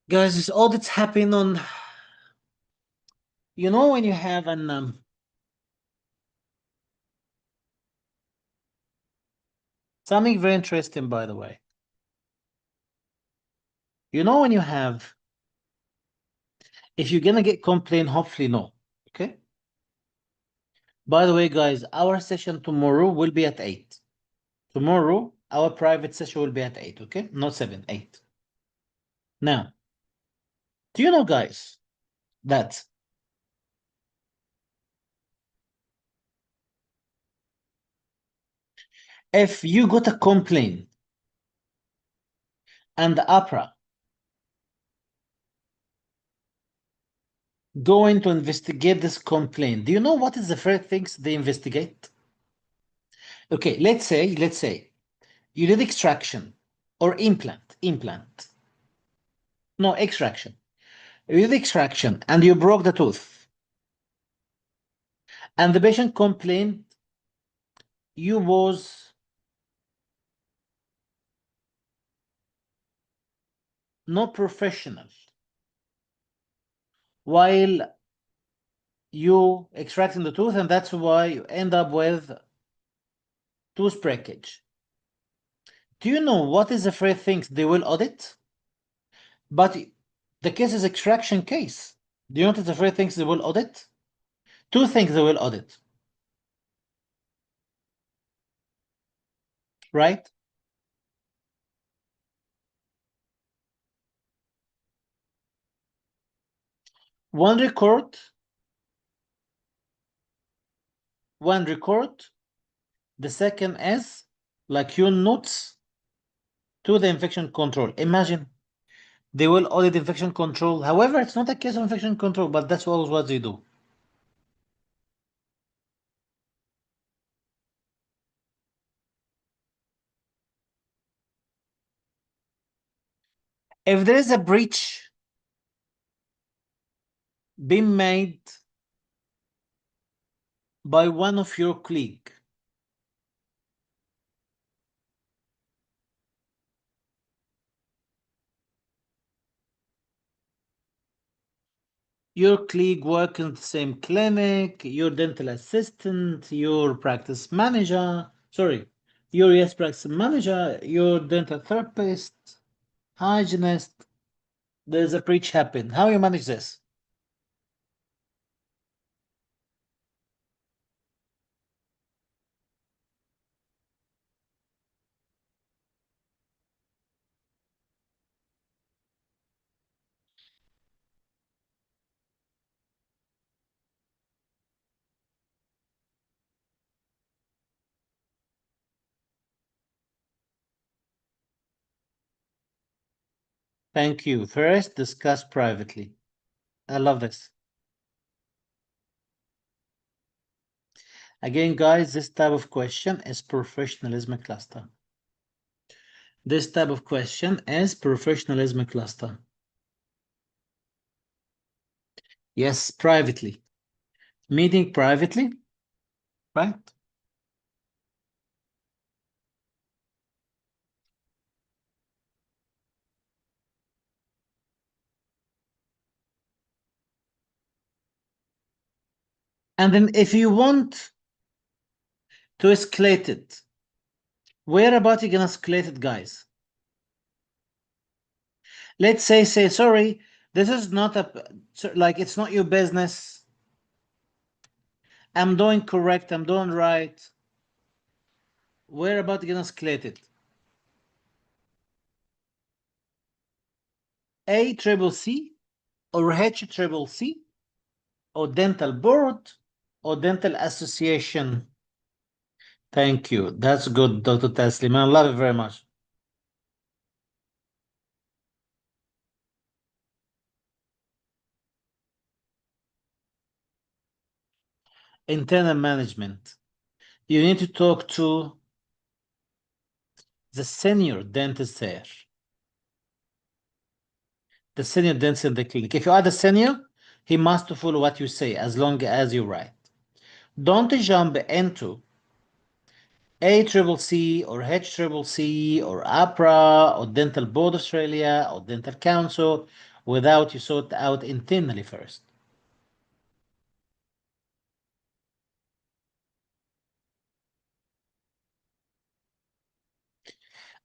Guys, this audit's happening on, you know, when you have an something very interesting, by the way. You know, when you have, if you're gonna get complaint, hopefully no. Okay. By the way, guys, our session tomorrow will be at 8. Tomorrow, our private session will be at 8, okay? Not 7, 8. Now, do you know, guys, that if you got a complaint and the APRA going to investigate this complaint, do you know what is the first things they investigate? Okay, let's say you did extraction or implant. No, extraction. You did extraction and you broke the tooth. And the patient complained you was not professional while you extracting the tooth, and that's why you end up with tooth breakage. Do you know what is the first things they will audit? But the case is extraction case. Do you notice the first things they will audit? Two things they will audit. Right? One record. The second is like your notes to the infection control. Imagine they will audit infection control. However, it's not a case of infection control, but that's always what they do. If there is a breach being made by one of your colleague, your colleague work in the same clinic, your dental assistant, your practice manager, your practice manager, your dental therapist, hygienist, there's a breach happen. How you manage this? Thank you. First, discuss privately. I love this. Again, guys, this type of question is professionalism cluster. This type of question is professionalism cluster. Yes, privately. Meeting privately, right? And then if you want to escalate it, where about you gonna escalate it, guys? Let's say, sorry, this is not like, it's not your business. I'm doing correct, I'm doing right. Where about you gonna escalate it? ACCC or HCCC or dental board or dental association? Thank you. That's good, Dr. Taslim. I love it very much. Internal management. You need to talk to the senior dentist there. The senior dentist in the clinic. If you are the senior, he must follow what you say as long as you write. Don't jump into ACCC or HCCC or APRA or Dental Board Australia or Dental Council without you sort out internally first.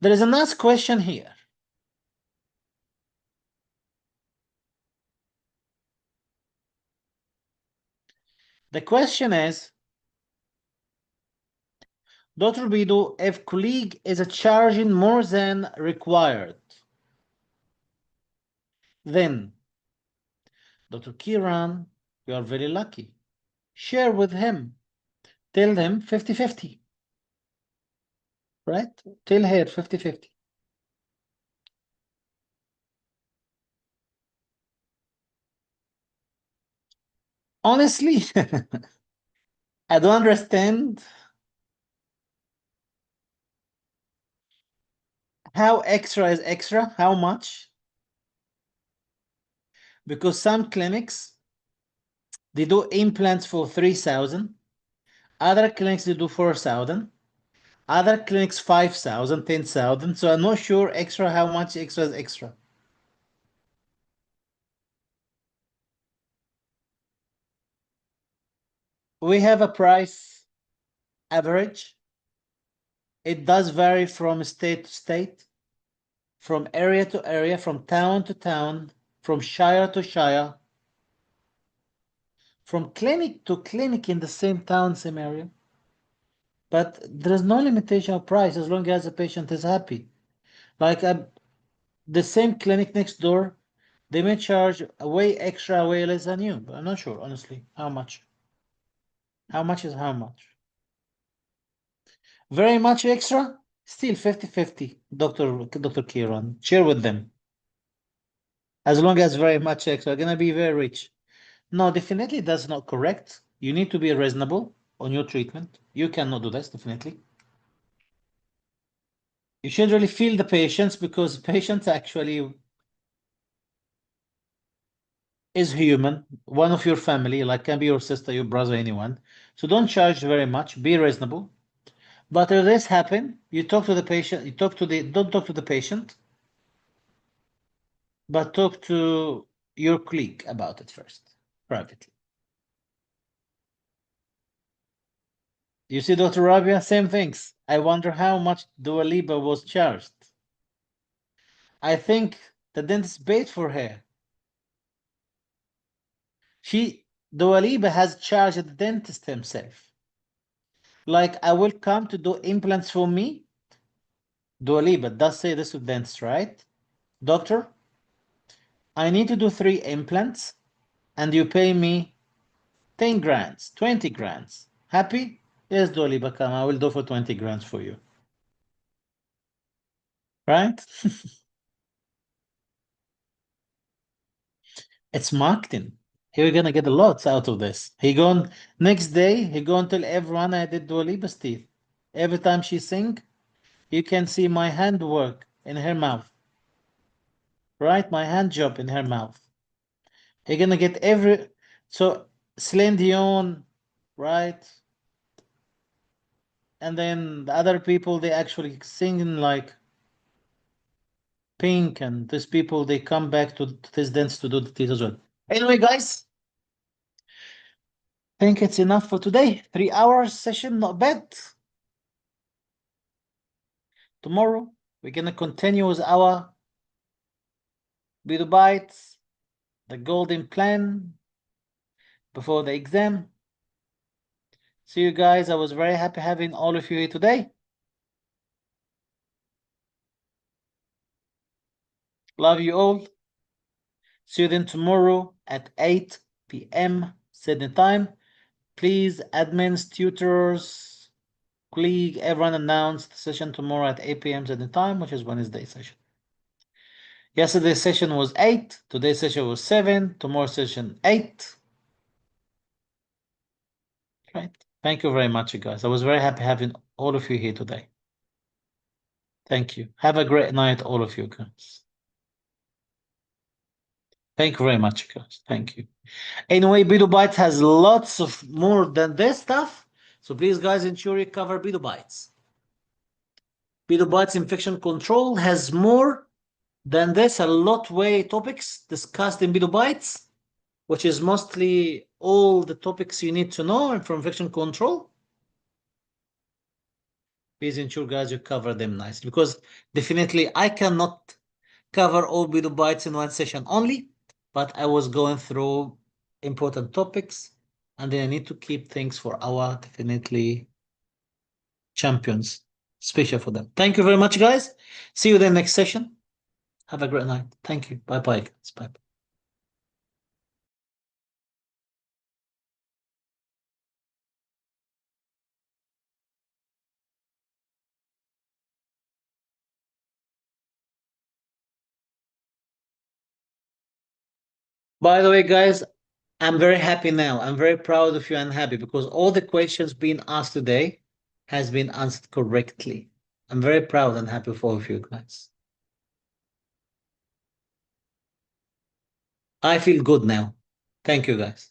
There is a nice question here. The question is, Dr. Bido, if colleague is charging more than required, then Dr. Kiran, you are very lucky. Share with him. Tell him 50-50. Right? Tell her 50-50. Honestly, I don't understand How extra is extra? How much? Because some clinics, they do implants for 3,000. Other clinics, they do 4,000. Other clinics, 5,000, 10,000. So I'm not sure extra, how much extra is extra. We have a price average. It does vary from state to state, from area to area, from town to town, from shire to shire, from clinic to clinic in the same town, same area. But there is no limitation of price as long as the patient is happy. Like the same clinic next door, they may charge way extra, way less than you. But I'm not sure, honestly, how much. How much is how much? Very much extra? Still 50-50, Dr. Kiran. Share with them. As long as very much extra, gonna be very rich. No, definitely that's not correct. You need to be reasonable on your treatment. You cannot do this, definitely. You should really feel the patients because patients actually is human, one of your family, like can be your sister, your brother, anyone. So don't charge very much, be reasonable. But if this happen, you talk to the patient, don't talk to the patient, but talk to your colleague about it first, privately. You see, Dr. Rabia, same things. I wonder how much Dua Lipa was charged. I think the dentist paid for her. Dua Lipa has charged the dentist himself. Like, I will come to do implants for me. Dua Lipa does say this to dentists, right? Doctor, I need to do 3 implants and you pay me 10 grand, 20 grand. Happy? Yes, Dua Lipa, come, I will do for 20 grand for you. Right? It's marketing. We're gonna get a lot out of this. Next day, he gonna tell everyone I did Dua Lipa's teeth. Every time she sing, you can see my handwork in her mouth. Right? My hand job in her mouth. You're gonna get so Celine Dion, right? And then the other people, they actually singing like Pink, and these people, they come back to this dance to do the teeth as well. Anyway, guys, I think it's enough for today. 3 hours session, not bad. Tomorrow, we're gonna continue with our Bido Bites, the golden plan before the exam. See you guys. I was very happy having all of you here today. Love you all. See you then tomorrow at 8 p.m. Sydney time. Please, admins, tutors, colleague, everyone announce the session tomorrow at 8 p.m. Sydney time, which is Wednesday session. Yesterday's session was 8. Today's session was 7. Tomorrow's session 8. Right. Thank you very much, you guys. I was very happy having all of you here today. Thank you. Have a great night, all of you guys. Thank you very much, guys. Thank you. Anyway, Bido Bytes has lots of more than this stuff. So please, guys, ensure you cover Bido Bytes. Bido Bytes infection control has more than this, a lot way topics discussed in Bido Bytes, which is mostly all the topics you need to know from infection control. Please ensure, guys, you cover them nicely, because definitely I cannot cover all Bido Bytes in one session only, but I was going through important topics, and then I need to keep things for our definitely champions, special for them. Thank you very much, guys. See you in the next session. Have a great night. Thank you. Bye-bye, guys. Bye. By the way, guys, I'm very happy now. I'm very proud of you and happy because all the questions being asked today has been answered correctly. I'm very proud and happy for all of you guys. I feel good now. Thank you, guys.